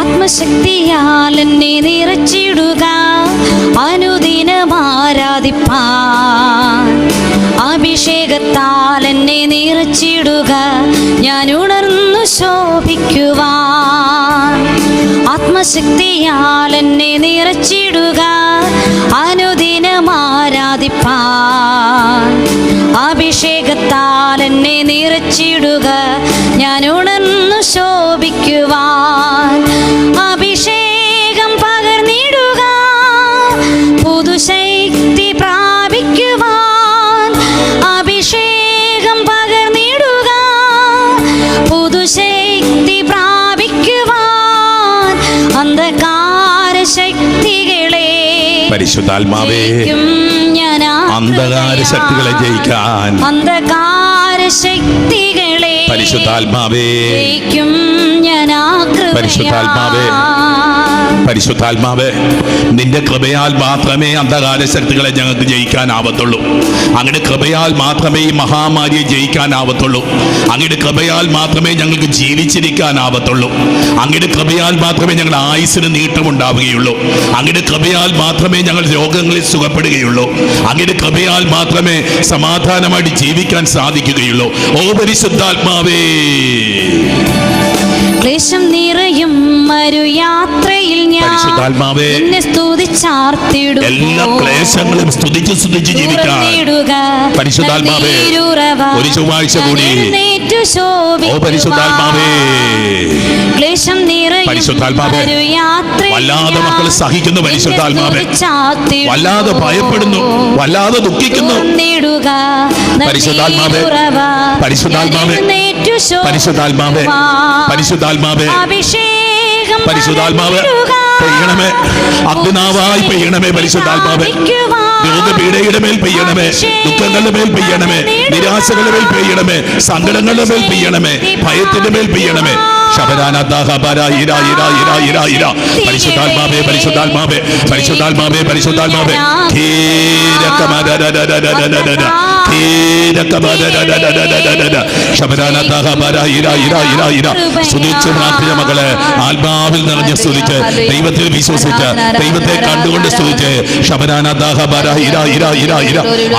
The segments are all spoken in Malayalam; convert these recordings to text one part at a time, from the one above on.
ആത്മശക്തിയാൽ എന്നെ നിറച്ചിടുക, അനുദിനം ആരാധിപ്പാൻ. അഭിഷേകത്താൽ എന്നെ നിറച്ചിടുക, ഞാൻ ഉണർന്നു ശോഭിക്കുവാൻ. ആത്മശക്തിയാൽ എന്നെ നിറച്ചിടുക, അനുദിനം ആരാധിപ്പാൻ. അഭിഷേകത്താൽ എന്നെ നിറച്ചിടുക, ഞാൻ ഉണർന്നു ശോഭിക്കുവാൻ. അഭിഷേകം പകർന്നിടുക, പുതുശക്തി പ്രാപിക്കുവാൻ. അഭിഷേകം പകർന്നിടുക, പുതുശക്തി പ്രാപിക്കുവാൻ. അന്ധകാര ശക്തികളെ പരിശുദ്ധാത്മാവേ, അന്ധകാര ശക്തികളെ ജയിക്കാൻ, അന്ധകാര ശക്തികളെ പരിശുദ്ധാത്മാവേ ജയിക്കും ഞാൻ. പരിശുദ്ധാത്മാവേ, പരിശുദ്ധാത്മാവേ, നിന്റെ കൃപയാൽ മാത്രമേ അന്ധകാര ശക്തികളെ ഞങ്ങൾക്ക് ജയിക്കാനാവത്തുള്ളൂ. അങ്ങയുടെ കൃപയാൽ മാത്രമേ ഈ മഹാമാരിയെ ജയിക്കാനാവത്തുള്ളൂ. അങ്ങയുടെ കൃപയാൽ മാത്രമേ ഞങ്ങൾക്ക് ജീവിച്ചിരിക്കാനാവത്തുള്ളൂ. അങ്ങയുടെ കൃപയാൽ മാത്രമേ ഞങ്ങളുടെ ആയുസ്സിന് നീട്ടമുണ്ടാവുകയുള്ളൂ. അങ്ങയുടെ കൃപയാൽ മാത്രമേ ഞങ്ങൾ രോഗങ്ങളിൽ സുഖപ്പെടുകയുള്ളൂ. അങ്ങയുടെ കൃപയാൽ മാത്രമേ സമാധാനമായിട്ട് ജീവിക്കാൻ സാധിക്കുകയുള്ളൂ. ഓ പരിശുദ്ധാത്മാവേ, ക്ലേശം നിറയും മരുയാത്രയിൽ ഞാൻ നിന്നെ സ്തുതിച്ചാർത്തിടും. എല്ലാ ക്ലേശങ്ങളും സ്തുതിച്ച് ജീവിക്കാൻ പരിശുദ്ധാത്മാവേ ഒരു ചൊവ്വാഴ്ച കൂടി. ഓ പരിശുദ്ധാത്മാവേ, ക്ലേശം നിറയും പരിശുദ്ധാത്മാവേ, വല്ലാതെ മക്കൾ സഹിക്കുന്നു. പരിശുദ്ധാത്മാവേ, വല്ലാതെ ഭയപ്പെടുന്നു, വല്ലാതെ ദുഃഖിക്കുന്നു. പരിശുദ്ധാത്മാവേ, പരിശുദ്ധാത്മാവേ, പരിശുദ്ധാത്മാവേ, പരിശുദ്ധാത്മാവേ, പരിശുദ്ധാത്മാവേ, പെയ്യണമേ, അഗ്നാവായി പെയ്യണമേ. പരിശുദ്ധാത്മാവേ, രോഗപീഠയുടെ മേൽ പെയ്യണമേ, ദുഃഖങ്ങളുടെ മേൽ പെയ്യണമേ, നിരാശകളുടെ മേൽ പെയ്യണമേ, സങ്കടങ്ങളുടെ മേൽ പെയ്യണമേ, ഭയത്തിന്റെ മേൽ പെയ്യണമേ. പരിശുദ്ധാത്മാവേ, പരിശുദ്ധാത്മാവേ, പരിശുദ്ധാത്മാവേ, പരിശുദ്ധാത്മാവേ, സ്തുതിച്ച് പ്രാർത്ഥിച്ച മകളെ, ആത്മാവിൽ നിറഞ്ഞ് സ്തുതിച്ച്, ദൈവത്തിൽ വിശ്വസിച്ച്, ദൈവത്തെ കണ്ടുകൊണ്ട് സ്തുതിച്ച്.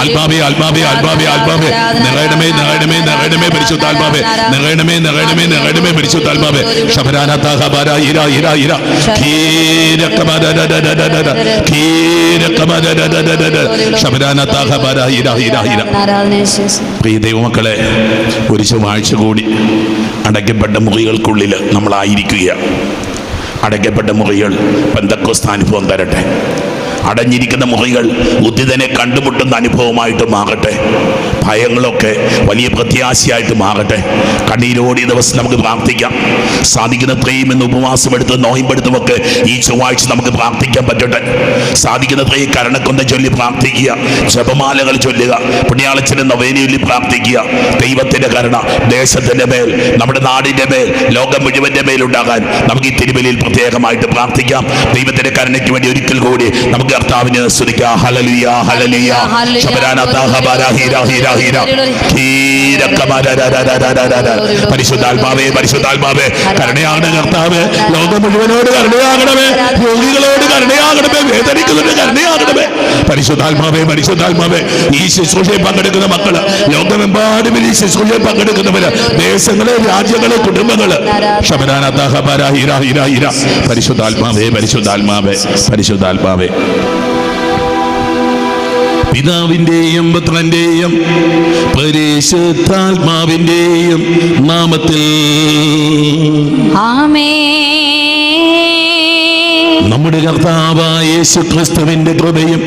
ആത്മാവേ, ആത്മാവേ, ആത്മാവേ, ആത്മാവേ, നിറയണമേ, നിറയണമേ, നിറയണമേ. പരിശുദ്ധാത്മാവേ, നിറയണമേ, നിറയണമേ, നിറയണമേ. പരിശുദ്ധാത്മാവേ, പ്രിയ ദൈവമക്കളെ, ഒരു ചൊവ്വാഴ്ച കൂടി അടയ്ക്കപ്പെട്ട മുറികൾക്കുള്ളിൽ നമ്മളായിരിക്കുകയാണ്. അടയ്ക്കപ്പെട്ട മുറികൾ പെന്തക്കോസ്ത് അനുഭവം തരട്ടെ. അടഞ്ഞിരിക്കുന്ന മുറികൾ ഉദ്ധിതനെ കണ്ടുമുട്ടുന്ന അനുഭവമായിട്ട് മാറട്ടെ. ഭയങ്ങളൊക്കെ വലിയ പ്രത്യാശയായിട്ട് മാറട്ടെ. കണ്ണീരോടി ദിവസം നമുക്ക് പ്രാർത്ഥിക്കാം. സാധിക്കുന്നത്രയും എന്ന് ഉപവാസമെടുത്ത് നോയമ്പെടുത്തുമൊക്കെ ഈ ചൊവ്വാഴ്ച നമുക്ക് പ്രാർത്ഥിക്കാൻ പറ്റട്ടെ. സാധിക്കുന്നത്രയും കരണക്കൊന്ന ചൊല്ലി പ്രാർത്ഥിക്കുക, ജപമാലകൾ ചൊല്ലുക, പുണ്യാളച്ചനെ നൊവേന ചൊല്ലി പ്രാർത്ഥിക്കുക. ദൈവത്തിന്റെ കരുണ ദേശത്തിന്റെ മേൽ, നമ്മുടെ നാടിന്റെ മേൽ, ലോകം മുഴുവന്റെ മേലുണ്ടാകാൻ നമുക്ക് ഈ തിരുവലിയിൽ പ്രത്യേകമായിട്ട് പ്രാർത്ഥിക്കാം. ദൈവത്തിന്റെ കരുണയ്ക്ക് വേണ്ടി ഒരിക്കൽ കൂടി നമുക്ക് കർത്താവിനെ സ്തുതിക്കാം. Hallelujah, hallelujah. പരിശുദ്ധാത്മാവേ, പരിശുദ്ധാത്മാവേ, കരുണയാണ് കർത്താവേ. ലോകം മുഴുവനോട് കരുണയാകണമേ, രോഗികളോട് കരുണയാകണമേ, വേദനിക്കുന്നവരുടെ കരുണയാകണമേ. പരിശുദ്ധാത്മാവേ, പരിശുദ്ധാത്മാവേ, ഈ ശുശ്രൂഷയിൽ പങ്കെടുക്കുന്ന മക്കള്, ലോകമെമ്പാടും ഈ ശുശ്രൂഷയിൽ പങ്കെടുക്കുന്നവര്, ദേശങ്ങള്, രാജ്യങ്ങള്, കുടുംബങ്ങള്, പരിശുദ്ധാത്മാവേ, പരിശുദ്ധാത്മാവേ, പരിശുദ്ധാത്മാവേ, പിതാവിന്റെയും പുത്രന്റെയും പരിശുദ്ധാത്മാവിന്റെയും നാമത്തിൽ ആമേൻ. നമ്മുടെ കർത്താവായ യേശുക്രിസ്തുവിന്റെ കൃപയും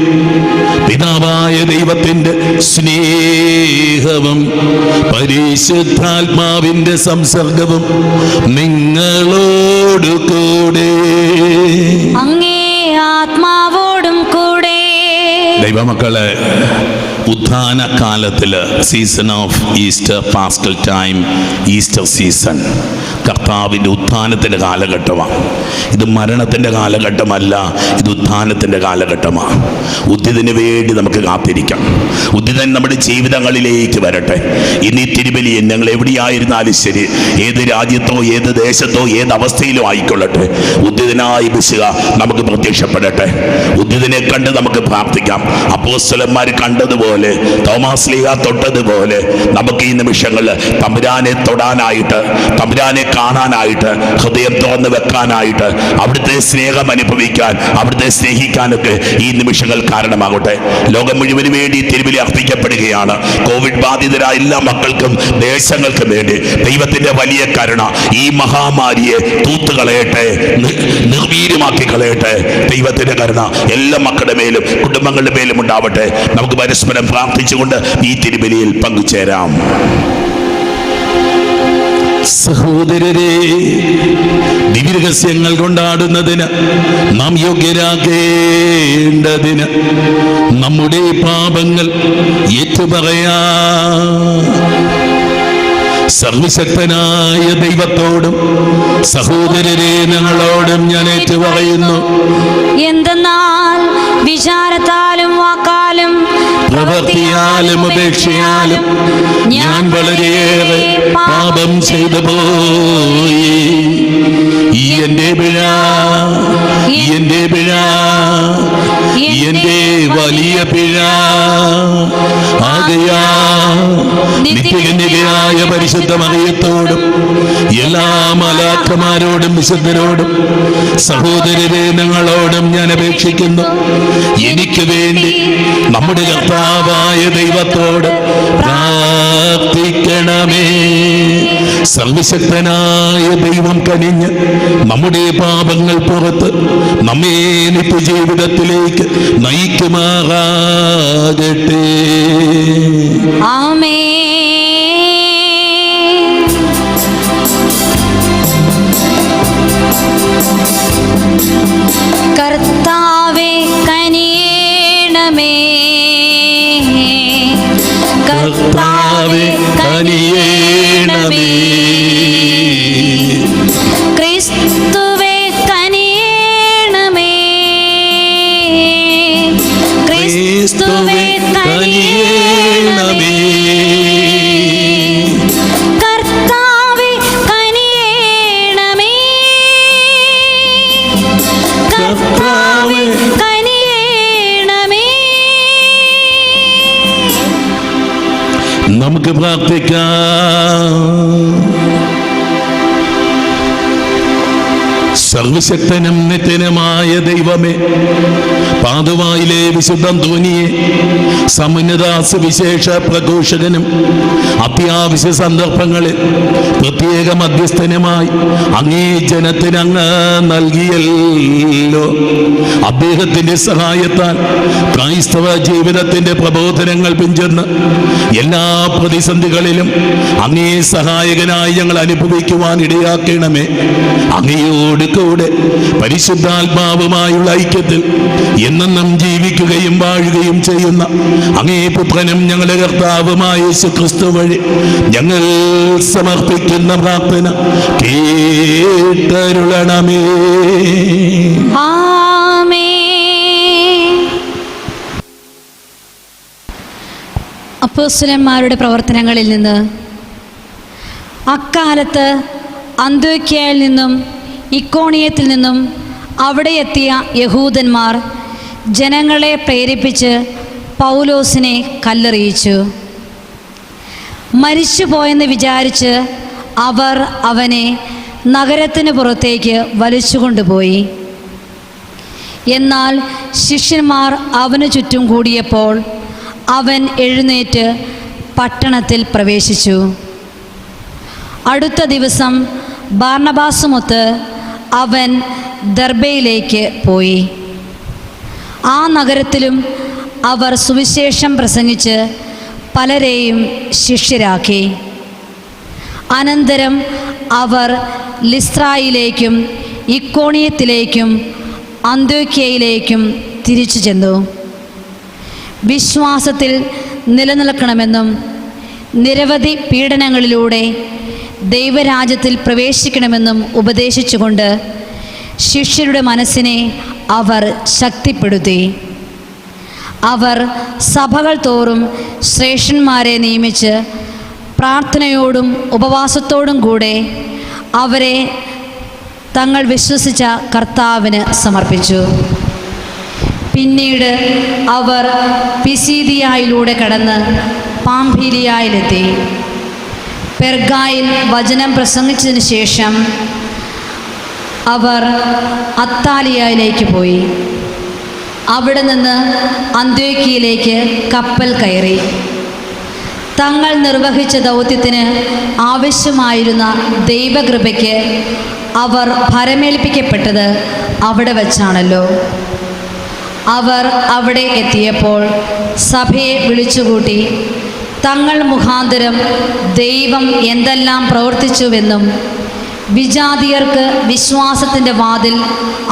പിതാവായ ദൈവത്തിന്റെ സ്നേഹവും പരിശുദ്ധാത്മാവിന്റെ സംസർഗവും നിങ്ങളോട് കൂടെ, അങ്ങേ ആത്മാവോടും കൂടെ. ദൈവമക്കളെ, ഉത്ഥാന കാലത്തിൽ season of Easter, paschal time, Easter season, കർത്താവിൻ്റെ ഉത്ഥാനത്തിൻ്റെ കാലഘട്ടമാണ്. ഇത് മരണത്തിൻ്റെ കാലഘട്ടമല്ല, ഇത് ഉത്ഥാനത്തിൻ്റെ കാലഘട്ടമാണ്. ഉദ്ധിതന് വേണ്ടി നമുക്ക് കാത്തിരിക്കാം. ഉദ്ധിതൻ നമ്മുടെ ജീവിതങ്ങളിലേക്ക് വരട്ടെ. ഇനി തിരുബലി ഞങ്ങൾ എവിടെയായിരുന്നാലും ശരി, ഏത് രാജ്യത്തോ ഏത് ദേശത്തോ ഏത് അവസ്ഥയിലും ആയിക്കൊള്ളട്ടെ, ഉദ്ധിതനായി മിശിഹ നമുക്ക് പ്രത്യക്ഷപ്പെടട്ടെ. ഉദ്ധിതനെ കണ്ട് നമുക്ക് പ്രാർത്ഥിക്കാം. അപ്പോസ്തലന്മാർ കണ്ടതുപോലെ, തോമാസ് ലീഹ തൊട്ടതുപോലെ നമുക്ക് ഈ നിമിഷങ്ങളിൽ തമ്പുരാനെ തൊടാനായിട്ട്, തമ്പുരാനെ കാണാനായിട്ട്, ഹൃദയം തുറന്ന് വെക്കാനായിട്ട്, അവിടുത്തെ സ്നേഹം അനുഭവിക്കാൻ, അവിടുത്തെ സ്നേഹിക്കാനൊക്കെ ഈ നിമിഷങ്ങൾ കാരണമാകട്ടെ. ലോകം മുഴുവന് വേണ്ടി തിരുബലി അർപ്പിക്കപ്പെടുകയാണ്. കോവിഡ് ബാധിതരായ എല്ലാ മക്കൾക്കും ദേശങ്ങൾക്കും വേണ്ടി ദൈവത്തിന്റെ വലിയ കരുണ ഈ മഹാമാരിയെ തൂത്തുകളയട്ടെ, നിർവീര്യമാക്കി കളയട്ടെ. ദൈവത്തിന്റെ കരുണ എല്ലാ മക്കളുടെ മേലും കുടുംബങ്ങളുടെ മേലും ഉണ്ടാവട്ടെ. നമുക്ക് പരസ്പരം പ്രാർത്ഥിച്ചുകൊണ്ട് ഈ തിരുബലിയിൽ പങ്കുചേരാം. സഹോദരരെ, ദിവ്യരഹസ്യങ്ങൾ കൊണ്ടാടുന്നതിന് നാം യോഗ്യരാകേണ്ടതിന് നമ്മുടെ പാപങ്ങൾ ഏറ്റുപറയാ. സർവശക്തനായ ദൈവത്തോടും സഹോദരരെ ഞങ്ങളോടും ഞാൻ ഏറ്റുപറയുന്നു. എന്തെന്നാൽ വിചാരത്താലും വാക്കാലും പ്രവൃത്തിയാലും ഉപേക്ഷയാലും ഞാൻ വളരെയേറെ പാപം ചെയ്തു പോയി. എന്റെ പിഴ, എന്റെ പിഴ, എന്റെ വലിയ പിഴ. ആകയാ നിത്യകന്യകയായ പരിശുദ്ധ മറിയത്തോടും എല്ലാ മാലാഖമാരോടും വിശുദ്ധരോടും സഹോദരരെ ഞങ്ങളോടും ഞാൻ അപേക്ഷിക്കുന്നു, എനിക്ക് വേണ്ടി നമ്മുടെ കർത്താവായ ദൈവത്തോട് പ്രാർത്ഥിക്കണമേ. സർവശക്തനായ ദൈവം കനിഞ്ഞ് നമ്മുടെ പാപങ്ങൾ പുറത്ത് നമ്മെ നിത്യജീവിതത്തിലേക്ക് നയിക്കുമാറാകട്ടെ. ആമേൻ. കർത്താവേ കനിയേണമേ, കർത്താവേ കനിയേണമേ. ക്രിസ്തുവേ കനിയേണമേ, ക്രിസ്തുവേ കനിയേണമേ. കർത്താവേ കനിയേണമേ, കർത്താവേ കനിയേണമേ. നമുക്ക് പ്രാർത്ഥിക്കാം. സർവശക്തനും നിത്യനുമായ ദൈവമേ, പാതുവായിലെ വിശുദ്ധ അന്തോനിയെ സമുന്നത സുവിശേഷ പ്രഘോഷകനും അത്യാവശ്യ സന്ദർഭങ്ങളിൽ പ്രത്യേക മധ്യസ്ഥനുമായി അങ്ങേ ജനത്തിന് അങ്ങ് നൽകിയല്ലോ. അദ്ദേഹത്തിന്റെ സഹായത്താൽ ക്രൈസ്തവ ജീവിതത്തിന്റെ പ്രബോധനങ്ങൾ പിഞ്ചെന്ന് എല്ലാ പ്രതിസന്ധികളിലും അങ്ങേ സഹായകനായി ഞങ്ങൾ അനുഭവിക്കുവാൻ ഇടയാക്കണമേ. അങ്ങയോട് കൂടെ പരിശുദ്ധാത്മാവുമായുള്ള ഐക്യത്തിൽ എന്നെന്നും ജീവിക്കുകയും വാഴുകയും ചെയ്യുന്ന അങ്ങേ പുത്രനും ഞങ്ങളുടെ കർത്താവുമായ യേശുക്രിസ്തു വഴി ഞങ്ങൾ സമർപ്പിക്കുന്ന പ്രാർത്ഥന കേട്ടരുളണമേ. ആമേൻ. അപ്പോസ്തലന്മാരുടെ പ്രവർത്തനങ്ങളിൽ നിന്ന് അക്കാലത്ത് അന്ത്യോക്യയിൽ നിന്നും ഇക്കോണിയത്തിൽ നിന്നും അവിടെ എത്തിയ യഹൂദന്മാർ ജനങ്ങളെ പ്രേരിപ്പിച്ച് പൗലോസിനെ കല്ലെറിയിച്ചു. മരിച്ചുപോയെന്ന് വിചാരിച്ച് അവർ അവനെ നഗരത്തിന് പുറത്തേക്ക് വലിച്ചുകൊണ്ടുപോയി. എന്നാൽ ശിഷ്യന്മാർ അവന് ചുറ്റും കൂടിയപ്പോൾ അവൻ എഴുന്നേറ്റ് പട്ടണത്തിൽ പ്രവേശിച്ചു. അടുത്ത ദിവസം ബാർണബാസുമൊത്ത് അവൻ ദർബയിലേക്ക് പോയി. ആ നഗരത്തിലും അവർ സുവിശേഷം പ്രസംഗിച്ച് പലരെയും ശിഷ്യരാക്കി. അനന്തരം അവർ ലിസ്ത്രായിലേക്കും ഇക്കോണിയത്തിലേക്കും അന്ത്യോക്യയിലേക്കും തിരിച്ചു ചെന്നു. വിശ്വാസത്തിൽ നിലനിൽക്കണമെന്നും നിരവധി പീഡനങ്ങളിലൂടെ ദൈവരാജ്യത്തിൽ പ്രവേശിക്കണമെന്നും ഉപദേശിച്ചുകൊണ്ട് ശിഷ്യരുടെ മനസ്സിനെ അവർ ശക്തിപ്പെടുത്തി. അവർ സഭകൾ തോറും ശ്രേഷ്ഠന്മാരെ നിയമിച്ച് പ്രാർത്ഥനയോടും ഉപവാസത്തോടും കൂടെ അവരെ തങ്ങൾ വിശ്വസിച്ച കർത്താവിന് സമർപ്പിച്ചു. പിന്നീട് അവർ പിസീദിയായിലൂടെ കടന്ന് പാംഫീലിയായിലെത്തി. പെർഗായിൽ വചനം പ്രസംഗിച്ചതിന് ശേഷം അവർ അത്താലിയയിലേക്ക് പോയി. അവിടെ നിന്ന് അന്ത്യോക്യയിലേക്ക് കപ്പൽ കയറി. തങ്ങൾ നിർവഹിച്ച ദൗത്യത്തിന് ആവശ്യമായിരുന്ന ദൈവകൃപയ്ക്ക് അവർ ഭരമേൽപ്പിക്കപ്പെട്ടത് അവിടെ വച്ചാണല്ലോ. അവർ അവിടെ എത്തിയപ്പോൾ സഭയെ വിളിച്ചുകൂട്ടി തങ്ങൾ മുഖാന്തരം ദൈവം എന്തെല്ലാം പ്രവർത്തിച്ചുവെന്നും വിജാതിയർക്ക് വിശ്വാസത്തിൻ്റെ വാതിൽ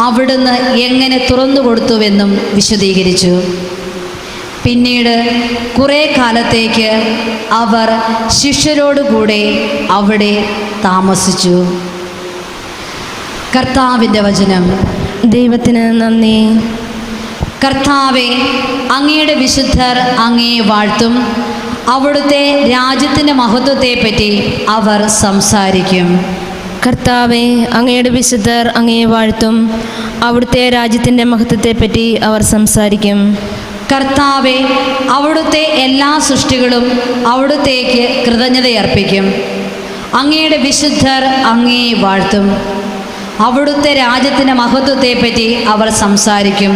അവിടുന്ന് എങ്ങനെ തുറന്നു കൊടുത്തുവെന്നും വിശദീകരിച്ചു. പിന്നീട് കുറേ കാലത്തേക്ക് അവർ ശിഷ്യരോടുകൂടെ അവിടെ താമസിച്ചു. കർത്താവിൻ്റെ വചനം. ദൈവത്തിന് നന്ദി. കർത്താവെ, അങ്ങയുടെ വിശുദ്ധർ അങ്ങയെ വാഴ്ത്തും. അവിടുത്തെ രാജ്യത്തിൻ്റെ മഹത്വത്തെപ്പറ്റി അവർ സംസാരിക്കും. കർത്താവെ, അങ്ങയുടെ വിശുദ്ധർ അങ്ങയെ വാഴ്ത്തും. അവിടുത്തെ രാജ്യത്തിൻ്റെ മഹത്വത്തെപ്പറ്റി അവർ സംസാരിക്കും. കർത്താവെ, അവിടുത്തെ എല്ലാ സൃഷ്ടികളും അവിടുത്തേക്ക് കൃതജ്ഞതയർപ്പിക്കും. അങ്ങയുടെ വിശുദ്ധർ അങ്ങയെ വാഴ്ത്തും. അവിടുത്തെ രാജ്യത്തിൻ്റെ മഹത്വത്തെപ്പറ്റി അവർ സംസാരിക്കും.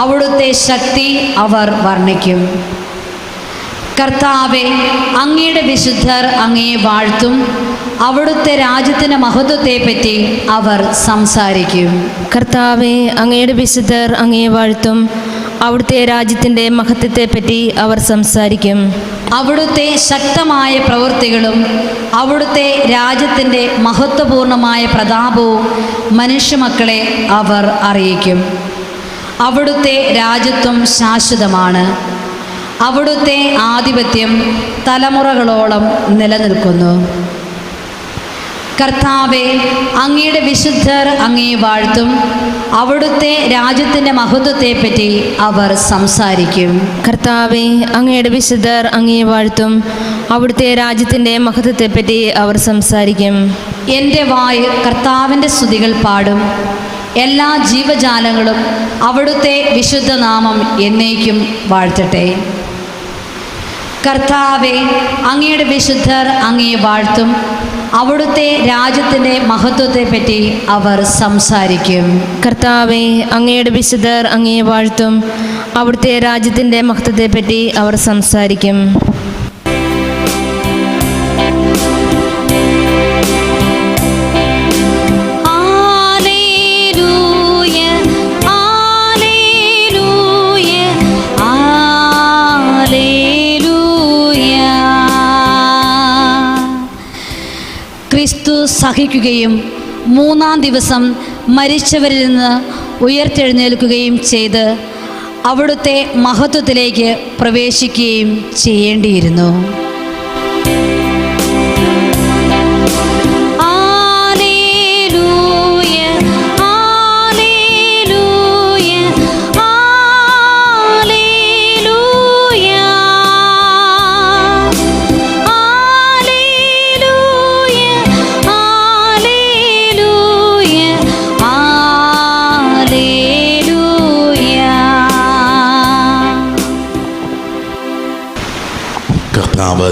അവിടുത്തെ ശക്തി അവർ വർണ്ണിക്കും. കർത്താവെ, അങ്ങയുടെ വിശുദ്ധർ അങ്ങയെ വാഴ്ത്തും. അവിടുത്തെ രാജ്യത്തിൻ്റെ മഹത്വത്തെപ്പറ്റി അവർ സംസാരിക്കും. കർത്താവെ, അങ്ങയുടെ വിശുദ്ധർ അങ്ങയെ വാഴ്ത്തും. അവിടുത്തെ രാജ്യത്തിൻ്റെ മഹത്വത്തെപ്പറ്റി അവർ സംസാരിക്കും. അവിടുത്തെ ശക്തമായ പ്രവൃത്തികളും അവിടുത്തെ രാജ്യത്തിൻ്റെ മഹത്വപൂർണമായ പ്രതാപവും മനുഷ്യമക്കളെ അവർ അറിയിക്കും. അവിടുത്തെ രാജ്യത്വം ശാശ്വതമാണ്. അവിടുത്തെ ആധിപത്യം തലമുറകളോളം നിലനിൽക്കുന്നു. കർത്താവെ, അങ്ങയുടെ വിശുദ്ധർ അങ്ങയെ വാഴ്ത്തും. അവിടുത്തെ രാജ്യത്തിൻ്റെ മഹത്വത്തെപ്പറ്റി അവർ സംസാരിക്കും. കർത്താവെ, അങ്ങയുടെ വിശുദ്ധർ അങ്ങയെ വാഴ്ത്തും. അവിടുത്തെ രാജ്യത്തിൻ്റെ മഹത്വത്തെപ്പറ്റി അവർ സംസാരിക്കും. എൻ്റെ വായ് കർത്താവിൻ്റെ സ്തുതികൾ പാടും. എല്ലാ ജീവജാലങ്ങളും അവിടുത്തെ വിശുദ്ധ നാമം എന്നേക്കും വാഴ്ത്തട്ടെ. കർത്താവെ, അങ്ങയുടെ വിശുദ്ധർ അങ്ങയെ വാഴ്ത്തും. അവിടുത്തെ രാജ്യത്തിൻ്റെ മഹത്വത്തെപ്പറ്റി അവർ സംസാരിക്കും. കർത്താവെ, അങ്ങയുടെ വിശുദ്ധർ അങ്ങയെ വാഴ്ത്തും. അവിടുത്തെ രാജ്യത്തിൻ്റെ മഹത്വത്തെപ്പറ്റി അവർ സംസാരിക്കും. ക്രിസ്തു സഹിക്കുകയും മൂന്നാം ദിവസം മരിച്ചവരിൽ നിന്ന് ഉയർത്തെഴുന്നേൽക്കുകയും ചെയ്ത് അവിടുത്തെ മഹത്വത്തിലേക്ക് പ്രവേശിക്കുകയും ചെയ്യേണ്ടിയിരുന്നു.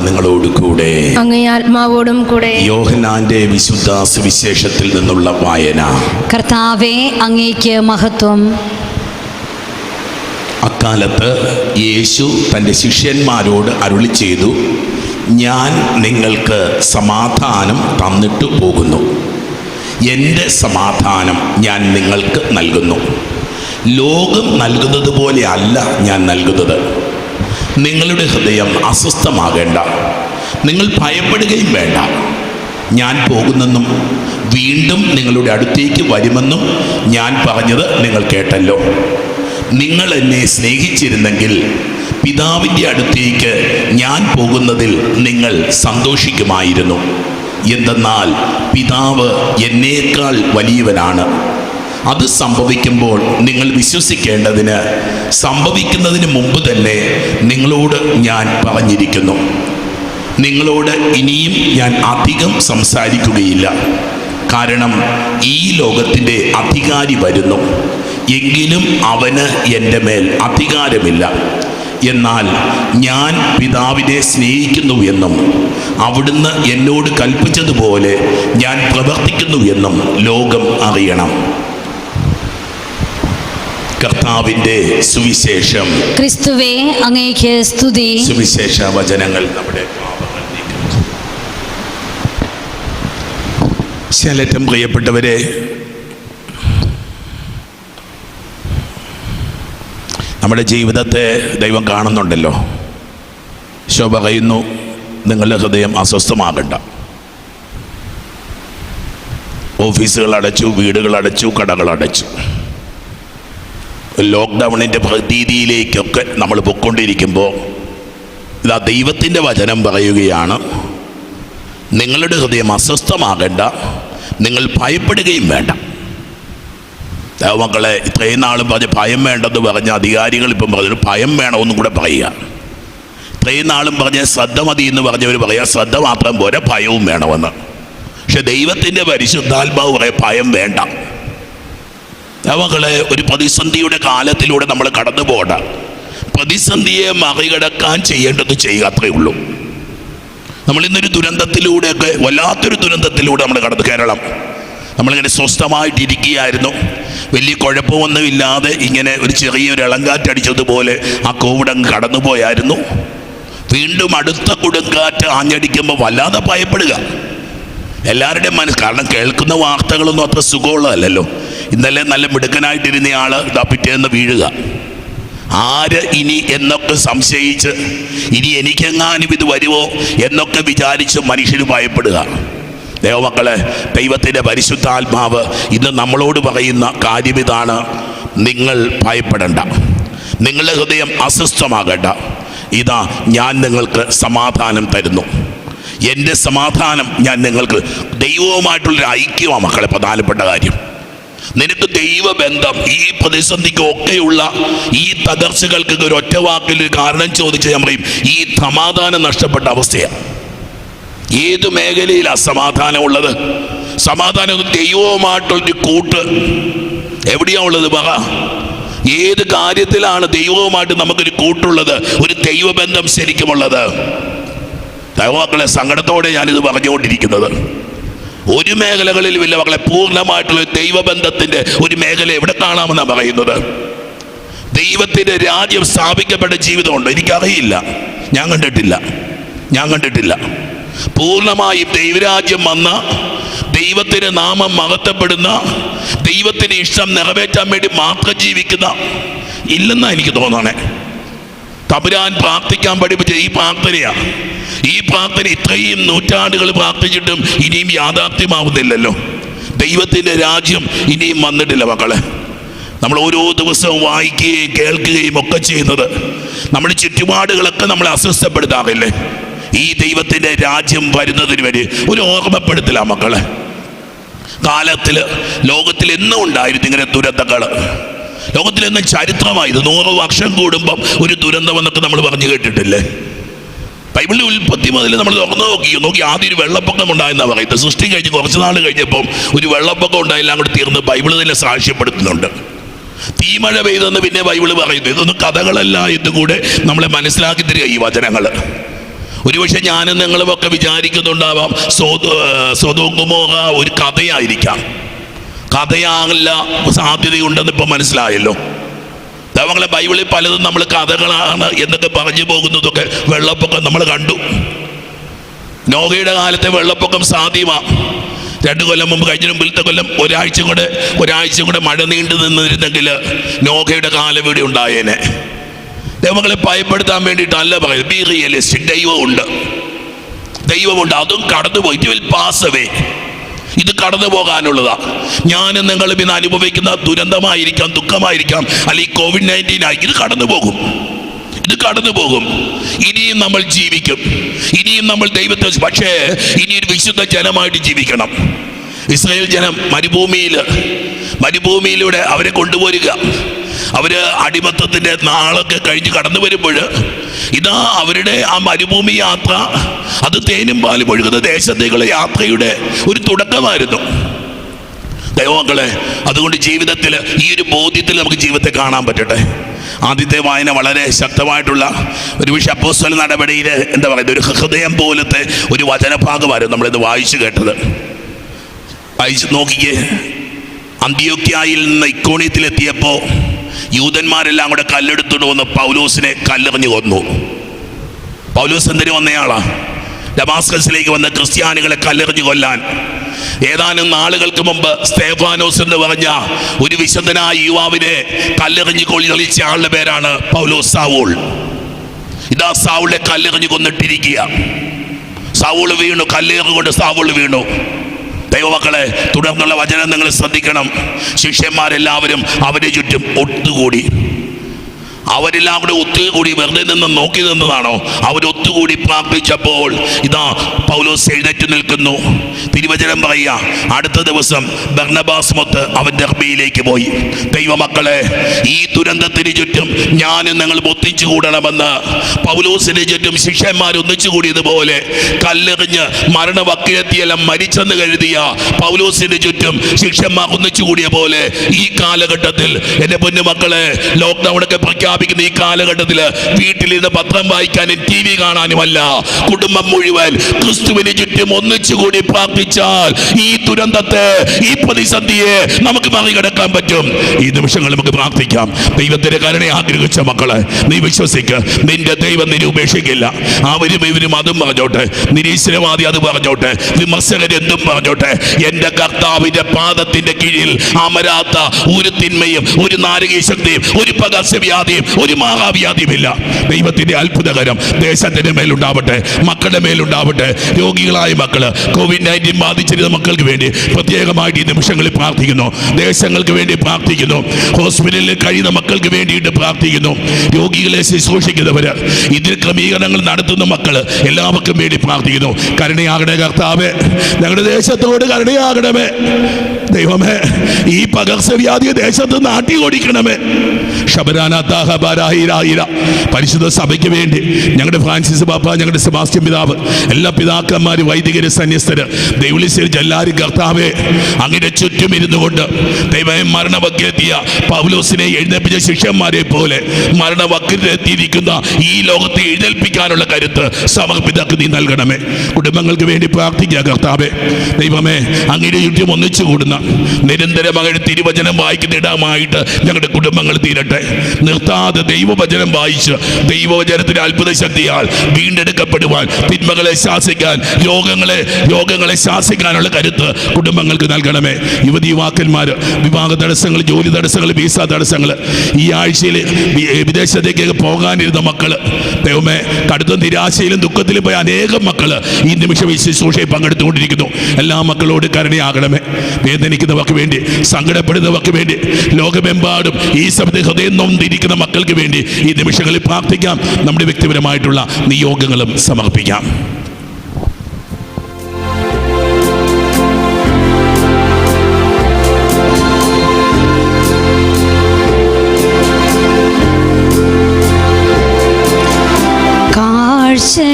നിങ്ങളോട് കൂടെ, അങ്ങേ ആത്മാവോടും കൂടെ. യോഹന്നാന്റെ വിശുദ്ധ സുവിശേഷത്തിൽ നിന്നുള്ള വായന. കർത്താവേ, അങ്ങേക്ക് മഹത്വം. അക്കാലത്ത് യേശു തൻ്റെ ശിഷ്യന്മാരോട് അരുളി ചെയ്തു, ഞാൻ നിങ്ങൾക്ക് സമാധാനം തന്നിട്ട് പോകുന്നു. എൻ്റെ സമാധാനം ഞാൻ നിങ്ങൾക്ക് നൽകുന്നു. ലോകം നൽകുന്നത് പോലെ അല്ല ഞാൻ നൽകുന്നത്. നിങ്ങളുടെ ഹൃദയം അസ്വസ്ഥമാകേണ്ട, നിങ്ങൾ ഭയപ്പെടുകയും വേണ്ട. ഞാൻ പോകുന്നെന്നും വീണ്ടും നിങ്ങളുടെ അടുത്തേക്ക് വരുമെന്നും ഞാൻ പറഞ്ഞത് നിങ്ങൾ കേട്ടല്ലോ. നിങ്ങൾ എന്നെ സ്നേഹിച്ചിരുന്നെങ്കിൽ പിതാവിൻ്റെ അടുത്തേക്ക് ഞാൻ പോകുന്നതിൽ നിങ്ങൾ സന്തോഷിക്കുമായിരുന്നു. എന്തെന്നാൽ പിതാവ് എന്നേക്കാൾ വലിയവനാണ്. അത് സംഭവിക്കുമ്പോൾ നിങ്ങൾ വിശ്വസിക്കേണ്ടതിന് സംഭവിക്കുന്നതിന് മുമ്പ് തന്നെ നിങ്ങളോട് ഞാൻ പറഞ്ഞിരിക്കുന്നു. നിങ്ങളോട് ഇനിയും ഞാൻ അധികം സംസാരിക്കുകയില്ല, കാരണം ഈ ലോകത്തിൻ്റെ അധികാരി വരുന്നു, എങ്കിലും അവന് എൻ്റെ മേൽ അധികാരമില്ല. എന്നാൽ ഞാൻ പിതാവിനെ സ്നേഹിക്കുന്നു എന്നും അവിടുന്ന് എന്നോട് കൽപ്പിച്ചതുപോലെ ഞാൻ പ്രവർത്തിക്കുന്നു എന്നും ലോകം അറിയണം. കർത്താവിൻ്റെ സുവിശേഷം. ക്രിസ്തുവേ, അങ്ങേക്ക് സ്തുതി. സുവിശേഷ വചനങ്ങൾ നമ്മുടെ പാപങ്ങൾ നീക്കുന്നു. ശേലറ്റം പ്രിയപ്പെട്ടവരെ, നമ്മുടെ ജീവിതത്തെ ദൈവം കാണുന്നുണ്ടല്ലോ. ഈശോ പറയുന്നു, നിങ്ങളുടെ ഹൃദയം അസ്വസ്ഥമാകണ്ട. ഓഫീസുകൾ അടച്ചു, വീടുകൾ അടച്ചു, കടകൾ അടച്ചു. ലോക്ക്ഡൗണിൻ്റെ പ്രതീതിയിലേക്കൊക്കെ നമ്മൾ പൊയ്ക്കൊണ്ടിരിക്കുമ്പോൾ ഇതാ ദൈവത്തിൻ്റെ വചനം പറയുകയാണ്, നിങ്ങളുടെ ഹൃദയം അസ്വസ്ഥമാകേണ്ട, നിങ്ങൾ ഭയപ്പെടുകയും വേണ്ട. മക്കളെ, ഇത്രയും നാളും പറഞ്ഞ് ഭയം വേണ്ടെന്ന് പറഞ്ഞ അധികാരികൾ ഇപ്പം പറഞ്ഞു ഭയം വേണമെന്നും കൂടെ പറയുക. ഇത്രയും നാളും പറഞ്ഞ് ശ്രദ്ധ മതി എന്ന് പറഞ്ഞവർ പറയുക ശ്രദ്ധ മാത്രം പോരെ, ഭയവും വേണമെന്ന്. പക്ഷെ ദൈവത്തിൻ്റെ പരിശുദ്ധാത്മാവ് പറയാം ഭയം വേണ്ട. മക്കളെ, ഒരു പ്രതിസന്ധിയുടെ കാലത്തിലൂടെ നമ്മൾ കടന്നു പോകണ്ട. പ്രതിസന്ധിയെ മറികടക്കാൻ ചെയ്യേണ്ടത് ചെയ്യുക, അത്രയേ ഉള്ളൂ. നമ്മളിന്നൊരു ദുരന്തത്തിലൂടെയൊക്കെ, വല്ലാത്തൊരു ദുരന്തത്തിലൂടെ നമ്മൾ കടന്നു. കേരളം നമ്മളിങ്ങനെ സ്വസ്ഥമായിട്ടിരിക്കുകയായിരുന്നു, വലിയ കുഴപ്പമൊന്നുമില്ലാതെ ഇങ്ങനെ ഒരു ചെറിയൊരു ഇളങ്കാറ്റടിച്ചതുപോലെ ആ കോവിഡ് അങ്ങ് കടന്നുപോയായിരുന്നു. വീണ്ടും അടുത്ത കൊടുങ്കാറ്റ് ആഞ്ഞടിക്കുമ്പോൾ വല്ലാതെ ഭയപ്പെടുക എല്ലാവരുടെയും മനസ്സ്. കാരണം കേൾക്കുന്ന വാർത്തകളൊന്നും അത്ര സുഖമുള്ളതല്ലല്ലോ. ഇന്നലെ നല്ല മിടുക്കനായിട്ടിരുന്ന ആൾ ഇതാ പിറ്റേന്ന് വീഴുക. ആര് ഇനി എന്നൊക്കെ സംശയിച്ച് ഇനി എനിക്കെങ്ങാനും ഇത് വരുമോ എന്നൊക്കെ വിചാരിച്ച് മനുഷ്യർ ഭയപ്പെടുക. ദൈവമക്കളെ, ദൈവത്തിൻ്റെ പരിശുദ്ധാത്മാവ് ഇന്ന് നമ്മളോട് പറയുന്ന കാര്യം ഇതാണ്: നിങ്ങൾ ഭയപ്പെടേണ്ട, നിങ്ങളുടെ ഹൃദയം അസ്വസ്ഥമാകേണ്ട. ഇതാ ഞാൻ നിങ്ങൾക്ക് സമാധാനം തരുന്നു. എൻ്റെ സമാധാനം ഞാൻ നിങ്ങൾക്ക്. ദൈവവുമായിട്ടുള്ളൊരു ഐക്യമാണ് മക്കളെ പ്രധാനപ്പെട്ട കാര്യം. നിനക്ക് ദൈവബന്ധം. ഈ പ്രതിസന്ധിക്കൊക്കെയുള്ള ഈ തകർച്ചകൾക്ക് ഒരു ഒറ്റ വാക്കിൽ ഒരു കാരണം ചോദിച്ച് ഞാൻ പറയും, ഈ സമാധാനം നഷ്ടപ്പെട്ട അവസ്ഥയാണ്. ഏത് മേഖലയിൽ അസമാധാനം ഉള്ളത്? സമാധാനം ദൈവവുമായിട്ടുള്ളൊരു കൂട്ട് എവിടെയാണ് ഉള്ളത്? പറ, ഏത് കാര്യത്തിലാണ് ദൈവവുമായിട്ട് നമുക്കൊരു കൂട്ടുള്ളത്, ഒരു ദൈവബന്ധം ശരിക്കുമുള്ളത്? ദൈവമക്കളെ, സങ്കടത്തോടെ ഞാനിത് പറഞ്ഞുകൊണ്ടിരിക്കുന്നത്. ഒരു മേഖലകളിലുമില്ല മക്കളെ പൂർണ്ണമായിട്ടുള്ള ദൈവബന്ധത്തിൻ്റെ ഒരു മേഖല എവിടെ കാണാമെന്നാണ് പറയുന്നത്. ദൈവത്തിൻ്റെ രാജ്യം സ്ഥാപിക്കപ്പെട്ട ജീവിതമുണ്ട്. എനിക്കറിയില്ല, ഞാൻ കണ്ടിട്ടില്ല. പൂർണ്ണമായും ദൈവരാജ്യം വന്ന, ദൈവത്തിൻ്റെ നാമം മഹത്വപ്പെടുന്ന, ദൈവത്തിൻ്റെ ഇഷ്ടം നിറവേറ്റാൻ വേണ്ടി മാത്രം ജീവിക്കുന്ന ഇല്ലെന്നാണ് എനിക്ക് തോന്നണേ. തമ്പുരാൻ പ്രാർത്ഥിക്കാൻ പഠിപ്പിച്ച ഈ പ്രാർത്ഥനയാണ്. ഈ പ്രാർത്ഥന ഇത്രയും നൂറ്റാണ്ടുകൾ പ്രാർത്ഥിച്ചിട്ടും ഇനിയും യാഥാർത്ഥ്യമാവുന്നില്ലല്ലോ. ദൈവത്തിൻ്റെ രാജ്യം ഇനിയും വന്നിട്ടില്ല മക്കളെ. നമ്മൾ ഓരോ ദിവസവും വായിക്കുകയും കേൾക്കുകയും ഒക്കെ ചെയ്യുന്നത് നമ്മുടെ ചുറ്റുപാടുകളൊക്കെ നമ്മളെ അസ്വസ്ഥപ്പെടുത്താറില്ലേ? ഈ ദൈവത്തിൻ്റെ രാജ്യം വരുന്നതിന് വേണ്ടി ഒരു ഓർമ്മപ്പെടുത്തില്ല മക്കളെ. കാലത്തിൽ ലോകത്തിൽ എന്നും ഉണ്ടായിരുന്നു ഇങ്ങനെ ദുരന്തങ്ങൾ. ലോകത്തിലെന്നും ചരിത്രമായത് 100 വർഷം കൂടുമ്പം ഒരു ദുരന്തം എന്നൊക്കെ നമ്മൾ പറഞ്ഞു കേട്ടിട്ടില്ലേ? ബൈബിളിലെ ഉൽപ്പത്തി മുതൽ നമ്മൾ തുറന്നു നോക്കി ആദ്യം ഒരു വെള്ളപ്പൊക്കം ഉണ്ടായെന്നാണ് പറയുന്നത്. സൃഷ്ടി കഴിഞ്ഞ് കുറച്ച് നാൾ കഴിഞ്ഞപ്പം ഒരു വെള്ളപ്പൊക്കം ഉണ്ടായില്ല, അങ്ങോട്ട് തീർന്ന് ബൈബിൾ തന്നെ സാക്ഷ്യപ്പെടുത്തുന്നുണ്ട്. തീമഴ പെയ്തെന്ന് പിന്നെ ബൈബിള് പറയുന്നു. ഇതൊന്നും കഥകളല്ല എന്ന് കൂടെ നമ്മളെ മനസ്സിലാക്കി തരിക ഈ വചനങ്ങൾ. ഒരുപക്ഷെ ഞാനും നിങ്ങളുമൊക്കെ വിചാരിക്കുന്നുണ്ടാവാം സൊദോം ഗൊമോറ ഒരു കഥയായിരിക്കാം. കഥയാകല്ല സാധ്യതയുണ്ടെന്ന് ഇപ്പം മനസ്സിലായല്ലോ. ദൈവങ്ങളെ, ബൈബിളിൽ പലതും നമ്മൾ കഥകളാണ് എന്നൊക്കെ പറഞ്ഞു പോകുന്നതൊക്കെ വെള്ളപ്പൊക്കം നമ്മൾ കണ്ടു. നോഹയുടെ കാലത്തെ വെള്ളപ്പൊക്കം സാധ്യമാണ്. 2 കൊല്ലം മുമ്പ്, കഴിഞ്ഞ മുമ്പിലത്തെ കൊല്ലം ഒരാഴ്ച കൂടെ മഴ നീണ്ടു നിന്നിരുന്നെങ്കിൽ നോഹയുടെ കാലം ഇവിടെ ഉണ്ടായേനെ. ദൈവങ്ങളെ ഭയപ്പെടുത്താൻ വേണ്ടിയിട്ടല്ല പറയുന്നത്. B realistic. ദൈവമുണ്ട്, അതും കടന്നുപോയി. It will pass away. ഇത് കടന്നു പോകാനുള്ളതാ. ഞാനും നിങ്ങളും ഇന്ന് അനുഭവിക്കുന്ന ദുരന്തമായിരിക്കാം, ദുഃഖമായിരിക്കാം, അല്ലെങ്കിൽ COVID-19 ആയിരിക്കും, ഇത് കടന്നു പോകും. ഇത് കടന്നു പോകും. ഇനിയും നമ്മൾ ജീവിക്കും, ഇനിയും നമ്മൾ ദൈവത്തെ, പക്ഷേ ഇനി ഒരു വിശുദ്ധ ജനമായിട്ട് ജീവിക്കണം. ഇസ്രായേൽ ജനം മരുഭൂമിയിലൂടെ അവരെ കൊണ്ടുപോരുക. അവര് അടിമത്തത്തിന്റെ നാളൊക്കെ കഴിഞ്ഞ് കടന്നു വരുമ്പോൾ ഇതാ അവരുടെ ആ മരുഭൂമി യാത്ര, അത് തേനും പാലും ഒഴുകുന്ന ദേശത്തേക്കുള്ള യാത്രയുടെ ഒരു തുടക്കമായിരുന്നു ദൈവമക്കളെ. അതുകൊണ്ട് ജീവിതത്തിൽ ഈ ഒരു ബോധ്യത്തിൽ നമുക്ക് ജീവിതത്തെ കാണാൻ പറ്റട്ടെ. ആദ്യത്തെ വായന വളരെ ശക്തമായിട്ടുള്ള ഒരു അപ്പോസ്തല നടപടിയിൽ എന്താ പറയുന്നത്, ഒരു ഹൃദയം പോലത്തെ ഒരു വചനഭാഗമായിരുന്നു നമ്മളിത് വായിച്ചു കേട്ടത്. വായിച്ച് നോക്കിക്കേ. അന്ത്യോക്യായിൽ നിന്ന് ഇക്കോണിയത്തിലെത്തിയപ്പോൾ യൂതന്മാരെല്ലാം കൂടെ കല്ലെടുത്തുകൊണ്ട് വന്ന് പൗലോസിനെ കല്ലെറിഞ്ഞു കൊന്നു. പൗലോസ് എന്തിനു വന്നയാളാ? ഡമാസ്കസിലേക്ക് വന്ന ക്രിസ്ത്യാനികളെ കല്ലെറിഞ്ഞു കൊല്ലാൻ. ഏതാനും നാളുകൾക്ക് മുമ്പ് സ്തേഫാനോസ് എന്ന് പറഞ്ഞ ഒരു വിശുദ്ധനായ യുവാവിനെ കല്ലെറിഞ്ഞു കൊള്ളിച്ച ആളുടെ പേരാണ് പൗലോസ് സാവൂൾ. ഇതാ സാവൂളിനെ കല്ലെറിഞ്ഞു കൊന്നിട്ടിരിക്കുക. സാവൂൾ വീണു, കല്ലേറുകൊണ്ട് സാവൂൾ വീണു. ദൈവമക്കളെ, തുടർന്നുള്ള വചനം നിങ്ങൾ ശ്രദ്ധിക്കണം. ശിഷ്യന്മാരെല്ലാവരും അവരെ ചുറ്റും ഒത്തുകൂടി. അവരെല്ലാം കൂടെ ഒത്തുകൂടി വെറുതെ നിന്ന് നോക്കി നിന്നതാണോ? അവരൊത്തുകൂടി പ്രാർത്ഥിച്ചപ്പോൾ ഇതാ പൗലോസ് എഴുന്നേറ്റ് നിൽക്കുന്നു. തിരുവചനം പറയുക, അടുത്ത ദിവസം ബർന്നബാസ് മൊത്ത് അവൻ ദെർബയിലേക്ക് പോയി. ദൈവമക്കളെ, ഈ ദുരന്തത്തിന് ചുറ്റും ഞാനും നിങ്ങൾ ഒന്നിച്ചു കൂടണമെന്ന് പൗലോസിന് ചുറ്റും ശിഷ്യന്മാർ ഒന്നിച്ചു കൂടിയതുപോലെ കല്ലെറിഞ്ഞ് മരണവക്കിലെത്തിയെല്ലാം മരിച്ചെന്ന് കരുതിയ പൗലോസിന് ചുറ്റും ശിഷ്യന്മാർ ഒന്നിച്ചു കൂടിയ പോലെ ഈ കാലഘട്ടത്തിൽ എൻ്റെ പൊന്നുമക്കളെ, ലോക്ക്ഡൗണൊക്കെ പ്രഖ്യാപിക്കുന്ന ഈ കാലഘട്ടത്തിൽ വീട്ടിലിരുന്ന് പത്രം വായിക്കാനും ടി വി കാണാനുമല്ല, കുടുംബം മുഴുവൻ ക്രിസ്തുവിന് ചുറ്റും ഒന്നിച്ചുകൂടി പ്രാർത്ഥിച്ചാൽ ഈ ദുരന്തത്തെ, ഈ പ്രതിസന്ധിയെ നമുക്ക് മറികടക്കാൻ പറ്റും. ഈ നിമിഷങ്ങൾ നമുക്ക് പ്രാർത്ഥിക്കാം. ദൈവത്തിന്റെ കരുണയെ ആഗ്രഹിച്ച മക്കളെ, നീ വിശ്വസിക്ക്, നിന്റെ ദൈവം നിന്നെ ഉപേക്ഷിക്കില്ല. അവരും ഇവരും അതും പറഞ്ഞോട്ടെ, നിരീശ്വരവാദി അത് പറഞ്ഞോട്ടെ, വിമർശകരെന്തും പറഞ്ഞോട്ടെ, എൻ്റെ കർത്താവിന്റെ പാദത്തിന്റെ കീഴിൽ അമരാത്ത ഒരു തിന്മയും ഒരു നാരകീയ ശക്തിയും ഒരു പകർച്ചവ്യാധിയും ഒരു മഹാവ്യാധിയുമില്ല. ദൈവത്തിന്റെ അത്ഭുതകരം ദേശത്തിന്റെ മേലുണ്ടാവട്ടെ, മക്കളുടെ മേലുണ്ടാവട്ടെ. രോഗികളായ മക്കള്, COVID-19 ബാധിച്ചിരുന്ന മക്കൾക്ക് വേണ്ടി പ്രത്യേകമായിട്ട് ഈ നിമിഷങ്ങളിൽ പ്രാർത്ഥിക്കുന്നു. ദേശങ്ങൾക്ക് വേണ്ടി പ്രാർത്ഥിക്കുന്നു. ഹോസ്പിറ്റലിൽ കഴിയുന്ന മക്കൾക്ക് വേണ്ടിയിട്ട് പ്രാർത്ഥിക്കുന്നു. രോഗികളെ ശുശ്രൂഷിക്കുന്നവര്, ഇതിൽ ക്രമീകരണങ്ങൾ നടത്തുന്ന മക്കള്, എല്ലാവർക്കും വേണ്ടി പ്രാർത്ഥിക്കുന്നു. കരുണയാകണേ കർത്താവേ, ഞങ്ങളുടെ ദേശത്തോട് കരുണയാകണമേ. ദൈവമേ, ഈ പകർച്ചവ്യാധി ദേശത്ത് നാട്ടി ഓടിക്കണമേ. പരിശുദ്ധ സഭയ്ക്ക് വേണ്ടി ഞങ്ങളുടെ ഫ്രാൻസിസ് പാപ്പ, ഞങ്ങളുടെ സെബാസ്റ്റ്യൻ പിതാവ്, എല്ലാ പിതാക്കന്മാര്, വൈദികര്, സന്യസ്തര്, ദൈവവിളിച്ചരിച്ച് എല്ലാവരും കർത്താവേ അങ്ങനെ ചുറ്റും ഇരുന്നു കൊണ്ട് ദൈവമേ, മരണവക്കിലെത്തിയ പൗലോസിനെ എഴുന്നേൽപ്പിച്ച ശിഷ്യന്മാരെ പോലെ മരണവക്കിലെത്തിയിരിക്കുന്ന ഈ ലോകത്തെ എഴുന്നേൽപ്പിക്കാനുള്ള കരുത്ത് സമർപ്പിതാക്ക് നീ നൽകണമേ. കുടുംബങ്ങൾക്ക് വേണ്ടി പ്രാർത്ഥിക്കുക കർത്താവേ. ദൈവമേ, അങ്ങനെ ചുറ്റും ഒന്നിച്ചു കൂടുന്ന നിരന്തരം അങ്ങനെ തിരുവചനം വായിക്കുന്ന ഇടമായിട്ട് ഞങ്ങളുടെ കുടുംബങ്ങൾ തീരട്ടെ. നിർത്താതെ ദൈവവചനം വായിച്ച് ദൈവവചനത്തിന്റെ അത്ഭുത ശക്തിയാൽ വീണ്ടെടുക്കപ്പെടുവാൻ, തിന്മകളെ ശാസിക്കാൻ, രോഗങ്ങളെ ശാസിക്കാനുള്ള കരുത്ത് കുടുംബങ്ങൾക്ക് നൽകണമേ. യുവതി യുവാക്കന്മാർ, വിവാഹ തടസ്സങ്ങൾ, ജോലി തടസ്സങ്ങൾ, വിസ തടസ്സങ്ങൾ, ഈ ആഴ്ചയിൽ വിദേശത്തേക്ക് പോകാനിരുന്ന മക്കള്, ദൈവമേ, കടുത്ത നിരാശയിലും ദുഃഖത്തിലും പോയ അനേകം മക്കള് ഈ നിമിഷം ഈ ശുശ്രൂഷയിൽ പങ്കെടുത്തുകൊണ്ടിരിക്കുന്നു. എല്ലാ മക്കളോട് കരുണയാകണമേ. വേദനിക്കുന്നവർക്ക് വേണ്ടി, സങ്കടപ്പെടുന്നവർക്ക് വേണ്ടി, ലോകമെമ്പാടും ഈ സമയത്ത് ഹൃദയം നൊന്തിരിക്കുന്ന മക്കൾക്ക് വേണ്ടി ഈ നിമിഷങ്ങളിൽ പ്രാർത്ഥിക്കാം. നമ്മുടെ വ്യക്തിപരമായിട്ടുള്ള നിയോഗങ്ങളും സമർപ്പിക്കാം.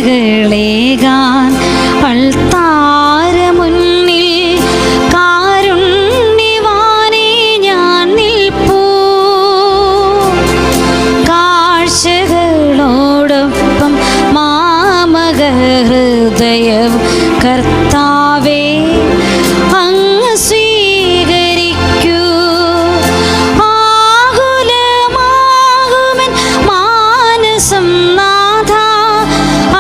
കാഴ്ചകളേകാൻ അൾത്താര മുന്നിൽ കാരുണ്യവാനേ ഞാൻ നിൽപ്പൂ. കാഴ്ചകളോടൊപ്പം മാമക ഹൃദയം കർത്താവേ അങ്ങ് സ്വീകരിക്കൂ. ആകുലമാകുമെൻ മാനസം നാഥ,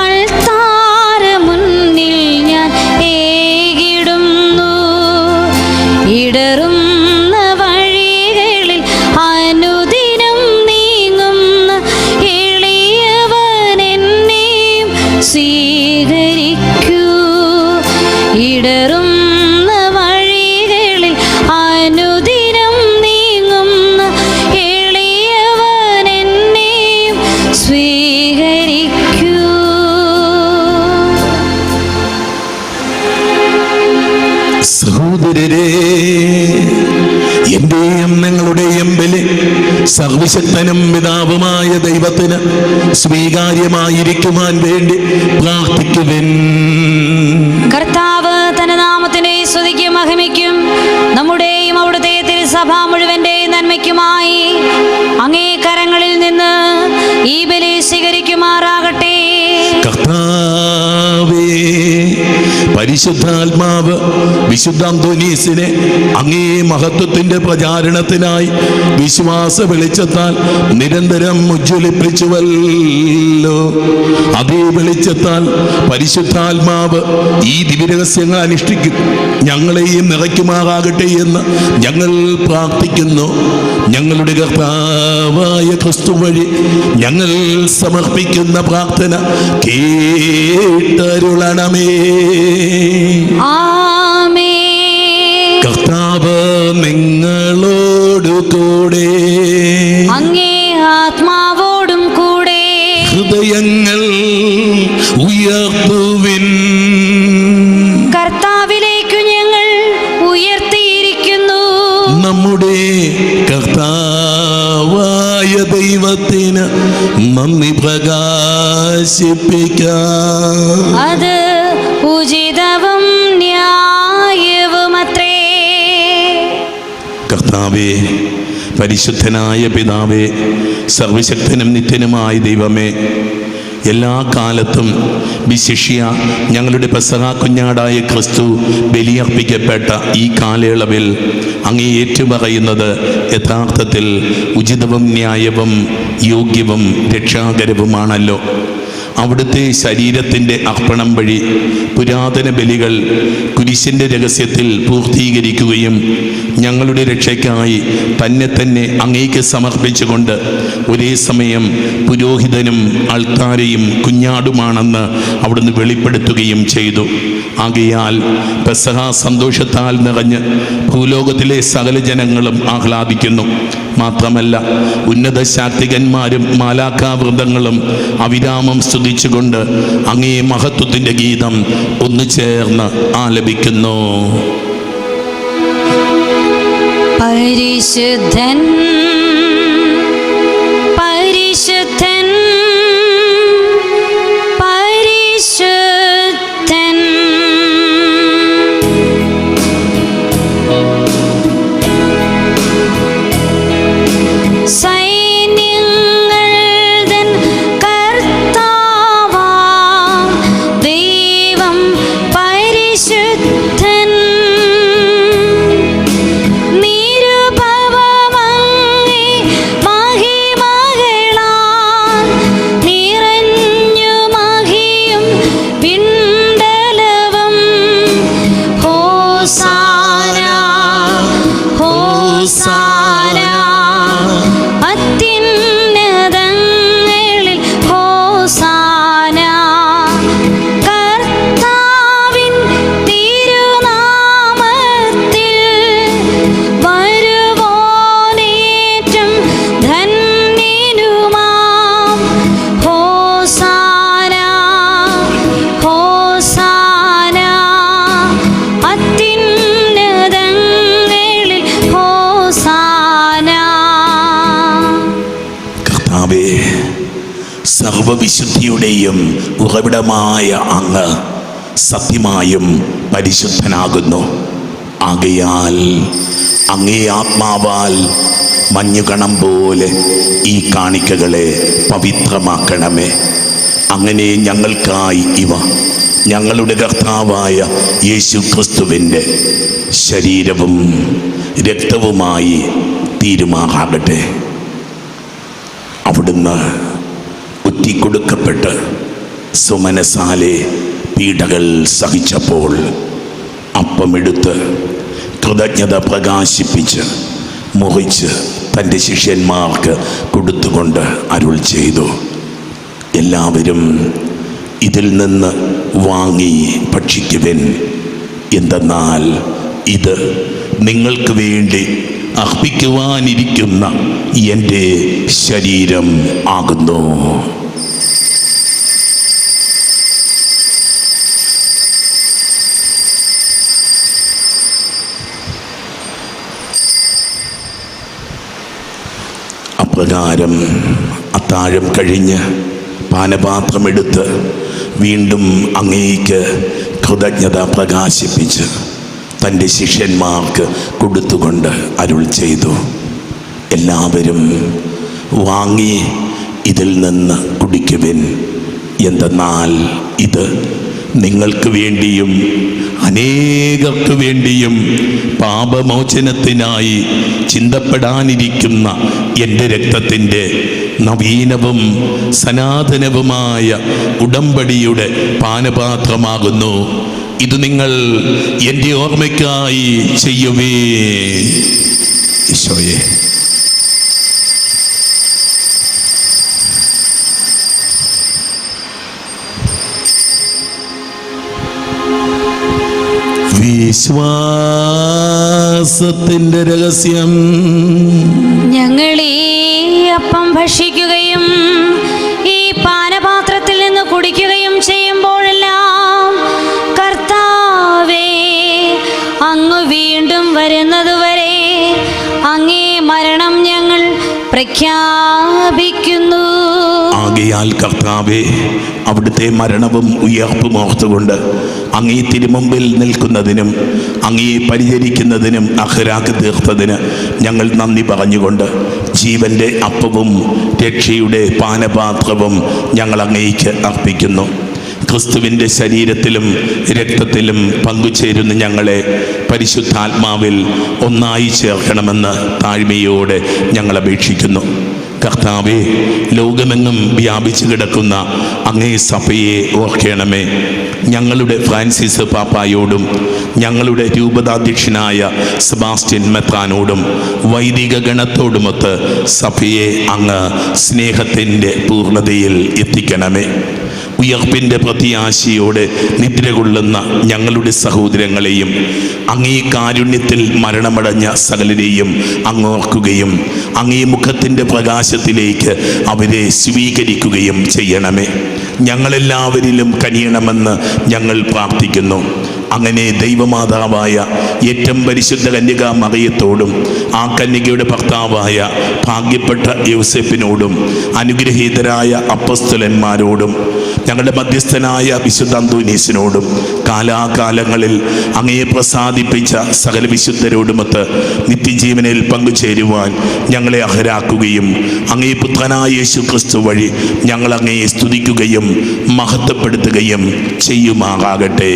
അൾത്താര മുന്നിൽ ഞാൻ ഏകിടുന്നു. ഇടറുന്ന വഴികളിൽ അനുദിനം നീങ്ങുന്ന എളിയവനെന്നെയും സ്വീകരിക്കൂ. ഇടറുന്ന വഴികളിൽ അനുദിനം നീങ്ങുന്ന എളിയവനെന്നെയും സ്വീകരിക്കൂ. കൂട്ടരെ, എന്റെയും നിങ്ങളുടെയും ബലി സർവശക്തനും പിതാവുമായ ദൈവത്തിന് സ്വീകാര്യമായിരിക്കുവാൻ വേണ്ടി പ്രാർത്ഥിക്കുവിൻ. കർത്താവ് തന്റെ നാമത്തിന്റെ സ്തുതിക്കും മഹിമയ്ക്കും നമ്മുടെയും അവിടുത്തെ തിരുസഭ മുഴുവന്റെയും നന്മയ്ക്കുമായി അങ്ങേ കരങ്ങളിൽ നിന്ന് ഈ ബലി സ്വീകരിക്കുമാറാകട്ടെ. കർത്താവേ, പരിശുദ്ധാത്മാവ് വിശുദ്ധ അന്തോനീസിനെ അങ്ങേ മഹത്വത്തിന്റെ പ്രചാരണത്തിനായി വിശ്വാസ വെളിച്ചത്താൽ നിരന്തരം ഉജ്ജ്വലിപ്പിച്ചുവല്ലോ. അതേ വെളിച്ചത്താൽ പരിശുദ്ധാത്മാവ് ഈ ദിവ്യരഹസ്യങ്ങൾ അനുഷ്ഠിക്കും ഞങ്ങളെയും നിറയ്ക്കുമാറാകട്ടെ എന്ന് ഞങ്ങൾ പ്രാർത്ഥിക്കുന്നു. ഞങ്ങളുടെ കർത്താവായ ക്രിസ്തു വഴി ഞങ്ങൾ സമർപ്പിക്കുന്ന പ്രാർത്ഥന കേട്ടരുളണമേ. ആമേൻ. കർത്താവ് നിങ്ങളോടു കൂടെ, അങ്ങേ ആത്മാവോടും കൂടെ. ഹൃദയങ്ങൾ ഉയർത്തുവിൻ. കർത്താവിലേക്കു ഞങ്ങൾ ഉയർത്തിയിരിക്കുന്നു. നമ്മുടെ കർത്താവായ ദൈവത്തിന് നന്ദി പ്രകാശിപ്പിക്കാം. അത് ഉചിതവും ന്യായവുമത്രേ. കർത്താവേ, പരിശുദ്ധനായ പിതാവേ, സർവശക്തനും നിത്യനുമായ ദൈവമേ, എല്ലാ കാലത്തും വിശിഷ്യ ഞങ്ങളുടെ പെസഹ കുഞ്ഞാടായ ക്രിസ്തു ബലിയർപ്പിക്കപ്പെട്ട ഈ കാലയളവിൽ അങ്ങേ ഏറ്റുപറയുന്നത് യഥാർത്ഥത്തിൽ ഉചിതവും ന്യായവും യോഗ്യവും രക്ഷാകരവുമാണല്ലോ. അവിടുത്തെ ശരീരത്തിൻ്റെ അർപ്പണം വഴി പുരാതന ബലികൾ കുരിശിൻ്റെ രഹസ്യത്തിൽ പൂർത്തീകരിക്കുകയും ഞങ്ങളുടെ രക്ഷയ്ക്കായി തന്നെ അങ്ങേക്ക് സമർപ്പിച്ചുകൊണ്ട് ഒരേ സമയം പുരോഹിതനും അൾത്താരയും കുഞ്ഞാടുമാണെന്ന് അവിടുന്ന് വെളിപ്പെടുത്തുകയും ചെയ്തു. ആകയാൽ പെസഹ സന്തോഷത്താൽ നിറഞ്ഞ് ഭൂലോകത്തിലെ സകല ജനങ്ങളും ആഹ്ലാദിക്കുന്നു. മാത്രമല്ല, ഉന്നത ശാക്തികന്മാരും മാലാഖാവൃന്ദങ്ങളും അവിരാമം സ്തുതിച്ചുകൊണ്ട് അങ്ങേ മഹത്വത്തിൻ്റെ ഗീതം ഒന്നു ചേർന്ന് ആലപിക്കുന്നു. പരിശുദ്ധൻ പരിശുദ്ധൻ പരിശുദ്ധൻ. സർവവിശുദ്ധിയുടെയും ഉറവിടമായ അങ്ങ് സത്യമായും പരിശുദ്ധനാകുന്നു. ആകയാൽ അങ്ങേ ആത്മാവാൽ മഞ്ഞുകണം പോലെ ഈ കാണിക്കകളെ പവിത്രമാക്കണമേ. അങ്ങനെ ഞങ്ങൾക്കായി ഇവ ഞങ്ങളുടെ കർത്താവായ യേശു ക്രിസ്തുവിൻ്റെ ശരീരവും രക്തവുമായി തീരുമാറാകട്ടെ. അവിടുന്ന് ഒറ്റിക്കൊടുക്കപ്പെട്ട് സുമനസാലെ പീഡകൾ സഹിച്ചപ്പോൾ അപ്പമെടുത്ത് കൃതജ്ഞത പ്രകാശിപ്പിച്ച് മുറിച്ച് തൻ്റെ ശിഷ്യന്മാർക്ക് കൊടുത്തുകൊണ്ട് അരുൾ ചെയ്തു, എല്ലാവരും ഇതിൽ നിന്ന് വാങ്ങി ഭക്ഷിക്കുവിൻ. എന്തെന്നാൽ ഇത് നിങ്ങൾക്ക് വേണ്ടി അർപ്പിക്കുവാനിരിക്കുന്ന എൻ്റെ ശരീരം ആകുന്നു. അപ്രകാരം അത്താഴം കഴിഞ്ഞ് പാനപാത്രമെടുത്ത് വീണ്ടും അങ്ങേക്ക് കൃതജ്ഞത പ്രകാശിപ്പിച്ച് തൻ്റെ ശിഷ്യന്മാർക്ക് കൊടുത്തുകൊണ്ട് അരുൾ ചെയ്തു, എല്ലാവരും വാങ്ങി ഇതിൽ നിന്ന് കുടിക്കുവിൻ. എന്തെന്നാൽ ഇത് നിങ്ങൾക്ക് വേണ്ടിയും അനേകർക്ക് വേണ്ടിയും പാപമോചനത്തിനായി ചിന്തപ്പെടാനിരിക്കുന്ന എൻ്റെ രക്തത്തിൻ്റെ നവീനവും സനാതനവുമായ ഉടമ്പടിയുടെ പാനപാത്രമാകുന്നു. ഇത് നിങ്ങൾ എൻ്റെ ഓർമ്മയ്ക്കായി ചെയ്യുവേ. ഈശോയെ, വിശ്വാസത്തിൻ്റെ രഹസ്യം. ഞങ്ങൾ ഈ അപ്പം ഭക്ഷിക്കുകയും ഈ പാനപാത്രത്തിൽ നിന്ന് കുടിക്കുകയും ചെയ്യുമ്പോഴെല്ലാം കർത്താവേ, അങ്ങ് വീണ്ടും വരുന്നതുവരെ അങ്ങേ മരണം ഞങ്ങൾ പ്രഖ്യാപിക്കുന്നു. ആകയാൽ കർത്താവേ, അവിടുത്തെ മരണവും ഉയർപ്പും ഓർത്തുകൊണ്ട് അങ്ങേ തിരുമുമ്പിൽ നിൽക്കുന്നതിനും അങ്ങേ പരിചരിക്കുന്നതിനും അർഹരാക്കി തീർത്തതിന് ഞങ്ങൾ നന്ദി പറഞ്ഞുകൊണ്ട് ജീവൻ്റെ അപ്പവും രക്ഷയുടെ പാനപാത്രവും ഞങ്ങൾ അങ്ങേക്ക് അർപ്പിക്കുന്നു. ക്രിസ്തുവിൻ്റെ ശരീരത്തിലും രക്തത്തിലും പങ്കുചേരുന്ന ഞങ്ങളെ പരിശുദ്ധാത്മാവിൽ ഒന്നായി ചേർക്കണമെന്ന് താഴ്മയോടെ ഞങ്ങൾ അപേക്ഷിക്കുന്നു. കർത്താവേ, ലോകമെങ്ങും വ്യാപിച്ചു കിടക്കുന്ന അങ്ങേ സഭയെ ഓർക്കണമേ. ഞങ്ങളുടെ ഫ്രാൻസിസ് പാപ്പായോടും ഞങ്ങളുടെ രൂപതാധ്യക്ഷനായ സെബാസ്റ്റ്യൻ മെത്രാനോടും വൈദിക ഗണത്തോടുമൊത്ത് സഭയെ അങ്ങ് സ്നേഹത്തിൻ്റെ പൂർണ്ണതയിൽ എത്തിക്കണമേ. ഉയർപ്പിൻ്റെ പ്രത്യാശയോടെ നിദ്ര കൊള്ളുന്ന ഞങ്ങളുടെ സഹോദരങ്ങളെയും അങ്ങേ കാരുണ്യത്തിൽ മരണമടഞ്ഞ സകലരെയും അങ്ങോർക്കുകയും അങ്ങേ മുഖത്തിൻ്റെ പ്രകാശത്തിലേക്ക് അവരെ സ്വീകരിക്കുകയും ചെയ്യണമേ. ഞങ്ങളെല്ലാവരിലും കനിയണമെന്ന് ഞങ്ങൾ പ്രാർത്ഥിക്കുന്നു. അങ്ങനെ ദൈവമാതാവായ ഏറ്റവും പരിശുദ്ധ കന്യക മറിയത്തോടും ആ കന്യകയുടെ ഭർത്താവായ ഭാഗ്യപ്പെട്ട യോസേപ്പിനോടും അനുഗ്രഹീതരായ അപ്പസ്തലന്മാരോടും ഞങ്ങളുടെ മധ്യസ്ഥനായ വിശുദ്ധ അന്തോനീസിനോടും കാലാകാലങ്ങളിൽ അങ്ങയെ പ്രസാദിപ്പിച്ച സകല വിശുദ്ധരോടുമൊത്ത് നിത്യജീവനിൽ പങ്കുചേരുവാൻ ഞങ്ങളെ അർഹരാക്കുകയും അങ്ങേ പുത്രനായ യേശു ക്രിസ്തു വഴി ഞങ്ങൾ അങ്ങയെ സ്തുതിക്കുകയും മഹത്വപ്പെടുത്തുകയും ചെയ്യുമാറാകട്ടെ.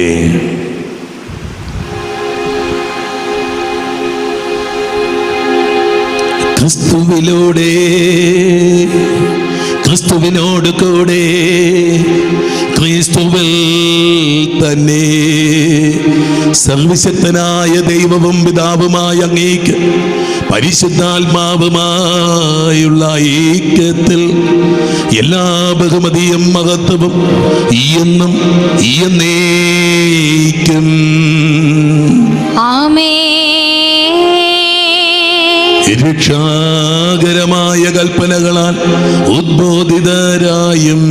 ക്രിസ്തുവിലൂടെ, ക്രിസ്തുവിനോട് കൂടെ, ക്രിസ്തുവിൽ തന്നെ സർവശക്തനായ ദൈവവും പിതാവുമായ അങ്ങേക്ക് പരിശുദ്ധാത്മാവുമായുള്ള ഐക്യത്തിൽ എല്ലാ ബഹുമതിയും മഹത്വവും എന്നും എന്നേക്കും ആമേൻ. രക്ഷാകരമായ കൽപ്പനകളാൽ ഉദ്ബോധിതരായും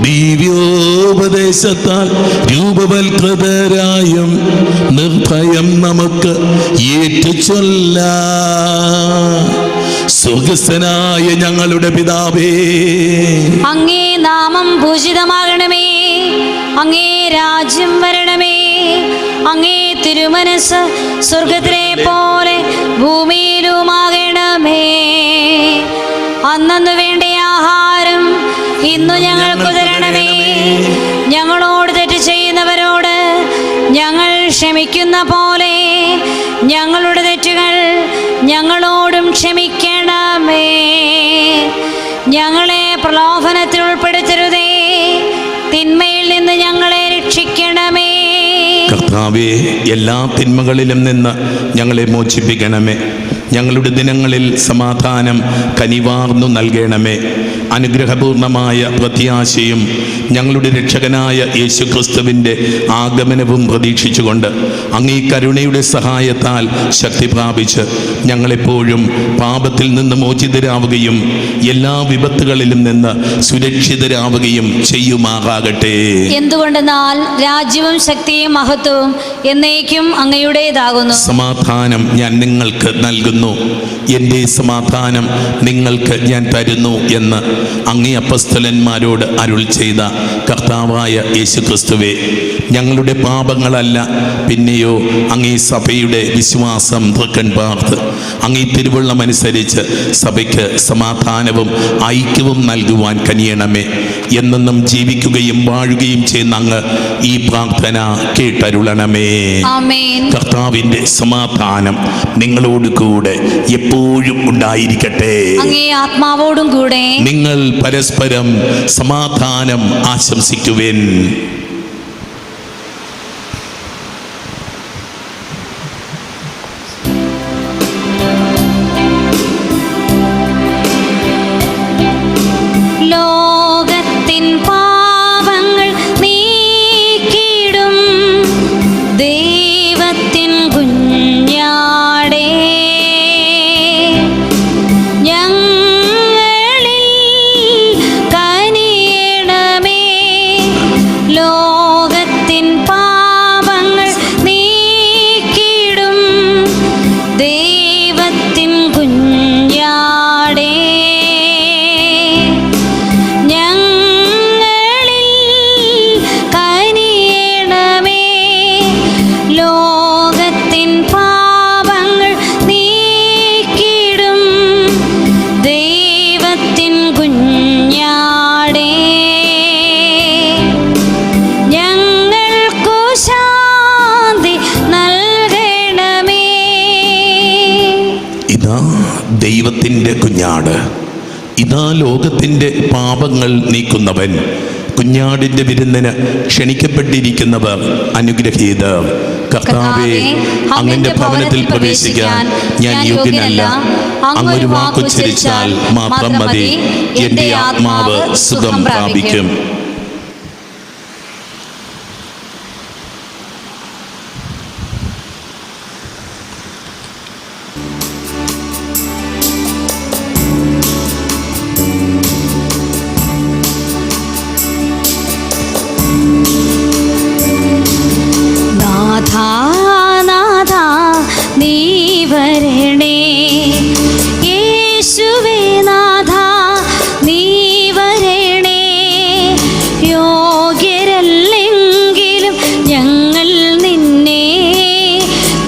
ദിവ്യോപദേശത്താൽ രൂപവൽകൃതരായും നിർഭയം നമുക്ക് ഏറ്റുചൊല്ലാം. സ്വർഗ്ഗസ്ഥനായ ഞങ്ങളുടെ പിതാവേ, അങ്ങേ നാമം പൂജിതമാകണമേ. അങ്ങേ രാജ്യം വരണമേ. അങ്ങേ തിരുമനസ് സ്വർഗത്തിലെ പോലെ ഭൂമിയിലുമാകണമേ. അന്നു വേണ്ട ആഹാരം ഇന്നു ഞങ്ങൾക്ക് തരണമേ. ഞങ്ങളോട് തെറ്റ് ചെയ്യുന്നവരോട് ഞങ്ങൾ ക്ഷമിക്കുന്ന പോലെ ഞങ്ങളുടെ തെറ്റുകൾ ഞങ്ങളോടും ക്ഷമിക്കണമേ. ഞങ്ങളെ പ്രലോഭനത്തിൽ ഉൾപ്പെടുത്തരുതേ, തിന്മയിൽ നിന്ന് ഞങ്ങളെ രക്ഷിക്കണമേ. കർത്താവേ, എല്ലാ തിന്മകളിലും നിന്ന് ഞങ്ങളെ മോചിപ്പിക്കണമേ. ഞങ്ങളുടെ ദിനങ്ങളിൽ സമാധാനം കനിവാർന്നു നൽകണമേ. അനുഗ്രഹപൂർണമായ പ്രത്യാശയും ഞങ്ങളുടെ രക്ഷകനായ യേശുക്രിസ്തുവിൻ്റെ ആഗമനവും പ്രതീക്ഷിച്ചുകൊണ്ട് അങ്ങേ കരുണയുടെ സഹായത്താൽ ശക്തി പ്രാപിച്ച് ഞങ്ങളെപ്പോഴും പാപത്തിൽ നിന്ന് മോചിതരാവുകയും എല്ലാ വിപത്തുകളിലും നിന്ന് സുരക്ഷിതരാവുകയും ചെയ്യുമാറാകട്ടെ. എന്തുകൊണ്ടെന്നാൽ രാജ്യവും ശക്തിയും മഹത്വവും എന്നേക്കും അങ്ങയുടേതാകുന്നു. സമാധാനം ഞാൻ നിങ്ങൾക്ക് നൽകുന്നു, എൻ്റെ സമാധാനം നിങ്ങൾക്ക് ഞാൻ തരുന്നു എന്ന് അങ്ങേ അപ്പസ്തലന്മാരോട് അരുൾ ചെയ്ത കർത്താവായ യേശുക്രിസ്തുവേ, ഞങ്ങളുടെ പാപങ്ങളല്ല പിന്നെയോ അങ്ങേ സഭയുടെ വിശ്വാസം തൃക്കൺ പാർത്ത് അങ്ങേ തിരുവുള്ളമനുസരിച്ച് സഭയ്ക്ക് സമാധാനവും ഐക്യവും നൽകുവാൻ കനിയണമേ. എന്നെന്നും ജീവിക്കുകയും വാഴുകയും ചെയ്യുന്ന അങ്ങ് ഈ പ്രാർത്ഥന കേട്ടരുളണമേ. ആമേൻ. കർത്താവിൻ്റെ സമാധാനം നിങ്ങളോട് കൂടെ എപ്പോഴും ഉണ്ടായിരിക്കട്ടെ. അങ്ങേ ആത്മാവോടും കൂടെ. നിങ്ങൾ പരസ്പരം സമാധാനം ആശംസിക്കുവിൻ. ലോകത്തിൻ പാപങ്ങൾ നീക്കിടും ദൈവത്തിൻ കുഞ്ഞാടേ, ഞങ്ങളിൽ കനിയണമേ. ലോകത്തിൻ പാപങ്ങൾ നീക്കിടും ദൈവത്തിൻ കുഞ്ഞാടേ, ഞങ്ങളിൽ കനിയണമേ. ലോകത്തിൻ പാപങ്ങൾ നീക്കിടും ദൈവത്തിൻ കുഞ്ഞാടേ, ഞങ്ങൾക്കു ശാന്തി നൽകണമേ. ഇതാ ദൈവത്തിൻ്റെ കുഞ്ഞാട്, ഇതാ ലോകത്തിൻ്റെ പാപങ്ങൾ നീക്കുന്നവൻ. കുഞ്ഞാടിൻ്റെ വിരുന്നിന് ക്ഷണിക്കപ്പെട്ടിരിക്കുന്നവർ അനുഗ്രഹീതർ. കർത്താവേ, അങ്ങന്റെ ഭവനത്തിൽ പ്രവേശിക്കാൻ ഞാൻ യോഗ്യനല്ല. അങ്ങൊരു വാക്കുച്ചരിച്ചാൽ മാത്രം മതി, എൻ്റെ ആത്മാവ് സുഖം പ്രാപിക്കും. നാഥാ നാഥാ നീ വരണേ, യേശുവേ നാഥാ നീ വരണേ. യോഗ്യരല്ലെങ്കിലും ഞങ്ങൾ നിന്നെ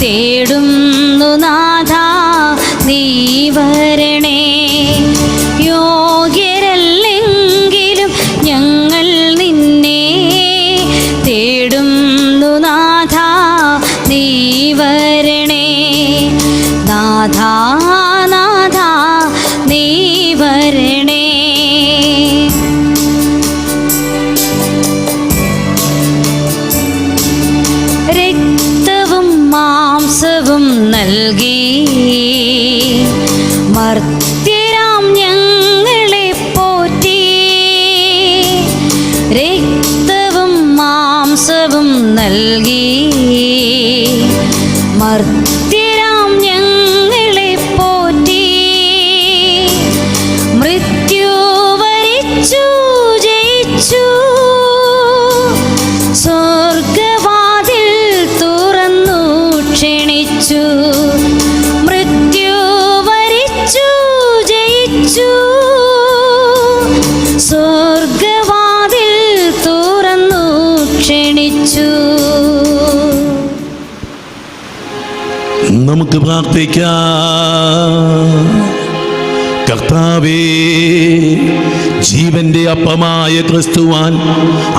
തേടുന്നു നാഥാ നീ വരണേ. യോഗ്യരല്ലെങ്കിലും ഞങ്ങൾ നിന്നെ തേടുന്നു നാഥാ നീ വരണേ. നാഥാ നാഥാ നീ വരണേ. രക്തവും മാംസവും നൽകി മർത്യരാം ഞങ്ങളെ പോറ്റി. രക്തവും മാംസവും നൽകി മർത്യരാം ഞങ്ങളെ പോറ്റി. മൃത്യു വരിച്ചു ജയിച്ചു, സ്വർഗവാതിൽ തുറന്നു ക്ഷണിച്ചു. മൃത്യു വരിച്ചു ജയിച്ചു, സ്വർഗവാതിൽ തുറന്നു ക്ഷണിച്ചു. നമുക്ക് പ്രാർത്ഥിക്കാം. കർത്താവേ, ജീവന്റെ അപ്പമായ ക്രിസ്തുവാൻ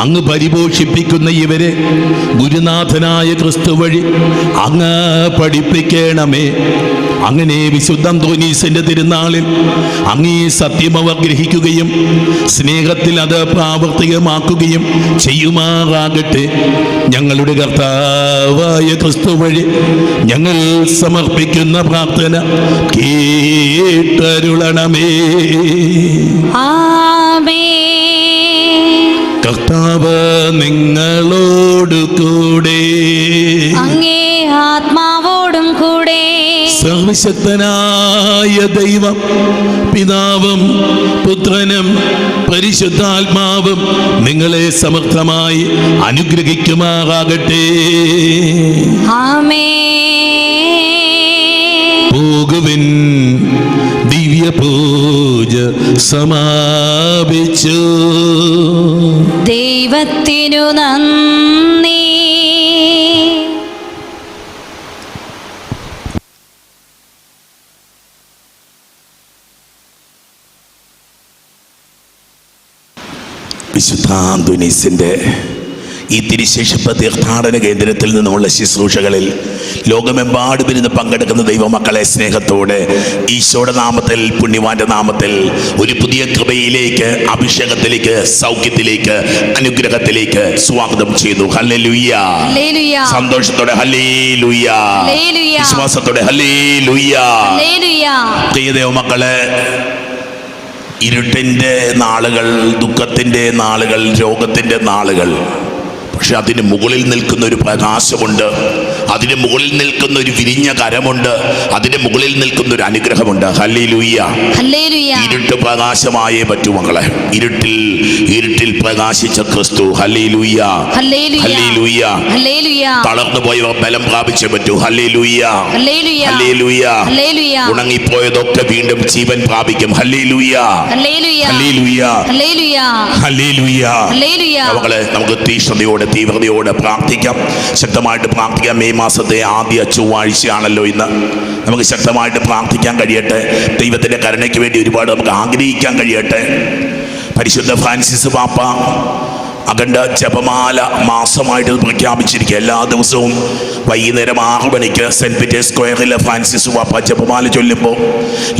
അങ്ങ് പരിപോഷിപ്പിക്കുന്ന ഇവരെ ഗുരുനാഥനായ ക്രിസ്തു വഴി അങ്ങ് പഠിപ്പിക്കണമേ. അങ്ങനെ വിശുദ്ധ അന്തോനീസിന്റെ തിരുനാളിൽ അങ്ങേ സത്യം അവർ ഗ്രഹിക്കുകയും സ്നേഹത്തിൽ അത് പ്രാവർത്തികമാക്കുകയും ചെയ്യുമാറാകട്ടെ. ഞങ്ങളുടെ കർത്താവായ ക്രിസ്തു വഴി ഞങ്ങൾ സമർപ്പിക്കുന്ന പ്രാർത്ഥന കേട്ടരുളണമേ. കർത്താവ് നിങ്ങളോട് കൂടെ, അങ്ങേ ആത്മാവോടും കൂടെ. സർവശക്തനായ ദൈവം പിതാവും പുത്രനും പരിശുദ്ധാത്മാവും നിങ്ങളെ സമർത്ഥമായി അനുഗ്രഹിക്കുമാറാകട്ടെ. പോകുവിൻ, ദിവ്യപൂജ സമാപിച്ചു. ദൈവത്തിനു നന്ദി. വിശുദ്ധ അന്തോനീസിൻ്റെ ഈ തിരുശേഷിപ്പ് തീർത്ഥാടന കേന്ദ്രത്തിൽ നിന്നുമുള്ള ശുശ്രൂഷകളിൽ ലോകമെമ്പാടും ഇരുന്ന് പങ്കെടുക്കുന്ന ദൈവമക്കളെ സ്നേഹത്തോടെ ഈശോയുടെ നാമത്തിൽ, പുണ്യവാന്റെ നാമത്തിൽ ഒരു പുതിയ കൃപയിലേക്ക്, അഭിഷേകത്തിലേക്ക്, സൗഖ്യത്തിലേക്ക്, അനുഗ്രഹത്തിലേക്ക് സ്വാഗതം ചെയ്തു. ഹല്ലേലൂയ. സന്തോഷത്തോടെ ഹല്ലേലൂയ. വിശ്വാസത്തോടെ ഹല്ലേലൂയ. പ്രിയ ദൈവമക്കളെ, ഇരുട്ടിൻ്റെ നാളുകൾ, ദുഃഖത്തിൻ്റെ നാളുകൾ, രോഗത്തിൻ്റെ നാളുകൾ, പക്ഷെ അതിന് മുകളിൽ നിൽക്കുന്ന ഒരു പ്രകാശമുണ്ട്, അതിന് മുകളിൽ നിൽക്കുന്ന ഒരു വിരിഞ്ഞ കരമുണ്ട്, അതിന് മുകളിൽ നിൽക്കുന്ന ഒരു അനുഗ്രഹമുണ്ട്. ഹല്ലേലൂയ. ഇരുട്ട് പ്രകാശമായേ പറ്റൂ മക്കളെ. ഇരുട്ടിൽ പ്രകാശിച്ച ക്രിസ്തു. ഹല്ലേലൂയ. ഹല്ലേലൂയ. തളർന്നു പോയവർ ബലം പ്രാപിച്ചേ പറ്റൂ. ഹല്ലേലൂയ. ഹല്ലേലൂയ. ഉണങ്ങിപ്പോയതൊക്കെ വീണ്ടും ജീവൻ പ്രാപിക്കും. ഹല്ലേലൂയ. ഹല്ലേലൂയ. ഹല്ലേലൂയ. മക്കളെ, നമുക്ക് തീവ്രതയോടെ പ്രാർത്ഥിക്കാം, ശക്തമായിട്ട് പ്രാർത്ഥിക്കാം. മെയ് മാസത്തെ ആദ്യ ചൊവ്വാഴ്ചയാണല്ലോ ഇന്ന്. നമുക്ക് ശക്തമായിട്ട് പ്രാർത്ഥിക്കാൻ കഴിയട്ടെ. ദൈവത്തിൻ്റെ കരുണയ്ക്ക് വേണ്ടി ഒരുപാട് നമുക്ക് ആഗ്രഹിക്കാൻ കഴിയട്ടെ. പരിശുദ്ധ ഫ്രാൻസിസ് പാപ്പ അഖണ്ഡ ജപമാല മാസമായിട്ട് പ്രഖ്യാപിച്ചിരിക്കുക. എല്ലാ ദിവസവും വൈകുന്നേരം 6 മണിക്ക് സെൻറ്റ് പീറ്റേഴ്സ് സ്ക്വയറിൽ ഫ്രാൻസിസ് പാപ്പ ജപമാല ചൊല്ലുമ്പോൾ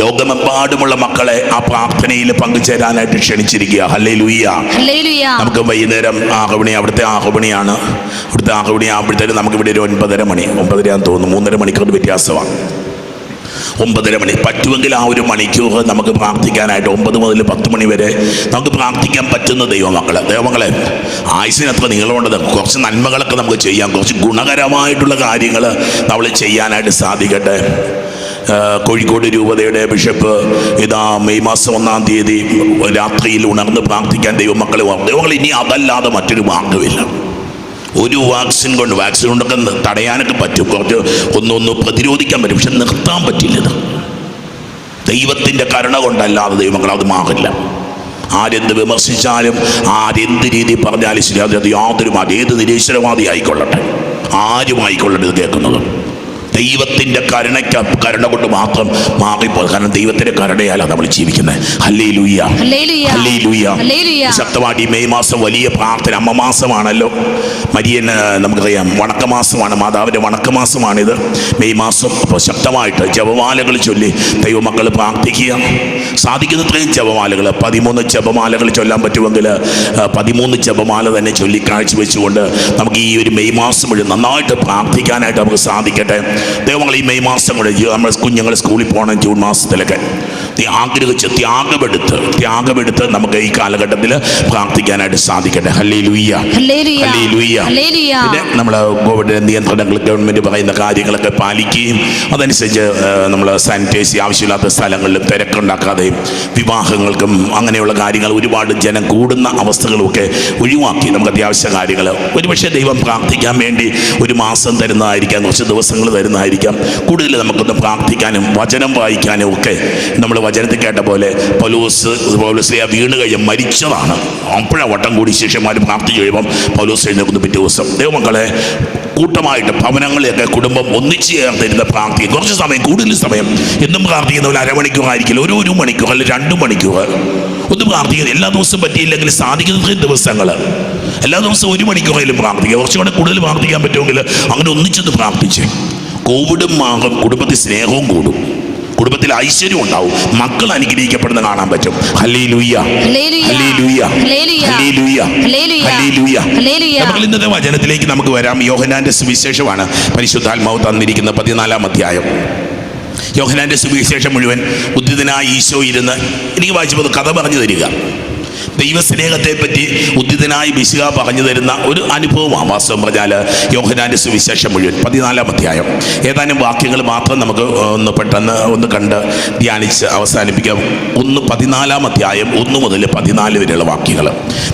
ലോകമെമ്പാടുമുള്ള മക്കളെ ആ പ്രാർത്ഥനയിൽ പങ്കുചേരാനായിട്ട് ക്ഷണിച്ചിരിക്കുക. ഹല്ലേലൂയ. നമുക്ക് വൈകുന്നേരം 6 മണി, അവിടുത്തെ 6 മണിയാണ്. ഇവിടുത്തെ 6 മണി ആകുമ്പോഴത്തേനും നമുക്കിവിടെ ഒരു 9:30 മണി, 9:30 തോന്നുന്നു, 3.5 മണിക്കൂർ വ്യത്യാസമാണ്. 9:30 മണി പറ്റുമെങ്കിൽ ആ ഒരു മണിക്കൂർ നമുക്ക് പ്രാർത്ഥിക്കാനായിട്ട് 9 മുതൽ 10 മണി വരെ നമുക്ക് പ്രാർത്ഥിക്കാൻ പറ്റുന്ന ദൈവമക്കളെ ആയുസിനത്ര നീളമുള്ളത്. കുറച്ച് നന്മകളൊക്കെ നമുക്ക് ചെയ്യാം, കുറച്ച് ഗുണകരമായിട്ടുള്ള കാര്യങ്ങൾ നമ്മൾ ചെയ്യാനായിട്ട് സാധിക്കട്ടെ. കോഴിക്കോട് രൂപതയുടെ ബിഷപ്പ് ഇതാ മെയ് മാസം 1-ാം തീയതി രാത്രിയിൽ ഉണർന്ന് പ്രാർത്ഥിക്കാൻ ദൈവമക്കളെ ഇനി അതല്ലാതെ മറ്റൊരു മാർഗ്ഗമില്ല. ഒരു വാക്സിൻ കൊണ്ടൊക്കെ തടയാനൊക്കെ പറ്റും, കുറച്ച് ഒന്ന് പ്രതിരോധിക്കാൻ പറ്റും, പക്ഷെ നിർത്താൻ പറ്റില്ലത്. ദൈവത്തിൻ്റെ കരുണ കൊണ്ടല്ലാതെ ദൈവമക്കൾ അത് മാറില്ല. ആരെന്ത് വിമർശിച്ചാലും, ആരെന്ത് രീതി പറഞ്ഞാലും ശരി, അത് ഏത് നിരീശ്വരവാദി ആയിക്കൊള്ളട്ടെ, ആരുമായിക്കൊള്ളട്ടെ ഇത് കേൾക്കുന്നത്. ദൈവത്തിൻ്റെ കരുണ കൊണ്ട് മാത്രം മാറിപ്പോകും. കാരണം ദൈവത്തിൻ്റെ കരുണയാലാണ് നമ്മൾ ജീവിക്കുന്നത്. ഹല്ലേലൂയ. ഹല്ലേലൂയ. ശക്തമായിട്ട് ഈ മെയ് മാസം വലിയ പ്രാർത്ഥന, അമ്മ മാസമാണല്ലോ. മരിയൻ നമുക്കറിയാം വണക്കമാസമാണ്, മാതാവിൻ്റെ വണക്കമാസമാണിത് മെയ് മാസം. അപ്പോൾ ശക്തമായിട്ട് ജപമാലകൾ ചൊല്ലി ദൈവമക്കൾ പ്രാർത്ഥിക്കുക. സാധിക്കുന്നത്രയും ജപമാലകൾ 13 ജപമാലകൾ ചൊല്ലാൻ പറ്റുമെങ്കിൽ 13 ജപമാല തന്നെ ചൊല്ലി കാഴ്ചവെച്ചുകൊണ്ട് നമുക്ക് ഈ ഒരു മെയ് മാസം മുഴുവൻ നന്നായിട്ട് പ്രാർത്ഥിക്കാനായിട്ട് നമുക്ക് സാധിക്കട്ടെ. ദൈവങ്ങൾ ഈ മെയ് മാസം കൂടെ നമ്മൾ കുഞ്ഞുങ്ങൾ സ്കൂളിൽ പോകണം. ജൂൺ മാസത്തിലൊക്കെ ത്യാഗമെടുത്ത് നമുക്ക് ഈ കാലഘട്ടത്തിൽ പ്രാർത്ഥിക്കാനായിട്ട് സാധിക്കട്ടെ. ഹല്ലേലൂയ. പിന്നെ നമ്മൾ കോവിഡ് നിയന്ത്രണങ്ങൾ ഗവൺമെൻറ് പറയുന്ന കാര്യങ്ങളൊക്കെ പാലിക്കുകയും അതനുസരിച്ച് നമ്മൾ സാനിറ്റൈസ് ആവശ്യമില്ലാത്ത സ്ഥലങ്ങളിലും തിരക്കുണ്ടാക്കാതെയും വിവാഹങ്ങൾക്കും അങ്ങനെയുള്ള കാര്യങ്ങൾ ഒരുപാട് ജനം കൂടുന്ന അവസ്ഥകളുമൊക്കെ ഒഴിവാക്കി നമുക്ക് അത്യാവശ്യ കാര്യങ്ങൾ ഒരുപക്ഷെ ദൈവം പ്രാർത്ഥിക്കാൻ വേണ്ടി ഒരു മാസം തരുന്നതായിരിക്കാം, കുറച്ച് ദിവസങ്ങൾ തരുന്നതായിരിക്കാം. കൂടുതൽ നമുക്കൊന്ന് പ്രാർത്ഥിക്കാനും വചനം വായിക്കാനും ഒക്കെ നമ്മൾ വചനത്തിൽ കേട്ട പോലെ പൗലോസ് വീണ് കഴിയും മരിച്ചതാണ്. അപ്പോഴാണ് വട്ടം കൂടി ശിഷ്യന്മാർ പ്രാർത്ഥിച്ചു കഴിയുമ്പം പൗലോസ് എഴുന്നേൽക്കുന്നു പിറ്റേ ദിവസം. ദൈവമക്കളെ കൂട്ടമായിട്ട് ഭവനങ്ങളിലൊക്കെ കുടുംബം ഒന്നിച്ച് ചേർന്നിരുന്ന പ്രാർത്ഥിക്കും. കുറച്ച് സമയം, കൂടുതൽ സമയം എന്നും പ്രാർത്ഥിക്കുന്ന ഒരു അരമണിക്കൂറായിരിക്കില്ല, ഒരു മണിക്കൂർ അല്ലെങ്കിൽ 2 മണിക്കൂർ ഒന്ന് പ്രാർത്ഥിക്കുന്നത്. എല്ലാ ദിവസവും പറ്റിയില്ലെങ്കിൽ സാധിക്കുന്ന ദിവസങ്ങൾ എല്ലാ ദിവസവും 1 മണിക്കൂറേലും പ്രാർത്ഥിക്കുക. കുറച്ചുകൂടെ കൂടുതൽ പ്രാർത്ഥിക്കാൻ പറ്റുമെങ്കിൽ അങ്ങനെ ഒന്നിച്ചൊന്ന് പ്രാർത്ഥിച്ച് കോവിഡും മാറും, കുടുംബത്തിൽ സ്നേഹവും കൂടും, കുടുംബത്തിൽ ഐശ്വര്യം ഉണ്ടാവും, മക്കൾ അനുഗ്രഹിക്കപ്പെടുന്ന കാണാൻ പറ്റും. Hallelujah, hallelujah, hallelujah, hallelujah. നമ്മൾ ഇന്നത്തെ വചനത്തിലേക്ക് നമുക്ക് വരാം. യോഹന്നാന്റെ സുവിശേഷമാണ് പരിശുദ്ധാത്മാവ് തന്നിരിക്കുന്ന 14-ാം അധ്യായം. യോഹന്നാന്റെ സുവിശേഷം മുഴുവൻ ഉദ്ധിതനായ ഈശോ ഇരുന്ന് എനിക്ക് വായിച്ചപ്പോൾ കഥ പറഞ്ഞു തരിക. ദൈവസ്നേഹത്തെ പറ്റി ഉദ്ധിതനായി മിശിഹ പറഞ്ഞു തരുന്ന ഒരു അനുഭവമാണ്. വാസ്തവം പറഞ്ഞാൽ യോഹന്നാന്റെ സുവിശേഷം മുഴുവൻ 14-ാം അധ്യായം. ഏതാനും വാക്യങ്ങൾ മാത്രം നമുക്ക് പെട്ടെന്ന് കണ്ട് ധ്യാനിച്ച് അവസാനിപ്പിക്കാം. 14-ാം അധ്യായം 1 മുതൽ 14 വരെയുള്ള വാക്യങ്ങൾ.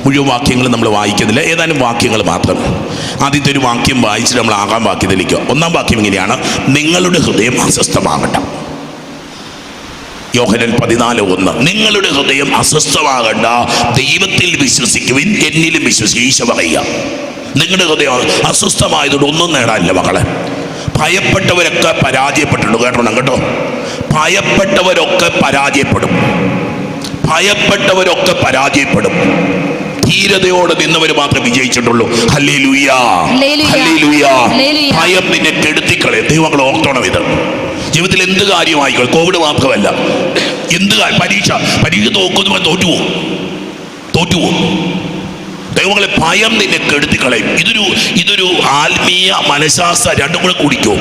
മുഴുവൻ വാക്യങ്ങൾ നമ്മൾ വായിക്കുന്നില്ല, ഏതാനും വാക്യങ്ങൾ മാത്രം. ആദ്യത്തെ ഒരു വാക്യം വായിച്ചിട്ട് നമ്മൾ 6-ാം വാക്യത്തിലേക്ക്. 1-ാം വാക്യം ഇങ്ങനെയാണ്: നിങ്ങളുടെ ഹൃദയം അസ്വസ്ഥമാകട്ടെ. യോഹന്നാൻ 14:1. നിങ്ങളുടെ ഹൃദയം അസ്വസ്ഥമാകണ്ട, ദൈവത്തിൽ വിശ്വസിക്കുവിൻ, എന്നിലും വിശ്വസിക്കും. ഈശോ പറയുക, നിങ്ങളുടെ ഹൃദയം അസ്വസ്ഥമായതുകൊണ്ട് ഒന്നും നേടാനില്ല മക്കളെ. ഭയപ്പെട്ടവരൊക്കെ പരാജയപ്പെട്ടിട്ടുണ്ട്, കേട്ടോ. ഭയപ്പെട്ടവരൊക്കെ പരാജയപ്പെടും, ഭയപ്പെട്ടവരൊക്കെ പരാജയപ്പെടും. ധീരതയോടെ നിന്നവർ മാത്രമേ വിജയിച്ചിട്ടുള്ളൂ. Hallelujah, hallelujah. ഭയം നിന്നെ കെടുത്തിക്കളയും. ദൈവങ്ങൾ ഓർത്തോണം ഇത്. ജീവിതത്തിൽ എന്ത് കാര്യമായിക്കോളും, കോവിഡ് മാത്രമല്ല, എന്ത് പരീക്ഷ തോക്കുന്നു, തോറ്റുപോകും. ദൈവങ്ങളെ ഭയം നിന്നെ കെടുത്തിക്കളയും. ഇതൊരു ആത്മീയ മനഃശാസ്ത്ര രണ്ടും കൂടെ കൂടിക്കോ.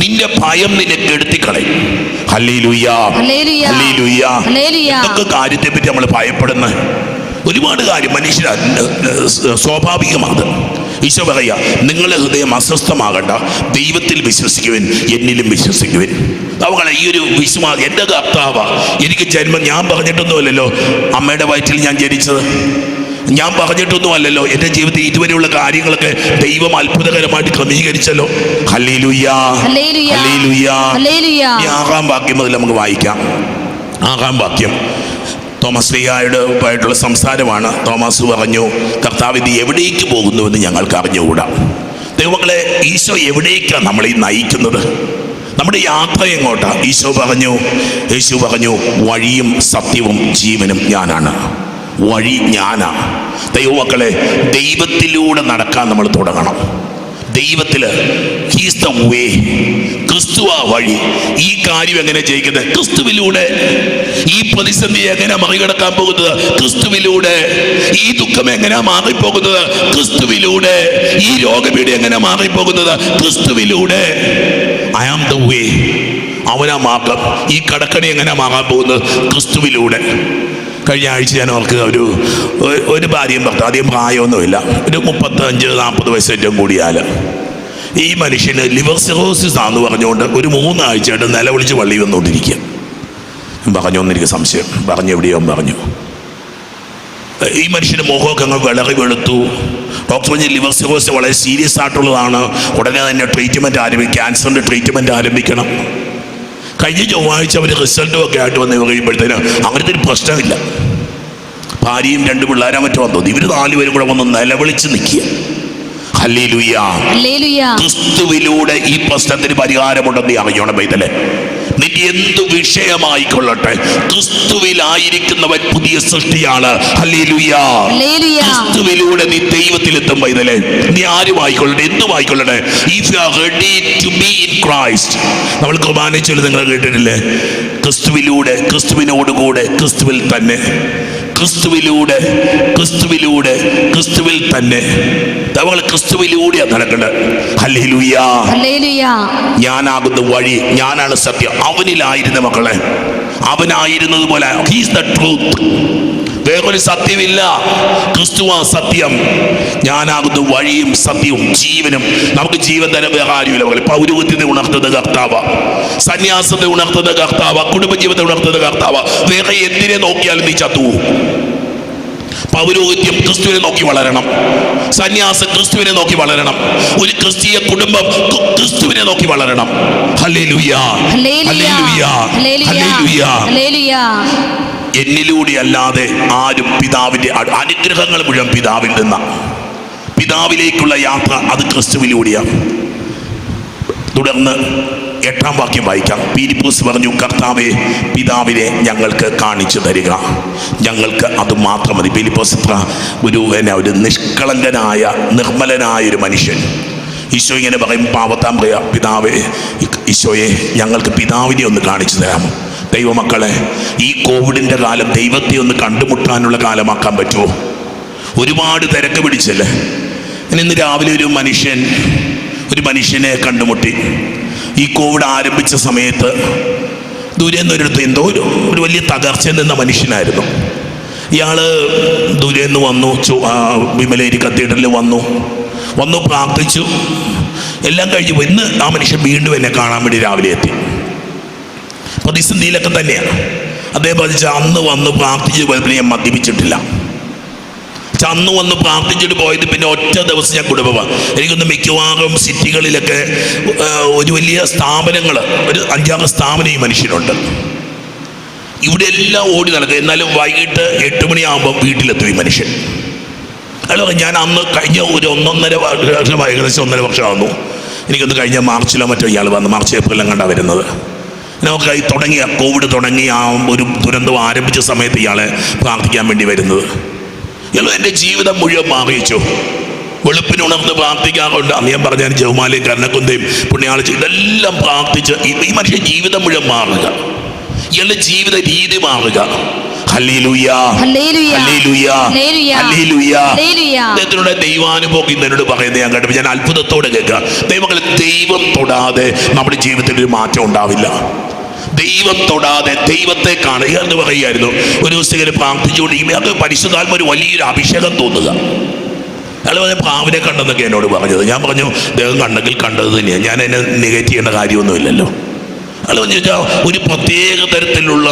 നിന്റെ ഭയം നിന്നെ കെടുത്തിക്കളയും. Hallelujah, hallelujah. എന്തൊക്കെ കാര്യത്തെ പറ്റി നമ്മൾ ഭയപ്പെടുന്നത്? ഒരുപാട് കാര്യം മനുഷ്യർ സ്വാഭാവികമാണ്. ഈശോ പറയുക, നിങ്ങളുടെ ഹൃദയം അസ്വസ്ഥമാകണ്ട, ദൈവത്തിൽ വിശ്വസിക്കുവിൻ, എന്നിലും വിശ്വസിക്കുവിൻ. അവകളെ ഈ ഒരു വിശ്വാസം, എൻ്റെ കർത്താവ് എനിക്ക് ജന്മം, ഞാൻ പറഞ്ഞിട്ടൊന്നുമല്ലല്ലോ അമ്മയുടെ വയറ്റിൽ ഞാൻ ജനിച്ചത്, ഞാൻ പറഞ്ഞിട്ടൊന്നുമല്ലല്ലോ എൻ്റെ ജീവിതത്തിൽ ഇതുവരെയുള്ള കാര്യങ്ങളൊക്കെ ദൈവം അത്ഭുതകരമായിട്ട് ക്രമീകരിച്ചല്ലോ. Hallelujah, hallelujah. 6-ാം വാക്യം മുതൽ നമുക്ക് വായിക്കാം. 6-ാം വാക്യം തോമസ് ലീഹായുടെയായിട്ടുള്ള സംസാരമാണ്. തോമസ് പറഞ്ഞു, കർത്താവ് ഇത് എവിടേക്ക് പോകുന്നുവെന്ന് ഞങ്ങൾക്ക് അറിഞ്ഞുകൂടാ. ദൈവങ്ങളെ, ഈശോ എവിടേക്കാണ് നമ്മളെ നയിക്കുന്നത്? നമ്മുടെ യാത്ര എങ്ങോട്ടാ? യേശു പറഞ്ഞു, വഴിയും സത്യവും ജീവനും ഞാനാണ്. വഴി ഞാനാ. ദൈവമക്കളെ, ദൈവത്തിലൂടെ നടക്കാൻ നമ്മൾ തുടങ്ങണം. ദൈവത്തിൽ ഹീസ് ദ വേ. ക്രിസ്തുവാ വഴി. ഈ കാര്യം എങ്ങനെ ജയിക്കുന്നത്? ക്രിസ്തുവിലൂടെ. ഈ പ്രതിസന്ധി എങ്ങനെ മറികടക്കാൻ പോകുന്നത്? ക്രിസ്തുവിലൂടെ. ഈ ദുഃഖം എങ്ങനെ മാറിപ്പോകുന്നത്? ക്രിസ്തുവിലൂടെ. ഈ രോഗപീഠ എങ്ങനെ മാറിപ്പോകുന്നത്? ക്രിസ്തുവിലൂടെ. I am the way. അവനാ മാർഗം. ഈ കടക്കണി എങ്ങനെ മാറാൻ പോകുന്നത്? ക്രിസ്തുവിലൂടെ. കഴിഞ്ഞ ആഴ്ച ഞാൻ ഓർക്കുക, ഒരു ഭാര്യയും ഭർത്താവ്, അധികം പ്രായമൊന്നുമില്ല, ഒരു 35-40 വയസ്സ് ഏറ്റവും കൂടിയാൽ, ഈ മനുഷ്യന് ലിവർ സിറോസിസ് ആണെന്ന് പറഞ്ഞുകൊണ്ട് ഒരു 3 ആഴ്ചയായിട്ട് നിലവിളിച്ച് പള്ളി വന്നുകൊണ്ടിരിക്കുക. പറഞ്ഞോന്നെനിക്ക് സംശയം, എവിടെയോ പറഞ്ഞു. ഈ മനുഷ്യൻ്റെ മുഖമൊക്കെ അങ്ങ് വിളറി വെളുത്തു. ഡോക്ടർ പറഞ്ഞ് ലിവർ സിറോസിസ് വളരെ സീരിയസ് ആയിട്ടുള്ളതാണ്, ഉടനെ തന്നെ ക്യാൻസറിൻ്റെ ട്രീറ്റ്മെൻറ്റ് ആരംഭിക്കണം. കഴിഞ്ഞ ചൊവ്വാഴ്ച അവർ റിസൾട്ടും ഒക്കെ ആയിട്ട് വന്ന് കഴിയുമ്പോഴത്തേന് അങ്ങനത്തെ ഒരു പ്രശ്നമില്ല. ഭാര്യയും 2 പിള്ളേരാ മറ്റോ വന്നു. ഇവർ 4 പേരും കൂടെ വന്ന് നിലവിളിച്ച് നിൽക്കുക. ഹല്ലേലൂയ. ക്രിസ്തുവിലൂടെ ഈ പ്രശ്നത്തിന് പരിഹാരമുണ്ടെന്ന് അറിയണം. പൈതലേ, നിന്റെ എന്ത് വിഷയമായിക്കൊള്ളട്ടെ, ക്രിസ്തുവിലായിരിക്കുന്നവൻ പുതിയ സൃഷ്ടിയാണ്. ഹല്ലേലൂയ. ക്രിസ്തുവിലൂടെ നീ ദൈവത്തിലെത്തും. പൈതലേ, നീ ആരുമായിക്കൊള്ളട്ടെ, എന്തുമായിക്കൊള്ളട്ടെ, if you are ready to be in Christ. നമ്മൾ കുർബാന ചൊല്ലി നിങ്ങൾ കേട്ടിട്ടില്ലേ? ക്രിസ്തുവിലൂടെ, ക്രിസ്തുവിനോടുകൂടെ, ക്രിസ്തുവിൽ തന്നെ. ക്രിസ്തുവിലൂടെ, ക്രിസ്തുവിലൂടെ, ക്രിസ്തുവിൽ തന്നെ. നമ്മൾ ക്രിസ്തുവിലൂടെയാണ് നടക്കേണ്ടത്. ഹല്ലേലൂയ. ഞാനാകുന്ന വഴി, ഞാനാണ് സത്യം. അവനിലായിരുന്ന മക്കളെ, അവനായിരുന്നത് പോലെ ഹീസ് ദ ട്രൂത്ത്. വേറൊരു സത്യമില്ല, ക്രിസ്തുവാ സത്യം. ഞാനാകുന്ന വഴിയും സത്യവും ജീവനും. നമുക്ക് ജീവൻ തന്നെ വേറെ ആരുമില്ല പോലെ. പൗരോഹിത്യത്തെ ഉണർത്തുന്ന കർത്താവ്, സന്യാസത്തെ ഉണർത്തുന്ന കർത്താവ്, കുടുംബജീവിതത്തെ ഉണർത്തുന്ന കർത്താവ്. വേറെ എന്തിനെ നോക്കിയാലും നീ ചത്തുപോകും. പൗരോഹിത്യം ക്രിസ്തുവിനെ നോക്കി വളരണം, സന്യാസം ക്രിസ്തുവിനെ നോക്കി വളരണം, ഒരു ക്രിസ്തീയ കുടുംബം ക്രിസ്തുവിനെ നോക്കി വളരണം. Hallelujah, hallelujah, hallelujah. എന്നിലൂടെ അല്ലാതെ ആരും പിതാവിൻ്റെ അനുഗ്രഹങ്ങൾ മുഴുവൻ പിതാവിൽ നിന്ന, പിതാവിലേക്കുള്ള യാത്ര അത് ക്രിസ്തുവിലൂടെയാണ്. തുടർന്ന് 8-ാം വാക്യം വായിക്കാം. പീലിപ്പോസ് പറഞ്ഞു, കർത്താവേ, പിതാവിനെ ഞങ്ങൾക്ക് കാണിച്ചു തരിക, ഞങ്ങൾക്ക് അത് മാത്രം മതി. പീലിപ്പോസ് ഒരു നിഷ്കളങ്കനായ നിർമ്മലനായ ഒരു മനുഷ്യൻ. ഈശോ ഇങ്ങനെ പറയും, പാവത്താൻ പറയാ, പിതാവേ ഈശോയെ ഞങ്ങൾക്ക് പിതാവിനെ ഒന്ന് കാണിച്ചു തരാമോ? ദൈവമക്കളെ, ഈ കോവിഡിൻ്റെ കാലം ദൈവത്തെ ഒന്ന് കണ്ടുമുട്ടാനുള്ള കാലമാക്കാൻ പറ്റുമോ? ഒരുപാട് തിരക്ക് പിടിച്ചല്ലേ. ഇന്ന് രാവിലെ ഒരു മനുഷ്യനെ കണ്ടുമുട്ടി. ഈ കോവിഡ് ആരംഭിച്ച സമയത്ത് ദൂരെ നിന്നൊരിടത്ത് എന്തോ ഒരു വലിയ തകർച്ച നിന്ന മനുഷ്യനായിരുന്നു. ഇയാൾ ദൂരെ നിന്ന് വന്നു, വിമലേരി കത്തീഡ്രലിൽ വന്നു പ്രാർത്ഥിച്ചു, എല്ലാം കഴിഞ്ഞു. ഇന്ന് ആ മനുഷ്യൻ വീണ്ടും എന്നെ കാണാൻ വേണ്ടി രാവിലെ എത്തി. പ്രതിസന്ധിയിലൊക്കെ തന്നെയാണ് അദ്ദേഹം പറഞ്ഞാൽ, അന്ന് വന്ന് പ്രാർത്ഥിച്ച് പോയപ്പോൾ ഞാൻ മദ്യപിച്ചിട്ടില്ല. അന്ന് വന്ന് പ്രാർത്ഥിച്ചിട്ട് പോയത് പിന്നെ ഒറ്റ ദിവസം ഞാൻ കുടുംബമാണ്. എനിക്കൊന്ന് മിക്കവാറും സിറ്റികളിലൊക്കെ ഒരു വലിയ സ്ഥാപനങ്ങൾ, ഒരു 5-6 സ്ഥാപനം ഈ മനുഷ്യനുണ്ട്. ഇവിടെ എല്ലാം ഓടി നടക്കുക. എന്നാലും വൈകിട്ട് 8 മണിയാകുമ്പോൾ വീട്ടിലെത്തും ഈ മനുഷ്യൻ. അല്ല, ഞാൻ അന്ന് കഴിഞ്ഞ ഒരു 1.5 വർഷം, ഏകദേശം 1.5 വർഷമാകുന്നു. എനിക്കൊന്ന് കഴിഞ്ഞ മാർച്ചിലോ മറ്റോ ഇയാൾ വന്ന്, മാർച്ച് ഏപ്രിലും കണ്ടാണ് വരുന്നത്. നമുക്ക് കോവിഡ് തുടങ്ങി ആ ഒരു ദുരന്തം ആരംഭിച്ച സമയത്ത് ഇയാളെ പ്രാർത്ഥിക്കാൻ വേണ്ടി വരുന്നത്. ഇയാൾ എൻ്റെ ജീവിതം മുഴുവൻ മാറിയിച്ചു. വെളുപ്പിനുണർന്ന് പ്രാർത്ഥിക്കാറുണ്ട്. അന്ന് ഞാൻ പറഞ്ഞാൽ ജവമാലയും കർണക്കുന്തയും പുണ്യാളിച്ച് ഇതെല്ലാം പ്രാർത്ഥിച്ച് ഈ മനുഷ്യ ജീവിതം മുഴുവൻ മാറുക, ഇയാളുടെ ജീവിത രീതി മാറുക. അദ്ദേഹത്തിനുടെ ദൈവാനുഭവം എന്നോട് പറയുന്നത് ഞാൻ കേട്ടപ്പോൾ ഞാൻ അത്ഭുതത്തോടെ കേൾക്കുക. ദൈവം തൊടാതെ നമ്മുടെ ജീവിതത്തിൽ ഒരു മാറ്റം ഉണ്ടാവില്ല. ദൈവം തൊടാതെ ദൈവത്തെ കാണുക എന്ന് പറയുമായിരുന്നു. ഒരു ദിവസം ഇങ്ങനെ പ്രാർത്ഥിച്ചുകൊണ്ടിരിക്കുമ്പോൾ അത് പരിശുദ്ധാത്മ ഒരു വലിയൊരു അഭിഷേകം തോന്നുക. അയാൾ പറഞ്ഞ പ്രാവിനെ കണ്ടെന്നൊക്കെ എന്നോട് പറഞ്ഞത്. ഞാൻ പറഞ്ഞു, ദൈവം കണ്ടെങ്കിൽ കണ്ടത് തന്നെയാണ്, ഞാൻ എന്നെ നെഗറ്റ് ചെയ്യേണ്ട കാര്യമൊന്നുമില്ലല്ലോ. അയാൾ പറഞ്ഞു വെച്ചാൽ ഒരു പ്രത്യേക തരത്തിലുള്ള,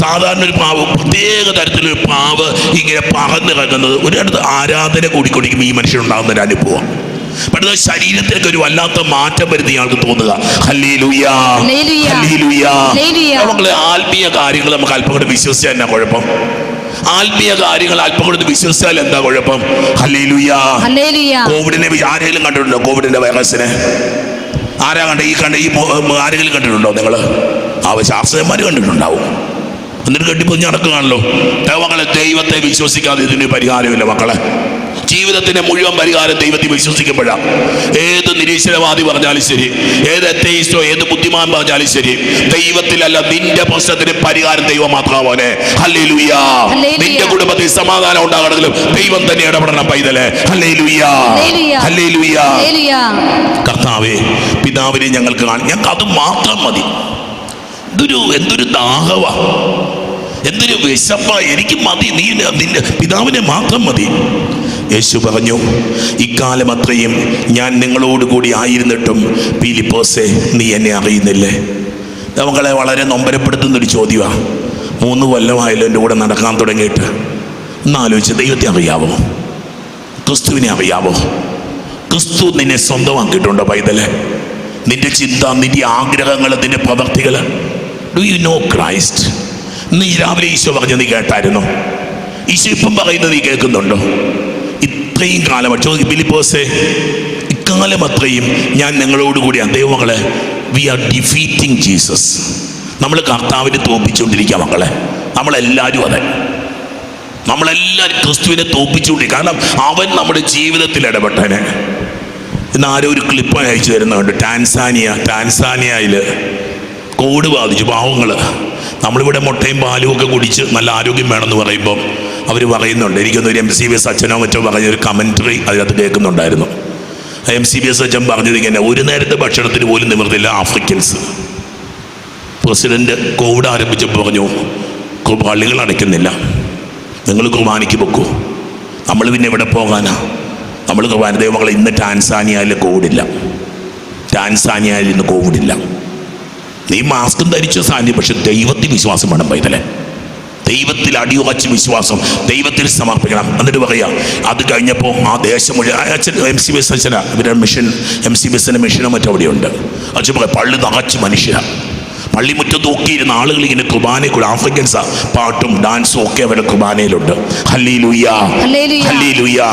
സാധാരണ ഒരു പ്രാവ്, പ്രത്യേക തരത്തിലൊരു പ്രാവ് ഇങ്ങനെ പറന്നിറങ്ങുന്നത് ഒരിടത്ത് ആരാധന കൂടിക്കൊണ്ടിരിക്കുമ്പോൾ ഈ മനുഷ്യനുണ്ടാകുന്ന ഒരു അനുഭവം. പക്ഷേ ശരീരത്തിലേക്ക് ഒരു വല്ലാത്ത മാറ്റം വരുന്ന ഇയാൾക്ക് തോന്നുക. ഹല്ലേലൂയാ, ഹല്ലേലൂയാ. നമ്മളെ ആത്മീയ കാര്യങ്ങൾ നമുക്ക് അല്പം കൂടെ വിശ്വസിച്ചാൽ എന്നാ കുഴപ്പം? ആത്മീയ കാര്യങ്ങൾ അല്പം കൂടെ വിശ്വസിച്ചാൽ എന്താ കുഴപ്പം? ഹല്ലേലൂയാ. കോവിഡിനെ ആരെങ്കിലും കണ്ടിട്ടുണ്ടോ? കോവിഡിന്റെ വൈറസിനെ ആരാ കണ്ട? ഈ ആരെങ്കിലും കണ്ടിട്ടുണ്ടോ നിങ്ങൾ? ശാസ്ത്രജ്ഞന്മാർ കണ്ടിട്ടുണ്ടാവും. എന്നിട്ട് കെട്ടിപ്പൊഞ്ഞ് നടക്കുകയാണല്ലോ. മക്കളെ, ദൈവത്തെ വിശ്വസിക്കാതെ ഇതിന് പരിഹാരമില്ല മക്കളെ. ജീവിതത്തിന്റെ മുഴുവൻ പരിഹാരം ദൈവത്തിൽ വിശ്വസിക്കുമ്പോഴാണ്. ഏത് നിരീശ്വരവാദി പറഞ്ഞാലും ശരി, ഏത് എത്തീസ്റ്റോ, ഏത് ബുദ്ധിമാൻ പറഞ്ഞാലും ശരി, ദൈവത്തിലല്ല നിന്റെ പ്രശ്നത്തിന് പരിഹാരം ദൈവം മാത്രമാവനെ. ഹല്ലേലൂയാ. നിന്റെ കുടുംബത്തിൽ സമാധാനം ഉണ്ടാകണമെങ്കിലും ദൈവം തന്നെ ഇടപെടണം പൈതലെ. ഹല്ലേലൂയാ, ഹല്ലേലൂയാ. കർത്താവേ, പിതാവിനെ ഞങ്ങൾക്ക് ഞങ്ങൾക്ക് അത് മാത്രം മതി. എന്തൊരു ദാഹവാ, എന്തൊരു വിശപ്പ. എനിക്ക് മതി, നിന്റെ പിതാവിനെ മാത്രം മതി. യേശു പറഞ്ഞു, ഇക്കാലം അത്രയും ഞാൻ നിങ്ങളോടുകൂടി ആയിരുന്നിട്ടും ഫിലിപ്പോസേ നീ എന്നെ അറിയുന്നില്ലേ? നമ്മളെ വളരെ നൊമ്പരപ്പെടുത്തുന്നൊരു ചോദ്യമാണ്. 3 കൊല്ലമായാലും എൻ്റെ കൂടെ നടക്കാൻ തുടങ്ങിയിട്ട്. ഒന്നാലോചിച്ച്, ദൈവത്തെ അറിയാവോ? ക്രിസ്തുവിനെ അറിയാവോ? ക്രിസ്തു നിന്നെ സ്വന്തമാക്കിയിട്ടുണ്ടോ പൈതലെ? നിന്റെ ചിന്ത, നിന്റെ ആഗ്രഹങ്ങൾ, നിന്റെ പ്രവർത്തികൾ. Do you know Christ? ഇന്ന് രാവിലെ ഈശോ പറഞ്ഞ് നീ കേട്ടായിരുന്നു? ഈശോ ഇപ്പം പറയുന്നത് നീ കേൾക്കുന്നുണ്ടോ? ഇത്രയും കാലം ഫിലിപ്പോസേ, ഇക്കാലം അത്രയും ഞാൻ നിങ്ങളോടുകൂടിയാണ്. ദൈവമക്കളെ, വി ആർ ഡിഫീറ്റിംഗ് ജീസസ്. നമ്മൾ കർത്താവിനെ തോൽപ്പിച്ചുകൊണ്ടിരിക്കുക മക്കളെ. നമ്മളെല്ലാവരും അതെ, നമ്മളെല്ലാവരും ക്രിസ്തുവിനെ തോൽപ്പിച്ചുകൊണ്ടിരിക്കുക. കാരണം അവൻ നമ്മുടെ ജീവിതത്തിൽ ഇടപെട്ടനെ. ഇന്ന് ആരോ ഒരു ക്ലിപ്പ് അയച്ചു തരുന്നുണ്ട്. ടാൻസാനിയയിൽ കോവിഡ് ബാധിച്ചു പാവങ്ങൾ. നമ്മളിവിടെ മുട്ടയും പാലും ഒക്കെ കുടിച്ച് നല്ല ആരോഗ്യം വേണമെന്ന് പറയുമ്പോൾ അവർ പറയുന്നുണ്ട്. എനിക്കൊന്നൊരു MCBS അച്ഛനോ മറ്റോ പറഞ്ഞൊരു കമൻട്രി അതിനകത്ത് കേൾക്കുന്നുണ്ടായിരുന്നു. MCBS അച്ഛൻ പറഞ്ഞത് ഇങ്ങനെ, ഒരു നേരത്തെ ഭക്ഷണത്തിന് പോലും നിവൃത്തില്ല ആഫ്രിക്കൻസ്. പ്രസിഡന്റ് കോവിഡ് ആരംഭിച്ചപ്പോൾ പറഞ്ഞു, പള്ളികൾ അടയ്ക്കുന്നില്ല, നിങ്ങൾ കുർബാനയ്ക്ക് വെക്കൂ. നമ്മൾ പിന്നെ എവിടെ പോകാനാ? നമ്മൾ കുർബാന. ദൈവമക്കളെ, ഇന്ന് ടാൻസാനിയയിൽ കോവിഡില്ല. ടാൻസാനിയയിൽ ഇന്ന് കോവിഡില്ല. നീ മാസ്കും ധരിച്ച സാന്നിധ്യം, പക്ഷെ ദൈവത്തിൽ വിശ്വാസം വേണം പൈതലെ. ദൈവത്തിൽ അടിയുറച്ച് വിശ്വാസം, ദൈവത്തിൽ സമർപ്പിക്കണം. എന്നിട്ട് പറയാം, അത് കഴിഞ്ഞപ്പോൾ ആ ദേശം മുഴുവൻ അച്ഛൻ MCBS അച്ഛനാ, ഇവരുടെ മിഷൻ, MCBSന്റെ മിഷനോ മറ്റോ അവിടെയുണ്ട്. അച്ഛൻ പറയാം, പള്ളി നിറച്ച് മനുഷ്യരാണ്. പള്ളിമുറ്റത്ത് നോക്കിയിരുന്ന ആളുകൾ ഇങ്ങനെ കുർബാനയ്ക്കുള്ള ആഫ്രിക്കൻസാ, പാട്ടും ഡാൻസും ഒക്കെ അവരുടെ കുർബാനയിലുണ്ട്. ഹല്ലേലൂയാ, ഹല്ലേലൂയാ.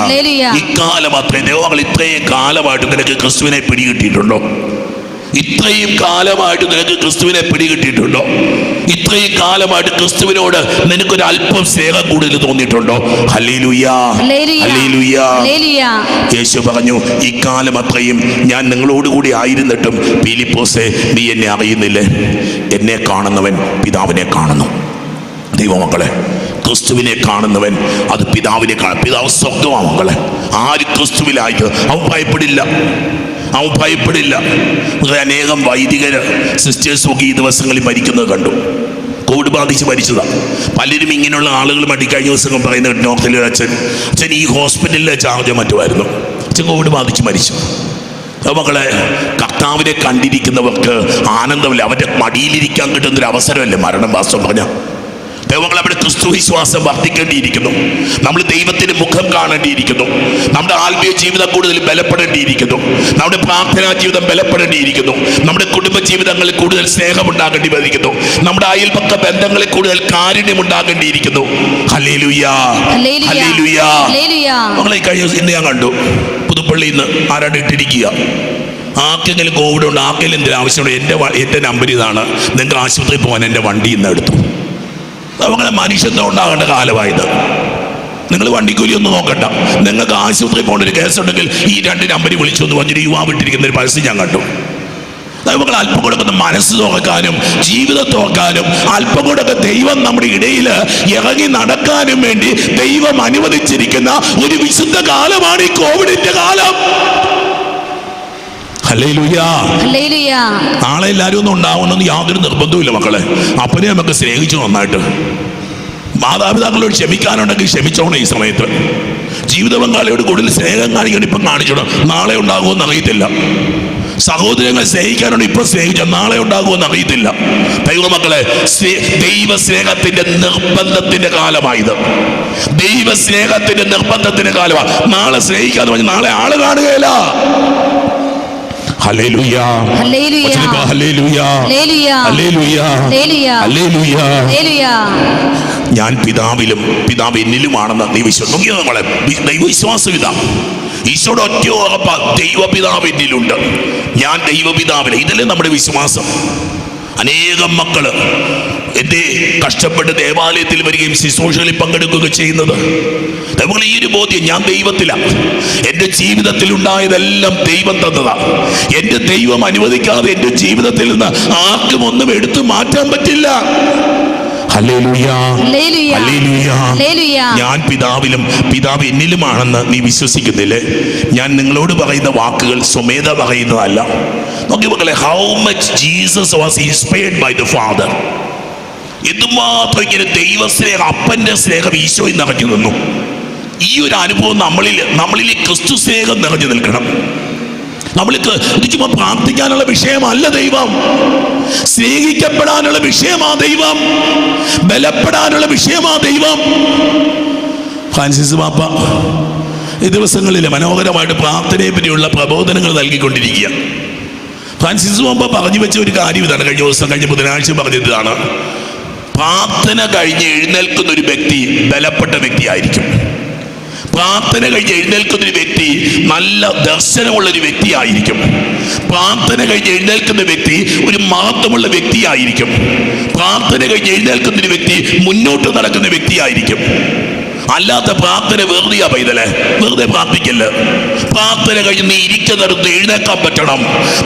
ഇക്കാലം അത്രയും ദൈവങ്ങൾ ഇത്രയും കാലമായിട്ട് നിനക്ക് ക്രിസ്തുവിനെ പിടികിട്ടിയിട്ടുണ്ടോ? ഇത്രയും കാലമായിട്ട് നിനക്ക് ക്രിസ്തുവിനെ പിടികിട്ടിയിട്ടുണ്ടോ? ഇത്രയും കാലമായിട്ട് ക്രിസ്തുവിനോട് നിനക്കൊരു അല്പം സ്നേഹം കൂടുതൽ തോന്നിയിട്ടുണ്ടോ? Hallelujah, hallelujah. യേശു പറഞ്ഞു, ഇക്കാലം അത്രയും ഞാൻ നിങ്ങളോടുകൂടി ആയിരുന്നിട്ടും ഫിലിപ്പോസേ, നീ എന്നെ അറിയുന്നില്ലേ? എന്നെ കാണുന്നവൻ പിതാവിനെ കാണുന്നു. ദൈവമക്കളെ, ക്രിസ്തുവിനെ കാണുന്നവൻ അത് പിതാവിനെ കാണും. പിതാവ് സ്വർഗ്ഗമാ മക്കളെ. ആര് ക്രിസ്തുവിലായിട്ട് അവൻ ഭയപ്പെടില്ല, അവൻ ഭയപ്പെടില്ല. അനേകം വൈദികര് സിസ്റ്റേഴ്സും ഒക്കെ ഈ ദിവസങ്ങളിൽ മരിക്കുന്നത് കണ്ടു. കോവിഡ് ബാധിച്ച് മരിച്ചതാണ്. പലരും ഇങ്ങനെയുള്ള ആളുകളുമായിട്ട് കഴിഞ്ഞ ദിവസം പറയുന്നത് നോർത്തിലെ അച്ഛൻ ഈ ഹോസ്പിറ്റലിലെ ചാർജ് മറ്റുമായിരുന്നു. അച്ഛൻ കോവിഡ് ബാധിച്ച് മരിച്ചു. മക്കളെ, കർത്താവിനെ കണ്ടിരിക്കുന്നവർക്ക് ആനന്ദമില്ല. അവൻ്റെ മടിയിലിരിക്കാൻ കിട്ടുന്നൊരു അവസരമല്ലേ മരണം. വാസ്തവം പറഞ്ഞാൽ ദൈവങ്ങൾ, നമ്മുടെ ക്രിസ്തു വിശ്വാസം വർദ്ധിക്കേണ്ടിയിരിക്കുന്നു. നമ്മൾ ദൈവത്തിന്റെ മുഖം കാണേണ്ടിയിരിക്കുന്നു. നമ്മുടെ ആത്മീയ ജീവിതം കൂടുതൽ ബലപ്പെടേണ്ടിയിരിക്കുന്നു. നമ്മുടെ പ്രാർത്ഥനാ ജീവിതം ബലപ്പെടേണ്ടിയിരിക്കുന്നു. നമ്മുടെ കുടുംബ ജീവിതങ്ങളിൽ കൂടുതൽ സ്നേഹമുണ്ടാകേണ്ടി വരിക്കുന്നു. നമ്മുടെ അയൽപക്ക ബന്ധങ്ങളിൽ കൂടുതൽ കാരുണ്യം ഉണ്ടാകേണ്ടിയിരിക്കുന്നു. Hallelujah, hallelujah. മക്കളെ, കഴിഞ്ഞ ദിവസം ഇന്ന് ഞാൻ കണ്ടു, പുതുപ്പള്ളിയിൽ നിന്ന് ആരാണ്ട് ഇട്ടിരിക്കുക. ആർക്കെങ്കിലും കോവിഡ് ഉണ്ട്, ആർക്കെങ്കിലും എന്തെങ്കിലും ആവശ്യമുണ്ട്, എൻ്റെ നമ്പർ ഇതാണ്, നിങ്ങൾക്ക് ആശുപത്രിയിൽ പോകാൻ എൻ്റെ വണ്ടി ഇന്ന് എടുത്തു. നമ്മളെ മനുഷ്യത്വം ഉണ്ടാകേണ്ട കാലമായത്. നിങ്ങൾ വണ്ടിക്കൂലിയൊന്നും നോക്കണ്ട. നിങ്ങൾക്ക് ആശുപത്രി പോകേണ്ട ഒരു കേസുണ്ടെങ്കിൽ ഈ 2 നമ്പറിൽ വിളിച്ചു എന്ന് പറഞ്ഞൊരു യുവാവിട്ടിരിക്കുന്ന ഒരു പരസ്യം ഞാൻ കണ്ടു. നമ്മൾ അല്പം കൂടെ മനസ്സ് തുറക്കാനും ജീവിതം തുറക്കാനും അല്പം കൂടെ ദൈവം നമ്മുടെ ഇടയിൽ ഇറങ്ങി നടക്കാനും വേണ്ടി ദൈവം അനുവദിച്ചിരിക്കുന്ന ഒരു വിശുദ്ധ കാലമാണ് ഈ കോവിഡിന്റെ കാലം. Hallelujah, hallelujah. നാളെ എല്ലാവരും ഒന്നും ഉണ്ടാവണമെന്ന് യാതൊരു നിർബന്ധവുമില്ല മക്കളെ. അപ്പനെ നമുക്ക് സ്നേഹിച്ചു നന്നായിട്ട്. മാതാപിതാക്കളോട് ക്ഷമിക്കാനുണ്ടെങ്കിൽ ക്ഷമിച്ചോണം. ഈ സമയത്ത് ജീവിത പങ്കാളിയോട് കൂടുതൽ സ്നേഹം കാണിക്കണം. ഇപ്പം കാണിച്ചോണം, നാളെ ഉണ്ടാകുമെന്ന് അറിയത്തില്ല. സഹോദരങ്ങൾ സ്നേഹിക്കാനുണ്ട്, ഇപ്പൊ സ്നേഹിച്ച നാളെ ഉണ്ടാകുമെന്ന് അറിയത്തില്ല. ദൈവമക്കളെ, ദൈവ സ്നേഹത്തിന്റെ നിർബന്ധത്തിന്റെ കാലമായത്. ദൈവ സ്നേഹത്തിന്റെ നിർബന്ധത്തിന്റെ കാലമാണ്. നാളെ സ്നേഹിക്കാന്ന് പറഞ്ഞ് നാളെ ആള് കാണുകയില്ല. Hallelujah, hallelujah, hallelujah, hallelujah, hallelujah. ഞാൻ പിതാവിലും പിതാവ് എന്നിലുമാണെന്ന് നീ വിശ്വസിക്കുക. നമ്മളെ ദൈവവിശ്വാസം ഇതാ. ഈശോയുടെ ഒറ്റ ഉറപ്പ, ദൈവപിതാവ് എന്നിലുണ്ട്, ഞാൻ ദൈവപിതാവിന്. ഇതല്ലേ നമ്മുടെ വിശ്വാസം. അനേകം മക്കള് എൻ്റെ കഷ്ടപ്പെട്ട് ദേവാലയത്തിൽ വരികയും ശുശ്രൂഷകളിൽ പങ്കെടുക്കുകയും ചെയ്യുന്നത്. അതുപോലെ ഈ ഒരു ബോധ്യം, ഞാൻ ദൈവത്തിലാണ്. എൻ്റെ ജീവിതത്തിൽ ഉണ്ടായതെല്ലാം ദൈവം തന്നതാ. എൻ്റെ ദൈവം അനുവദിക്കാതെ എൻ്റെ ജീവിതത്തിൽ നിന്ന് ആർക്കും ഒന്നും എടുത്തു മാറ്റാൻ പറ്റില്ല. Hallelujah, hallelujah. ഞാൻ പിതാവിലും പിതാവ് എന്നിലുമാണെന്ന് നീ വിശ്വസിക്കുന്നില്ലേ? ഞാൻ നിങ്ങളോട് പറയുന്ന വാക്കുകൾ സ്വമേധ പറയുന്നതല്ല. നോക്കി മക്കളെ, how much Jesus was inspired by the father. എന്തുമാത്രം ഇങ്ങനെ ദൈവസ്നേഹം, അപ്പന്റെ സ്നേഹം ഈശോയിൽ നിറഞ്ഞു നിന്നു. ഈ ഒരു അനുഭവം നമ്മളിൽ ക്രിസ്തു സ്നേഹം നിറഞ്ഞു നിൽക്കണം. നമ്മൾക്ക് ഇത് ചുമ്മാ പ്രാർത്ഥിക്കാനുള്ള വിഷയമല്ല ദൈവം. സ്നേഹിക്കപ്പെടാനുള്ള വിഷയമാ ദൈവം. ബലപ്പെടാനുള്ള വിഷയമാ ദൈവം. ഫ്രാൻസിസ് പാപ്പ ഈ ദിവസങ്ങളിൽ മനോഹരമായിട്ട് പ്രാർത്ഥനയെ പറ്റിയുള്ള പ്രബോധനങ്ങൾ നൽകിക്കൊണ്ടിരിക്കുക. ഫ്രാൻസിസ് പാപ്പ പറഞ്ഞു വെച്ച ഒരു കാര്യം ഇതാണ്. കഴിഞ്ഞ ബുധനാഴ്ച പറഞ്ഞതാണ്, പ്രാർത്ഥന കഴിഞ്ഞ് എഴുന്നേൽക്കുന്ന ഒരു വ്യക്തി ബലപ്പെട്ട വ്യക്തിയായിരിക്കും. പ്രാർത്ഥന കഴിഞ്ഞ് എഴുന്നേൽക്കുന്ന ഒരു വ്യക്തി നല്ല ദർശനമുള്ള ഒരു വ്യക്തിയായിരിക്കും. പ്രാർത്ഥന കഴിഞ്ഞ് എഴുന്നേൽക്കുന്ന വ്യക്തി ഒരു മഹത്വമുള്ള വ്യക്തിയായിരിക്കും. പ്രാർത്ഥന കഴിഞ്ഞ് എഴുന്നേൽക്കുന്ന ഒരു വ്യക്തി മുന്നോട്ട് നടക്കുന്ന വ്യക്തിയായിരിക്കും. അല്ലാത്ത പ്രാർത്ഥന വെറുതെയാ പൈതലെ, വെറുതെ പ്രാർത്ഥിക്കല്ല. പ്രാർത്ഥന കഴിഞ്ഞ് നീ ഇരിക്കുന്നിടത്ത് എഴുന്നേക്കാൻ പറ്റണം.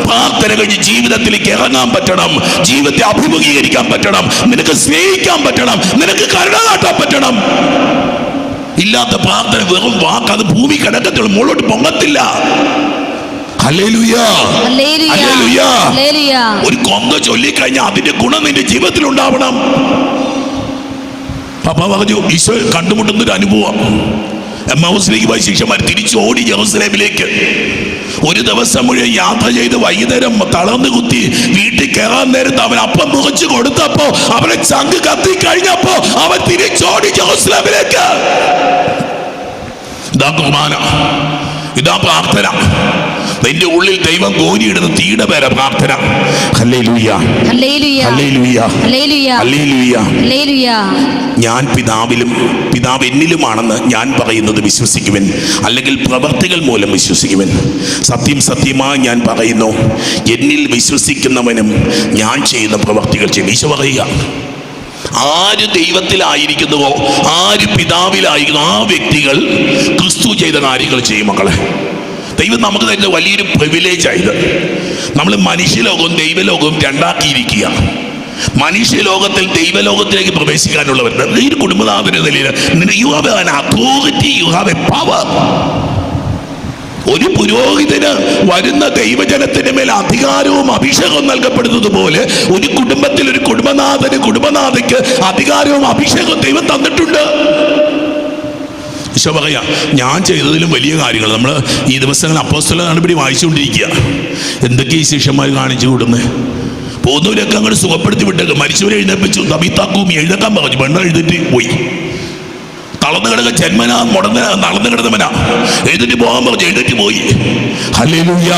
പ്രാർത്ഥന കഴിഞ്ഞ് ജീവിതത്തിലേക്ക് ഇറങ്ങാൻ പറ്റണം. ജീവിതത്തെ അഭിമുഖീകരിക്കാൻ പറ്റണം. നിനക്ക് സ്നേഹിക്കാൻ പറ്റണം. നിനക്ക് കരുണ കാട്ടാൻ പറ്റണം. ഇല്ലാത്ത പ്രാർത്ഥന വെറും വാക്ക്, അത് ഭൂമി കിടക്കത്തുള്ളൂ, മുകളിലോട്ട് പൊങ്ങത്തില്ല. Hallelujah, hallelujah. ഒരു കൊങ്ക ചൊല്ലിക്കഴിഞ്ഞാൽ അതിന്റെ ഗുണം നിന്റെ ജീവിതത്തിൽ ഉണ്ടാവണം. പപ്പ പറഞ്ഞു, ഈശോ കണ്ടുമുട്ടുന്നൊരു അനുഭവം. എമ്മാവുസിലേക്ക് പോയ ശിഷ്യന്മാർ തിരിച്ചോടി ജെറുസലേമിലേക്ക്. ഒരു ദിവസം മുഴുവൻ യാത്ര ചെയ്ത് വൈകുന്നേരം തളർന്നു കുത്തി വീട്ടിൽ കയറാൻ നേരത്ത് അവൻ അപ്പം മുറിച്ചു കൊടുത്തപ്പോ അവനെ ചങ്ക് കത്തി കഴിഞ്ഞപ്പോ അവൻ തിരിച്ചോടി ജെറുസലേമിലേക്ക്. ഇതാ കുർബാന. ഇതാ പ്രാർത്ഥന. നിന്റെ ഉള്ളിൽ ദൈവം കോരിയിടുന്ന തീയുടെ പേരാ പ്രാർത്ഥന. Hallelujah, hallelujah, hallelujah, hallelujah, hallelujah. Hallelujah. ഞാൻ പിതാവിലും പിതാവ് എന്നിലുമാണെന്ന് ഞാൻ പറയുന്നത് വിശ്വസിക്കുവൻ, അല്ലെങ്കിൽ പ്രവർത്തികൾ മൂലം വിശ്വസിക്കുവൻ. സത്യം സത്യമായി ഞാൻ പറയുന്നു, എന്നിൽ വിശ്വസിക്കുന്നവനും ഞാൻ ചെയ്യുന്ന പ്രവർത്തികൾ ചെയ്യും. ഈശോ പറയുക, ആര് ദൈവത്തിലായിരിക്കുന്നുവോ, ആര് പിതാവിലായിരിക്കുന്നു, ആ വ്യക്തികൾ ക്രിസ്തു ചെയ്ത കാര്യങ്ങൾ ചെയ്യും. മക്കളെ, ദൈവം നമുക്ക് തന്നെ വലിയൊരു പ്രിവിലേജായത്. നമ്മൾ മനുഷ്യലോകവും ദൈവലോകവും രണ്ടാക്കിയിരിക്കുക. മനുഷ്യലോകത്തിൽ ദൈവലോകത്തിലേക്ക് പ്രവേശിക്കാനുള്ളവർ ഈ കുടുംബനാഥന്റെ നിലയിൽ you have an authority, you have A power. ഒരു പുരോഹിതന് വരുന്ന ദൈവജനത്തിന് മേൽ അധികാരവും അഭിഷേകവും നൽകപ്പെടുന്നത് പോലെ ഒരു കുടുംബത്തിൽ ഒരു കുടുംബനാഥന് കുടുംബനാഥയ്ക്ക് അധികാരവും അഭിഷേകവും ദൈവം തന്നിട്ടുണ്ട്. ഈശോ പറയാ, ഞാൻ ചെയ്തതിലും വലിയ കാര്യങ്ങൾ. നമ്മൾ ഈ ദിവസങ്ങൾ അപ്പോസ്തല നടപടി വായിച്ചുകൊണ്ടിരിക്കുക. എന്തൊക്കെ ഈ ശിഷ്യന്മാർ കാണിച്ചു കൂടുന്നത്? പോകുന്നവരൊക്കെ അങ്ങോട്ട് സുഖപ്പെടുത്തി വിട്ടേക്ക്. മരിച്ചവരെ എഴുന്നേപ്പിച്ചു. തബീത്താക്കും എഴുന്നേക്കാൻ പറഞ്ഞു. പെണ്ണ് എഴുന്നേറ്റ് പോയി. തളർന്നു കിടക്കുക ജന്മനാ നടന്നു കിടന്നവനാ എഴുന്നേറ്റ് പോകാൻ പറഞ്ഞു. എഴുന്നേറ്റ് പോയി. ഹല്ലേലൂയ.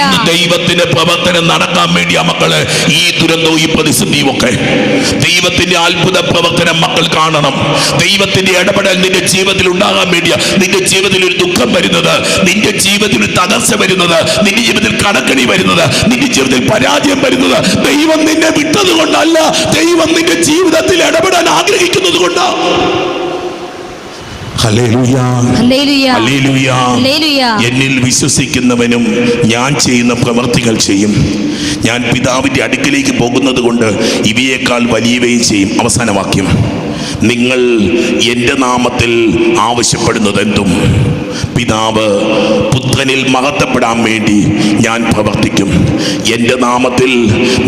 ഇന്ന് ദൈവത്തിന്റെ പ്രവർത്തനം നടക്കാൻ വേണ്ടിയാ മക്കള് ഈ ദുരന്തവും ഈ പ്രതിസന്ധിയും ഒക്കെ. ദൈവത്തിന്റെ അത്ഭുത പ്രവർത്തനം മക്കൾ കാണണം. ദൈവത്തിന്റെ ഇടപെടൽ നിന്റെ ജീവിതത്തിൽ ഉണ്ടാകാൻ വേണ്ടിയാ. നിന്റെ ജീവിതത്തിൽ ഒരു ദുഃഖം വരുന്നത്, നിന്റെ ജീവിതത്തിൽ ഒരു തകർച്ച വരുന്നത്, നിന്റെ ജീവിതത്തിൽ കടക്കണി വരുന്നത്, നിന്റെ ജീവിതത്തിൽ പരാജയം വരുന്നത് ദൈവം നിന്നെ വിട്ടത് കൊണ്ടല്ല, ദൈവം നിന്റെ ജീവിതത്തിൽ ഇടപെടാൻ ആഗ്രഹിക്കുന്നത് കൊണ്ടാ. Hallelujah, hallelujah, hallelujah, hallelujah. എന്നിൽ വിശ്വസിക്കുന്നവനും ഞാൻ ചെയ്യുന്ന പ്രവർത്തികൾ ചെയ്യും. ഞാൻ പിതാവിന്റെ അടുക്കിലേക്ക് പോകുന്നത് കൊണ്ട് ഇവയേക്കാൾ വലിയവയും ചെയ്യും. അവസാന വാക്യം, നിങ്ങൾ എൻ്റെ നാമത്തിൽ ആവശ്യപ്പെടുന്നത് എന്തും പിതാവ് പുത്രനിൽ മഹത്വപ്പെടാൻ വേണ്ടി ഞാൻ പ്രവർത്തിക്കും. എൻ്റെ നാമത്തിൽ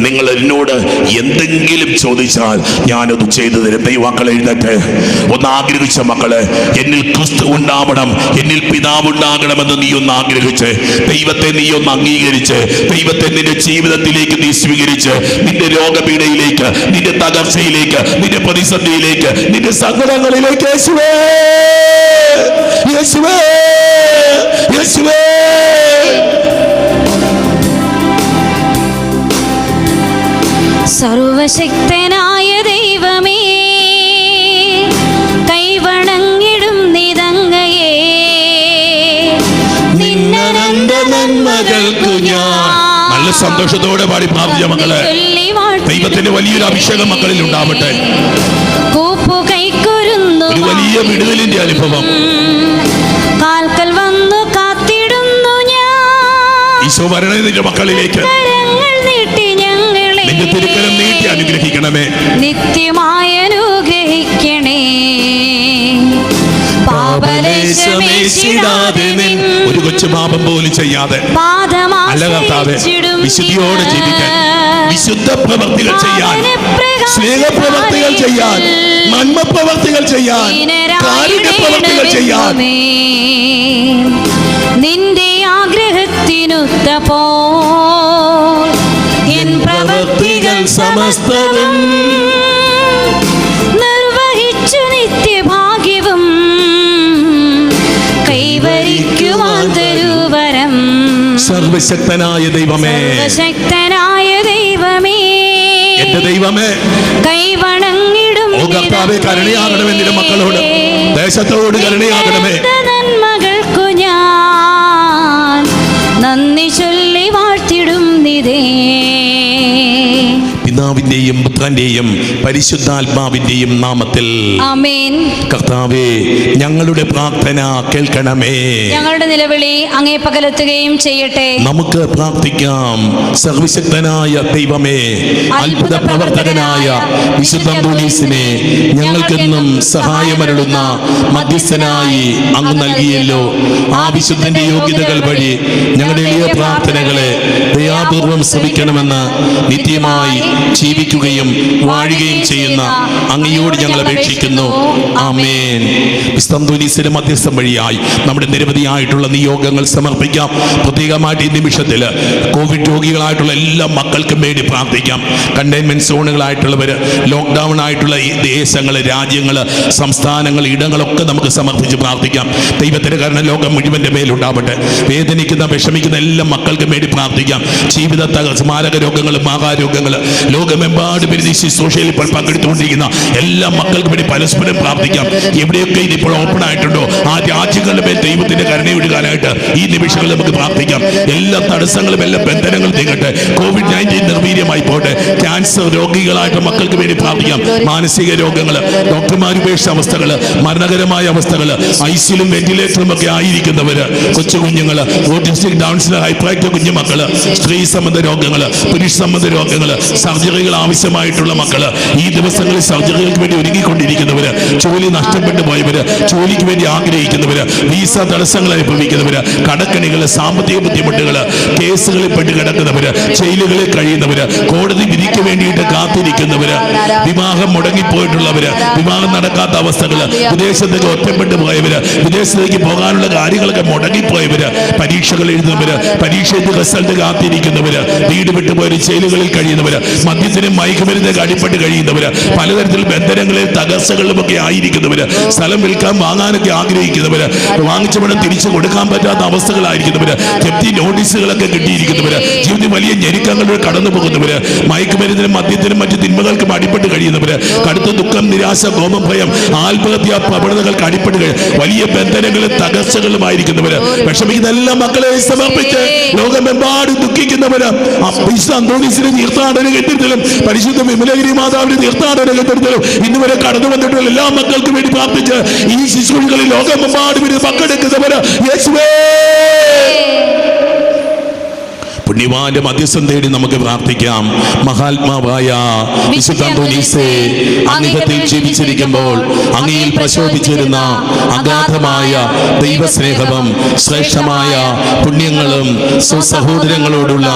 നിങ്ങൾ എന്നോട് എന്തെങ്കിലും ചോദിച്ചാൽ ഞാനത് ചെയ്തു തരും. ദൈവമക്കളെ എഴുന്നേറ്റ് ഒന്ന് ആഗ്രഹിച്ച മക്കള്, എന്നിൽ ക്രിസ്തു ഉണ്ടാവണം, എന്നിൽ പിതാവ് ഉണ്ടാകണമെന്ന് നീ ഒന്ന് ആഗ്രഹിച്ച്, ദൈവത്തെ നീ ഒന്ന് അംഗീകരിച്ച്, ദൈവത്തെ നിന്റെ ജീവിതത്തിലേക്ക് നീ സ്വീകരിച്ച്, നിന്റെ രോഗപീഠയിലേക്ക്, നിന്റെ തകർച്ചയിലേക്ക്, നിന്റെ പ്രതിസന്ധിയിലേക്ക്, നിന്റെ സങ്കടങ്ങളിലേക്ക് യേശുവേ, യേശുവേ, യേശുവേ. സർവശക്തനായ ദൈവമേ, കൈവണങ്ങിടും നിതങ്ങയെ, നിന്നനന്ത നന്മകൾക്കു ഞാൻ നല്ല സന്തോഷത്തോടെ പാടി പ്രാർത്ഥിച്ച മക്കളെ, ദൈവത്തിന്റെ വലിയൊരു അഭിഷേകം മക്കളിൽ ഉണ്ടാവട്ടെ. ഒരു വലിയ വിടുതലിന്റെ അനുഭവം കാൽക്കൽ വന്നു കാത്തിടുന്നു ഞാൻ. ഈശോ വരണേ നിന്റെ മക്കളിലേക്ക്. നിന്റെ തിരുക്കരം നീട്ടി അനുഗ്രഹിക്കണമേ, നിത്യമായി അനുഗ്രഹിക്കണേ. ഒരു കൊച്ചു പാപം പോലും ചെയ്യാതെ അല്ല കർത്താവേ, വിശുദ്ധിയോടെ ജീവിക്കാൻ, വിശുദ്ധ പ്രവർത്തികൾ ചെയ്യാൻ, സ്നേഹപ്രവർത്തികൾ ചെയ്യാൻ, നന്മ പ്രവർത്തികൾ ചെയ്യാൻ, കാരുണ്യ പ്രവർത്തികൾ ചെയ്യാൻ, നിന്റെ ആഗ്രഹത്തിനൊത്തപ്പോ എൻ പ്രവർത്തികൾ സമസ്തവും നിർവഹിച്ചു നിത്യഭാഗ്യവും കൈവരിക്കുവാൻ തരുവരം. സർവശക്തനായ ദൈവമേ, സർവശക്തനായ ദൈവമേ, എന്റെ ദൈവമേ, കൈവണങ്ങിടും കർത്താവേ, കരുണയാകണമേ നിന്റെ മക്കളോട്, ദേശത്തോട് കരുണയാകണമേ. നന്മകൾക്കു ഞാൻ നന്ദി ചൊല്ലി വാഴ്ത്തിടും നിതേ. പിതാവിന്റെയും പുത്രന്റെയും പരിശുദ്ധാത്മാവിന്റെയും നാമത്തിൽ ആമേൻ. കർത്താവേ, ഞങ്ങളുടെ പ്രാർത്ഥന കേൾക്കണമേ. ഞങ്ങളുടെ നിലവിളി അങ്ങേ പകലെത്തുകയും ചെയ്യട്ടെ. നമുക്ക് പ്രാർത്ഥിക്കാം. സർവശക്തനായ ദൈവമേ, അത്ഭുത പ്രവർത്തകനായ വിശുദ്ധ പോലീസിനെ ഞങ്ങൾക്കെന്നും സഹായമരുളുന്ന മധ്യസ്ഥനായി അങ്ങ് നൽകിയല്ലോ. ആ വിശുദ്ധന്റെ യോഗ്യതകൾ വഴി ഞങ്ങളുടെ എളിയ പ്രാർത്ഥനകളെ ദയാപൂർവം ശ്രമിക്കണമെന്ന് നിത്യമായി ജീവിക്കുകയും ജീവിക്കുകയും വാഴുകയും ചെയ്യുന്ന അങ്ങയോട് ഞങ്ങൾ അപേക്ഷിക്കുന്നു. ആമേൻ. വിസ്തംദോനീസിന്റെ മധ്യസ്ഥം വഴിയായി നമ്മുടെ നിരവധിയായിട്ടുള്ള നിയോഗങ്ങൾ സമർപ്പിക്കാം. പ്രത്യേകമായിട്ട് ഈ നിമിഷത്തിൽ കോവിഡ് രോഗികളായിട്ടുള്ള എല്ലാ മക്കൾക്കും വേണ്ടി പ്രാർത്ഥിക്കാം. കണ്ടെയ്ൻമെന്റ് സോണുകളായിട്ടുള്ളവർ, ലോക്ക്ഡൗൺ ആയിട്ടുള്ള ഈ ദേശങ്ങൾ, രാജ്യങ്ങൾ, സംസ്ഥാനങ്ങൾ, ഇടങ്ങളൊക്കെ നമുക്ക് സമർപ്പിച്ച് പ്രാർത്ഥിക്കാം. ദൈവത്തിന്റെ കരുണ ലോകം മുഴുവന്റെ മേലുണ്ടാവട്ടെ. വേദനിക്കുന്ന, വിഷമിക്കുന്ന എല്ലാ മക്കൾക്കും വേണ്ടി പ്രാർത്ഥിക്കാം. ജീവിത മാരക രോഗങ്ങൾ, മാഹാരോഗങ്ങൾ, ലോകമെമ്പാടും ഈ ശുശ്രൂഷയിൽ ഇപ്പോൾ പങ്കെടുത്തുകൊണ്ടിരിക്കുന്ന എല്ലാ മക്കൾക്കും വേണ്ടി പരസ്പരം പ്രാർത്ഥിക്കാം. എവിടെയൊക്കെ ഇതിപ്പോൾ ഓപ്പൺ ആയിട്ടുണ്ടോ ആ രാജ്യങ്ങളുടെ മേൽ ദൈവത്തിന്റെ കരുണയൊഴുകാനായിട്ട് ഈ നിമിഷങ്ങളിൽ നമുക്ക് പ്രാർത്ഥിക്കാം. എല്ലാ തടസ്സങ്ങളും, എല്ലാ ബന്ധനങ്ങളും നീങ്ങട്ടെ. COVID-19 നിർവീര്യമായി പോട്ടെ. ക്യാൻസർ രോഗികളായിട്ട് മക്കൾക്ക് വേണ്ടി പ്രാർത്ഥിക്കാം. മാനസിക രോഗങ്ങൾ, ഡോക്ടർമാർ ഉപേക്ഷിച്ച അവസ്ഥകൾ, മരണകരമായ അവസ്ഥകൾ, ഐസിയിലും വെന്റിലേറ്ററിലും ഒക്കെ ആയിരിക്കുന്നവര്, കൊച്ചുകുഞ്ഞുങ്ങൾ, autistic, down syndrome, hyperactive കുഞ്ഞുമക്കള്, സ്ത്രീ സംബന്ധ രോഗങ്ങൾ, പുരുഷ സംബന്ധ രോഗങ്ങൾ, സർജറികൾ ആവശ്യമായിട്ടുള്ള മക്കള്, ഈ ദിവസങ്ങളിൽ സർജറികൾക്ക് വേണ്ടി ഒരുങ്ങിക്കൊണ്ടിരിക്കുന്നവര്, ജോലി നഷ്ടപ്പെട്ടു പോയവര്, ജോലിക്ക് വേണ്ടി ആഗ്രഹിക്കുന്നവര്, വീസ തടസ്സങ്ങൾ അനുഭവിക്കുന്നവര്, കടക്കണികൾ, സാമ്പത്തിക ബുദ്ധിമുട്ടുകൾ, കേസുകളിൽ പെട്ട് കിടക്കുന്നവര്, ജയിലുകളിൽ കഴിയുന്നവര്, കോടതി വിധിക്ക് വേണ്ടിയിട്ട് കാത്തിരിക്കുന്നവര്, വിവാഹം മുടങ്ങിപ്പോയിട്ടുള്ളവര്, വിവാഹം നടക്കാത്ത അവസ്ഥകള്, വിദേശത്തേക്ക് ഒറ്റപ്പെട്ടു പോയവര്, വിദേശത്തേക്ക് പോകാനുള്ള കാര്യങ്ങളൊക്കെ മുടങ്ങിപ്പോയവര്, പരീക്ഷകൾ എഴുതുന്നവര്, പരീക്ഷയുടെ റിസൾട്ട് കാത്തിരിക്കുന്നവര്, വീട് വിട്ടുപോയവര്, ജയിലുകളിൽ കഴിയുന്നവര്, മദ്യത്തിനും മയക്കുമരുന്നിന് അടിപ്പെട്ട് കഴിയുന്നവര്, പലതരത്തിൽ ബന്ധനങ്ങളിൽ തകർച്ചകളിലുമൊക്കെ ആയിരിക്കുന്നവര്, സ്ഥലം വിൽക്കാൻ വാങ്ങാനൊക്കെ ആഗ്രഹിക്കുന്നവര്, വാങ്ങിച്ച പണം തിരിച്ചു കൊടുക്കാൻ പറ്റാത്ത അവസ്ഥകളായിരിക്കുന്നവര്, ജപ്തി നോട്ടീസുകളൊക്കെ കിട്ടിയിരിക്കുന്നവര്, ജീവിതത്തിൽ വലിയ ഞെരുക്കങ്ങളിലൂടെ കടന്നു പോകുന്നവര്, മയക്കുമരുന്നിനും മദ്യത്തിനും മറ്റു തിന്മകൾക്കും അടിപ്പെട്ട് കഴിയുന്നവര്, കടുത്ത ദുഃഖം, നിരാശ, കോപം, ഭയം, ആത്മഹത്യാ പ്രവണതകൾക്ക് അടിപ്പെട്ട് വലിയ ബന്ധനങ്ങളും തകർച്ചകളുമായിരിക്കുന്നവര്, വിഷമിക്കുന്ന എല്ലാ മക്കളെ സമർപ്പിച്ച് ലോകമെമ്പാടും ദുഃഖിക്കുന്നവര്, അന്തോണീസിന്റെ തീർത്ഥാടന കേന്ദ്രത്തിലും പരിശുദ്ധ വിമലഗിരി മാതാവിന്റെ തീർത്ഥാടന കേന്ദ്രത്തിലും ഇന്നുവരെ കടന്നു വന്നിട്ടുള്ള എല്ലാ മക്കൾക്കും വേണ്ടി പ്രാർത്ഥിച്ച് ഈ ശുശ്രൂഷകളിൽ ലോകമെമ്പാടും പങ്കെടുക്കുന്നവര് യേശുവേ പുണ്യവാന്റെ മധ്യസ്ഥം തേടി നമുക്ക് പ്രാർത്ഥിക്കാം. മഹാത്മാവായ വിശുദ്ധ അന്തോനീസേ, അങ്ങയിൽ ജീവിച്ചിരിക്കുമ്പോൾ അങ്ങയിൽ പ്രശോഭിച്ചിരുന്ന അഗാധമായ ദൈവസ്നേഹവും ശ്രേഷ്ഠമായ പുണ്യങ്ങളും സ്വസഹോദരങ്ങളോടുള്ള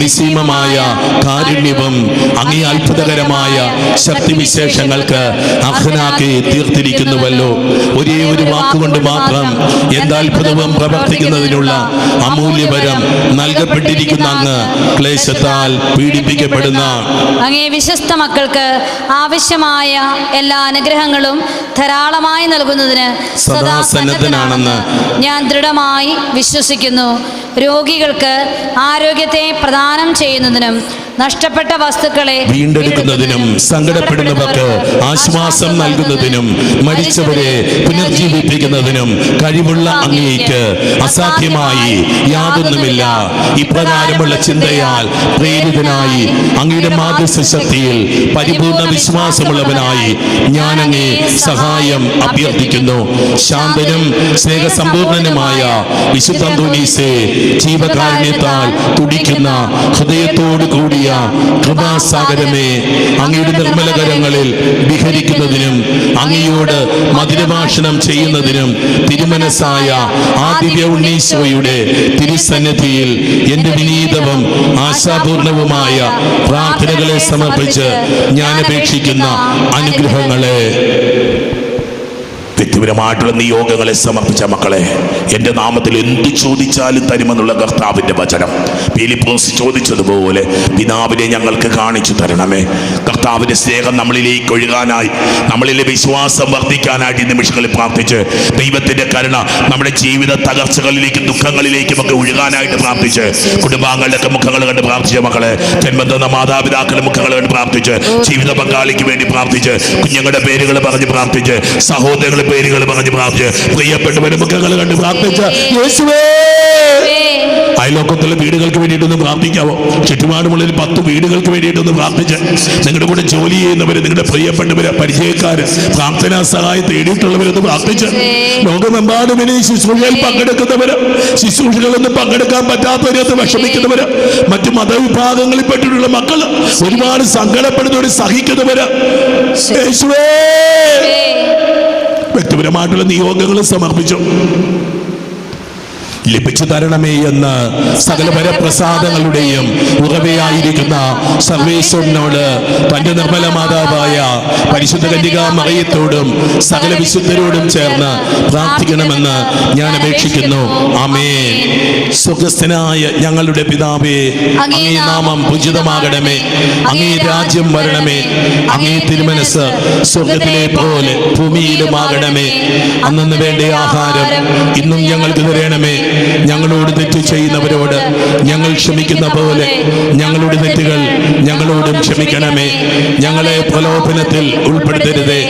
നിസ്സീമമായ കാരുണ്യവും അങ്ങേ അത്ഭുതകരമായ ശക്തിവിശേഷങ്ങൾക്ക് അർഹനാക്കി തീർത്തിരിക്കുന്നുവല്ലോ. ഒരേ ഒരു വാക്കുകൊണ്ട് മാത്രം എന്താത്ഭുതവും പ്രവർത്തിക്കുന്നതിനുള്ള അമൂല്യവരം നൽകപ്പെട്ടിരിക്കുന്നു. അങ്ങ് ക്ലേശത്താൽ പീഡിപ്പിക്കപ്പെടുന്ന അങ്ങേ വിശ്വസ്ത മക്കൾക്ക് ആവശ്യമായ എല്ലാ അനുഗ്രഹങ്ങളും ധാരാളമായി നൽകുന്നതിന് സദാ സന്നദ്ധനാണെന്ന് ഞാൻ ദൃഢമായി വിശ്വസിക്കുന്നു. രോഗികൾക്ക് ആരോഗ്യത്തെ പ്രദാനം ചെയ്യുന്നതിനും നഷ്ടപ്പെട്ട വസ്തുക്കളെ വീണ്ടെടുക്കുന്നതിനും സങ്കടപ്പെടുന്നവർക്ക് ആശ്വാസം നൽകുന്നതിനും മരിച്ചവരെ പുനർജീവിപ്പിക്കുന്നതിനും കഴിവുള്ള അങ്ങേയ്ക്ക് അസാധ്യമായി യാതൊന്നുമില്ല. ഇപ്രകാരമുള്ള ചിന്തയാൽ പ്രേരിതനായി അങ്ങയുടെ മാധ്യസ്ഥ ശക്തിയിൽ പരിപൂർണ വിശ്വാസമുള്ളവനായി ഞാൻ അങ്ങേ സഹായം അഭ്യർത്ഥിക്കുന്നു. ശാന്തനും സ്നേഹസമ്പൂർണനുമായ വിശുദ്ധ അന്തോനീസേ, ജീവകാരുണ്യത്താൽ തുടിക്കുന്ന ഹൃദയത്തോടു കൂടിയ കൃപാസാഗരമേ, അങ്ങയുടെ നിർമ്മലകരങ്ങളിൽ വിഹരിക്കുന്നതിനും അങ്ങയോട് മധുരഭാഷണം ചെയ്യുന്നതിനും തിരുമനസ്സായ ആ ദിവ്യ ഉണ്ണീശോയുടെ തിരുസന്നിധിയിൽ എന്റെ വിനീതവും ആശാപൂർണവുമായ പ്രാർത്ഥനകളെ സമർപ്പിച്ച് ഞാൻ അപേക്ഷിക്കുന്ന അനുഗ്രഹങ്ങളെ, വ്യക്തിപരമായിട്ടുള്ള നിയോഗങ്ങളെ സമർപ്പിച്ച മക്കളെ, എൻ്റെ നാമത്തിൽ എന്ത് ചോദിച്ചാലും തരുമെന്നുള്ള കർത്താവിൻ്റെ വചനം ഫിലിപ്പോസ് ചോദിച്ചതുപോലെ പിതാവിനെ ഞങ്ങൾക്ക് കാണിച്ചു തരണമേ. കർത്താവിൻ്റെ സ്നേഹം നമ്മളിലേക്ക് ഒഴുകാനായി, നമ്മളിലെ വിശ്വാസം വർദ്ധിക്കാനായിട്ട് ഈ നിമിഷങ്ങളിൽ പ്രാർത്ഥിച്ച് ദൈവത്തിൻ്റെ കരുണ നമ്മുടെ ജീവിത തകർച്ചകളിലേക്കും ദുഃഖങ്ങളിലേക്കും ഒക്കെ ഒഴുകാനായിട്ട് പ്രാർത്ഥിച്ച് കുടുംബാംഗങ്ങളുടെയൊക്കെ മുഖങ്ങൾ കണ്ട് പ്രാർത്ഥിച്ച മക്കളെ, ജന്മം മാതാപിതാക്കളുടെ മുഖങ്ങൾ കണ്ട് പ്രാർത്ഥിച്ച് ജീവിത പങ്കാളിക്ക് വേണ്ടി പ്രാർത്ഥിച്ച് കുഞ്ഞുങ്ങളുടെ പേരുകൾ പറഞ്ഞ് പ്രാർത്ഥിച്ച് സഹോദരങ്ങളുടെ പേരുകൾ പറഞ്ഞ് പ്രാർത്ഥിച്ച് പ്രിയപ്പെട്ടവരുടെ മുഖങ്ങൾ കണ്ട് പ്രാർത്ഥിച്ച് യേശുവേ, അയലോക്കത്തുള്ള വീടുകൾക്ക് വേണ്ടിയിട്ടൊന്ന് പ്രാർത്ഥിക്കാവോ? ചുറ്റുപാടുമുള്ള 10 വീടുകൾക്ക് വേണ്ടിയിട്ടൊന്ന് പ്രാർത്ഥിച്ച് നിങ്ങളുടെ കൂടെ ജോലി ചെയ്യുന്നവര്, നിങ്ങളുടെ പ്രിയപ്പെട്ടവര്, പരിചയക്കാര്, പ്രാർത്ഥനാ സഹായം തേടിയിട്ടുള്ളവരൊന്ന് പ്രാർത്ഥിച്ച് ലോകമെമ്പാടും ഇനി ശുശ്രൂഷയിൽ പങ്കെടുക്കുന്നവര്, ശുശ്രൂഷകളൊന്നും പങ്കെടുക്കാൻ പറ്റാത്തവരൊന്ന് വിഷമിക്കുന്നവര്, മറ്റു മതവിഭാഗങ്ങളിൽ പെട്ടിട്ടുള്ള മക്കള്, ഒരുപാട് സങ്കടപ്പെടുന്നവര്, സഹിക്കുന്നവര്, യേശുവേ വ്യക്തിപരമായിട്ടുള്ള നിയോഗങ്ങൾ സമർപ്പിച്ചു. ലഭിച്ചു തരണമേ എന്ന് സകല വരപ്രസാദങ്ങളുടെയും ഉറവയായിരിക്കുന്ന സർവേശ്വരനോട് തന്റെ നിർമ്മല മാതാവായ പരിശുദ്ധ കന്യകാ മറിയത്തോടും സകല വിശുദ്ധരോടും ചേർന്ന് പ്രാർത്ഥിക്കണമെന്ന് ഞാൻ അപേക്ഷിക്കുന്നു. ആമേൻ. സ്വർഗ്ഗസ്ഥനായ ഞങ്ങളുടെ പിതാവേ, അങ്ങേ നാമം പൂജിതമാകണമേ, അങ്ങേ രാജ്യം വരണമേ, അങ്ങേ തിരുമനസ് സ്വർഗ്ഗത്തിലെ പോലെ ഭൂമിയിലുമാകണമേ. അന്നു വേണ്ട ആഹാരം ഇന്നും ഞങ്ങൾക്ക് തരണമേ. ഞങ്ങളോട് തെറ്റ് ചെയ്യുന്നവരോട് ഞങ്ങൾ ക്ഷമിക്കുന്ന പോലെ ഞങ്ങളുടെ തെറ്റുകൾ ഞങ്ങളോടും ക്ഷമിക്കണമേ. ഞങ്ങളെ പ്രലോഭനത്തിൽ ഉൾപ്പെടുത്തരുതേ,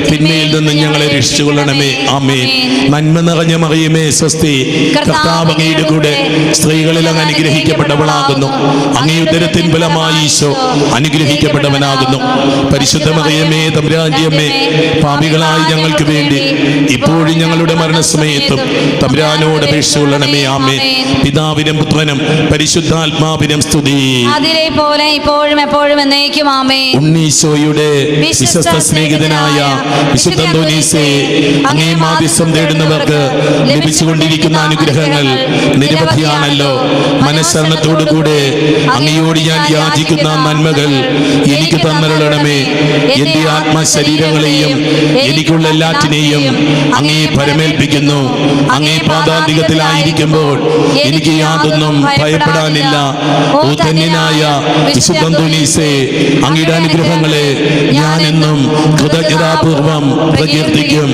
തിന്മയിൽ നിന്ന് ഞങ്ങളെ രക്ഷിച്ചുകൊള്ളണമേ. ആമേൻ. നന്മ നിറഞ്ഞ മറിയമേ സ്വസ്തി, കർത്താവ് അങ്ങയുടെ കൂടെ സ്ത്രീകളിൽ അങ്ങ് അനുഗ്രഹിക്കപ്പെട്ടവളാകുന്നു. അങ്ങേ ഉദരത്തിൻ ഫലമായി ഈശോ അനുഗ്രഹിക്കപ്പെട്ടവനാകുന്നു. പരിശുദ്ധ മറിയമേ തമ്പുരാന്റെ അമ്മേ, പാപികളായി ഞങ്ങൾക്ക് വേണ്ടി ഇപ്പോഴും ഞങ്ങളുടെ മരണസമയത്തും തമ്പുരാനോട് അപേക്ഷിച്ചുകൊള്ളണമേ. ആമേൻ. പിതാവിനും പുത്രനും പരിശുദ്ധാത്മാവിനും സ്തുതി, അതിലെ പോലെ ഇപ്പോഴും എപ്പോഴും എന്നേക്കും. ആമേൻ. ഉണ്ണീശോയുടെ വിശ്വസ്ത സ്നേഹിതനായ വിശുദ്ധ അന്തോനീസേ, അങ്ങേ മാധ്യസ്ഥം തേടുന്നവർക്ക് ലഭിച്ചുകൊണ്ടിരിക്കുന്ന അനുഗ്രഹങ്ങൾ നിരവധിയാണല്ലോ. മനസ്സരണത്തോടുകൂടെ അങ്ങയോട് ഞാൻ യാചിക്കുന്ന നന്മകൾ എനിക്ക് തന്നരുളണമേ. എന്റെ ആത്മശരീരങ്ങളെയും എനിക്കുള്ള എല്ലാറ്റിനെയും അങ്ങേ പരമേൽപ്പിക്കുന്നു. അങ്ങേ പാദാന്തികത്തിലായിരിക്കുമ്പോൾ എനിക്ക് യാതൊന്നും ഭയപ്പെടാനില്ല. ഓ ധന്യനായ വിശുദ്ധ അന്തോനീസേ, അങ്ങയുടെ അനുഗ്രഹങ്ങളെ ഞാൻ എന്നും കൃതജ്ഞതാപൂർവം പ്രകീർത്തിക്കും.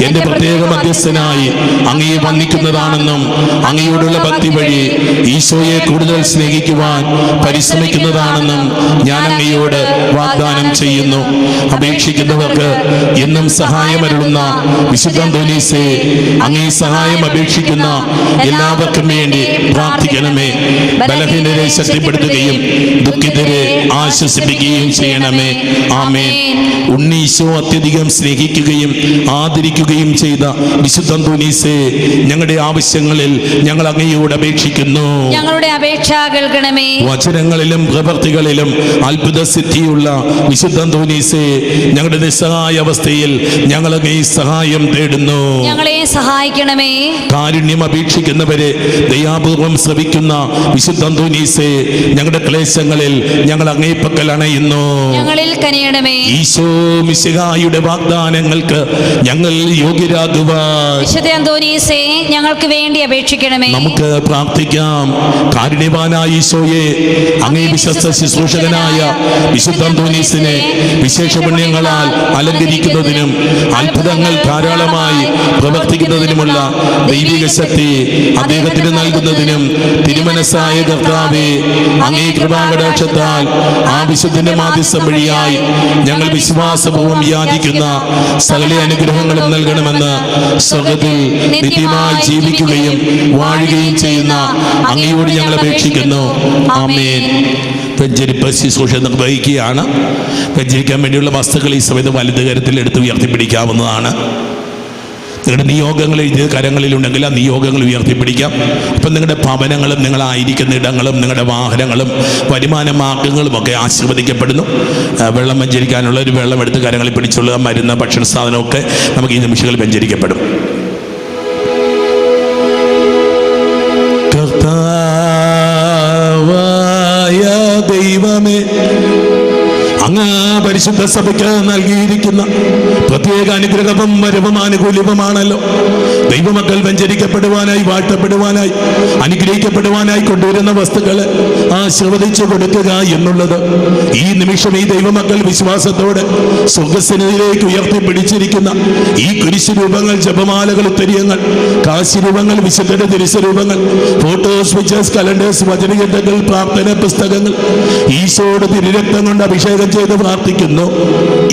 എന്റെ പ്രത്യേക മധ്യസ്ഥനായി അങ്ങയെ വന്ദിക്കുന്നതാണെന്നും അങ്ങയോടുള്ള ഭക്തി വഴി ഈശോയെ കൂടുതൽ സ്നേഹിക്കുവാൻ പരിശ്രമിക്കുന്നതാണെന്നും ഞാൻ അങ്ങയോട് വാഗ്ദാനം ചെയ്യുന്നു. അപേക്ഷിക്കുന്നവർക്ക് എന്നും സഹായമരുളുന്ന വിശുദ്ധ അന്തോനീസേ, അങ്ങേ സഹായം അപേക്ഷിക്കുന്ന എല്ലാവർക്കും വേണ്ടി പ്രാർത്ഥിക്കണമേ. ബലഹീനരെ ശക്തിപ്പെടുത്തുകയും ദുഃഖിതരെ ആശ്വസിപ്പിക്കുകയും ചെയ്യണമേ. ആമേൻ. ഉണ്ണീശോ അത്യധികം സ്നേഹിക്കുകയും ആദരിക്കുകയും ചെയ്ത വിശുദ്ധ അന്തോനീസേ, ഞങ്ങളുടെ ആവശ്യങ്ങളിൽ ഞങ്ങൾ അങ്ങയോട് അപേക്ഷിക്കുന്നു. ഞങ്ങളുടെ അപേക്ഷ കേൾക്കണമേ. വചനങ്ങളിലും പ്രവൃത്തികളിലും അത്ഭുത സിദ്ധിയുള്ള വിശുദ്ധ അന്തോനീസേ, ഞങ്ങളുടെ നിസ്സഹായ അവസ്ഥയിൽ ഞങ്ങൾ അങ്ങേ സഹായം തേടുന്നു. ഞങ്ങളെ സഹായിക്കണമേ. കാരുണ്യം അപേക്ഷിക്കുന്നവരെ ദയാപൂർവം ശ്രവിക്കുന്ന വിശുദ്ധ അന്തോനീസേ, ഞങ്ങളുടെ ക്ലേശങ്ങളിൽ ഞങ്ങൾ അങ്ങേ പക്കൽ അണയുന്നു. ഞങ്ങളിൽ കനിയണമേ. ഈശോ മിശിഹായുടെ വാഗ്ദാനങ്ങൾക്ക് ഞങ്ങൾ യോഗ്യരാകുവാൻ വിശുദ്ധ അന്തോനീസേ, ഞങ്ങൾക്ക് വേണ്ടി അപേക്ഷിക്കണമേ. നമുക്ക് പ്രാർത്ഥിക്കാം. കാരുണ്യവാനായ ഈശോയെ, അങ്ങേ വിശ്വസ്ത ശുശ്രൂഷകനായ വിശുദ്ധ അന്തോനീസിനെ വിശേഷ പുണ്യങ്ങളാൽ അലങ്കരിക്കുന്നതിനും അത്ഭുതങ്ങൾ ധാരാളമായി പ്രവർത്തിക്കുന്നതിനുമുള്ള ദൈവിക ശക്തി അദ്ദേഹത്തിന് നൽകുന്നതിനും തിരുമനസ്സായ കർത്താവേ, അങ്ങേ കൃപാകടാക്ഷത്താൽ ആ വിശുദ്ധന്റെ മാധ്യസ്ഥം വഴിയായി ഞങ്ങൾ വിശ്വാസപൂർവ്വം യാചിക്കുന്ന സകല അനുഗ്രഹങ്ങളും നൽകണമെന്ന് സ്വർഗ്ഗത്തിൽ നിത്യമായി ജീവിക്കുകയും വാഴുകയും ചെയ്യുന്ന അങ്ങയോട് ഞങ്ങൾ അപേക്ഷിക്കുന്നു. ആമേൻ. വെഞ്ചരിപ്പ് ശുശ്രൂഷ നിർവഹിക്കുകയാണ്. വെഞ്ചരിക്കാൻ വേണ്ടിയുള്ള വസ്തുക്കൾ ഈ സമയത്ത് വലത് കരത്തിൽ എടുത്ത് ഉയർത്തിപ്പിടിക്കാവുന്നതാണ്. നിങ്ങളുടെ നിയോഗങ്ങൾ എഴുതിയ കരങ്ങളിലുണ്ടെങ്കിൽ ആ നിയോഗങ്ങൾ ഉയർത്തിപ്പിടിക്കാം. അപ്പം നിങ്ങളുടെ ഭവനങ്ങളും നിങ്ങളായിരിക്കുന്ന ഇടങ്ങളും നിങ്ങളുടെ വാഹനങ്ങളും വരുമാന മാർഗങ്ങളും ഒക്കെ ആശീർവദിക്കപ്പെടുന്നു. വെള്ളം വെഞ്ചരിക്കാനുള്ള ഒരു വെള്ളം എടുത്ത് കരങ്ങളിൽ പിടിച്ചുള്ള മരുന്ന് ഭക്ഷണ സാധനമൊക്കെ നമുക്ക് ഈ നിമിഷങ്ങളിൽ വെഞ്ചരിക്കപ്പെടും. കർത്താവായ ദൈവമേ, അങ്ങ് പരിശുദ്ധ സഭയ്ക്ക് നൽകിയിരിക്കുന്ന പ്രത്യേക അനുഗ്രഹവും വരവും ആനുകൂല്യവുമാണല്ലോ. ദൈവമക്കൾ വെഞ്ചരിക്കപ്പെടുവാനായി, വാഴ്ത്തപ്പെടുവാനായി, അനുഗ്രഹിക്കപ്പെടുവാനായി കൊണ്ടുവരുന്ന വസ്തുക്കളെ ആശീർവദിച്ചു കൊടുക്കുക എന്നുള്ളത് ഈ നിമിഷം ഈ ദൈവമക്കൾ വിശ്വാസത്തോടെ സ്വർഗ്ഗസന്നിധിയിലേക്ക് ഉയർത്തിപ്പിടിച്ചിരിക്കുന്ന ഈ കുരിശുരൂപങ്ങൾ, ജപമാലകൾ, ഉത്തരീയങ്ങൾ, കാശിരൂപങ്ങൾ, വിശുദ്ധരുടെ തിരുസ്വരൂപങ്ങൾ, ഫോട്ടോസ്, പിക്ചേഴ്സ്, കലണ്ടേഴ്സ്, വചനഗ്രന്ഥങ്ങൾ, പ്രാർത്ഥന പുസ്തകങ്ങൾ ഈശോയുടെ തിരുരക്തം കൊണ്ട് അഭിഷേകം ചെയ്ത് പ്രാർത്ഥിക്കുന്നു.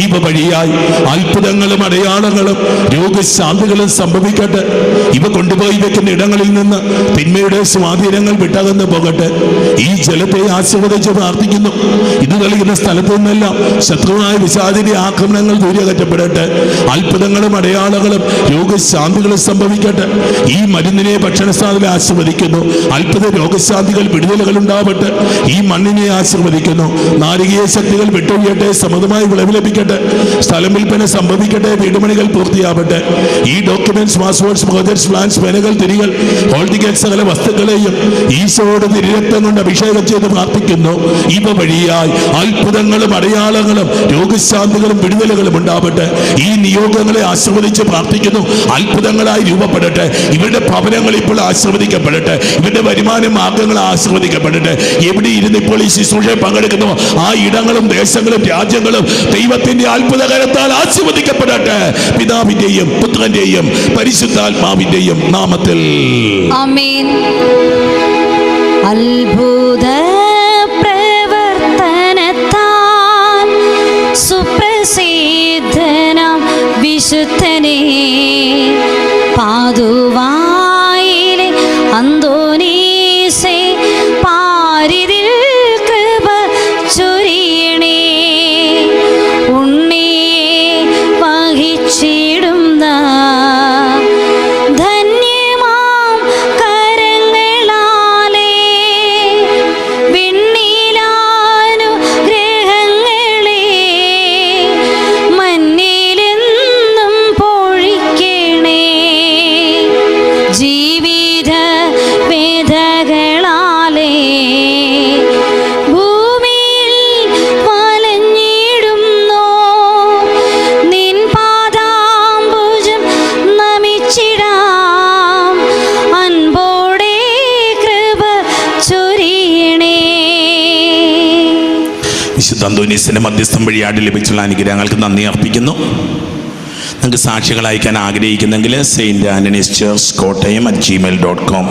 ഇവ വഴിയായി അത്ഭുതങ്ങളും അടയാളങ്ങളും രോഗശാന്തികളും സംഭവിക്കട്ടെ. ഇവ കൊണ്ടുപോയി വെക്കുന്ന ഇടങ്ങളിൽ നിന്ന് തിന്മയുടെ സ്വാധീനങ്ങൾ വിട്ടകന്ന് പോകട്ടെ. ഈ ജലത്തെ ആശീർവദിച്ച് പ്രാർത്ഥിക്കുന്നു. ഇത് നൽകുന്ന സ്ഥലത്തു നിന്നെല്ലാം ശത്രുവായ വിശാചിന്റെ ആക്രമണങ്ങൾ ദൂരീകരിക്കപ്പെടട്ടെ. അത്ഭുതങ്ങളും അടയാളങ്ങളും രോഗശാന്തികളും സംഭവിക്കട്ടെ. ഈ മരുന്നിനെ ഭക്ഷണസാധനം ആശീർവദിക്കുന്നു. അത്ഭുത രോഗശാന്തികൾ, വിടുതലുകൾ ഉണ്ടാവട്ടെ. ഈ മണ്ണിനെ ആശീർവദിക്കുന്നു. നാരികീയ ശക്തികൾ വിട്ടൊഴിയട്ടെ. സമൃദ്ധമായി വിളവ് ലഭിക്കട്ടെ. സ്ഥലം വിൽപ്പന സംഭവിക്കട്ടെ. വീടുപണികൾ പൂർത്തിയാവട്ടെ. ഈ documents, passport pots, brothers, plants, പെനകൾ, തിരികൾ, ഹോൾഡിംഗ് സകല വസ്തുക്കളെയും ഈശോയുടെ തിരുരക്തം കൊണ്ട് അഭിഷേകം ചെയ്ത് പ്രാർത്ഥിക്കുന്നു. ഇവ വഴിയായി അത്ഭുതങ്ങളും അടയാളങ്ങളും രോഗശാന്തികളും വിടുതലുകളും ഉണ്ടാവട്ടെ. ഈ നിയോഗങ്ങളെ ആശീർവദിച്ച് പ്രാർത്ഥിക്കുന്നു. അത്ഭുതങ്ങളായി രൂപപ്പെടട്ടെ. ഇവരുടെ ഭവനങ്ങൾ ഇപ്പോൾ ആശീർവദിക്കപ്പെടട്ടെ. ഇവരുടെ വരുമാന മാർഗങ്ങൾ ആശീർവദിക്കപ്പെടട്ടെ. എവിടെ ഇരുന്ന് ഇപ്പോൾ ഈ ശുശ്രൂഷയിൽ പങ്കെടുക്കുന്നു ആ ഇടങ്ങളും ദേശങ്ങളും രാജ്യങ്ങളും ദൈവത്തിന്റെ അത്ഭുതകരത്താൽ ആശീർവദിക്കപ്പെടട്ടെ. പിതാവിന്റെയും പുത്രന്റെയും പരിശുദ്ധാത്മാവിന്റെയും നാമത്തിൽ ആമേൻ. അത്ഭുത പ്രവർത്തനത്താൽ സുപ്രസിദ്ധനാം വിശുദ്ധനെ പാതുവായിലെ അന്തോനീസേ പാരിതിൽ കൃപ ചൊരിയണേ. ഉണ്ണിയെ വഹിച്ചിടുന്ന ധന്യമാം കരങ്ങളാലേ വിണ്ണിലാനുഗ്രഹങ്ങളെ മണ്ണിലെന്നും പൊഴിക്കണേ. ജീവിത വേദകളാലേ ഭൂമിയിൽ വലഞ്ഞിടുന്നോ നിൻ പാദാംബുജം നമിച്ചിടാം. അൻപോടെ കൃപ ചൊരിയണേ. വിശുദ്ധ അന്തോനീസിന്റെ മധ്യസ്ഥം വഴിയായിട്ട് ലഭിച്ചുള്ള അനുഗ്രഹങ്ങൾക്ക് നന്ദി അർപ്പിക്കുന്നു. നിങ്ങൾക്ക് സാക്ഷികൾ അയക്കാൻ ആഗ്രഹിക്കുന്നെങ്കിൽ Saint Antony's Church Kottayam @gmail.com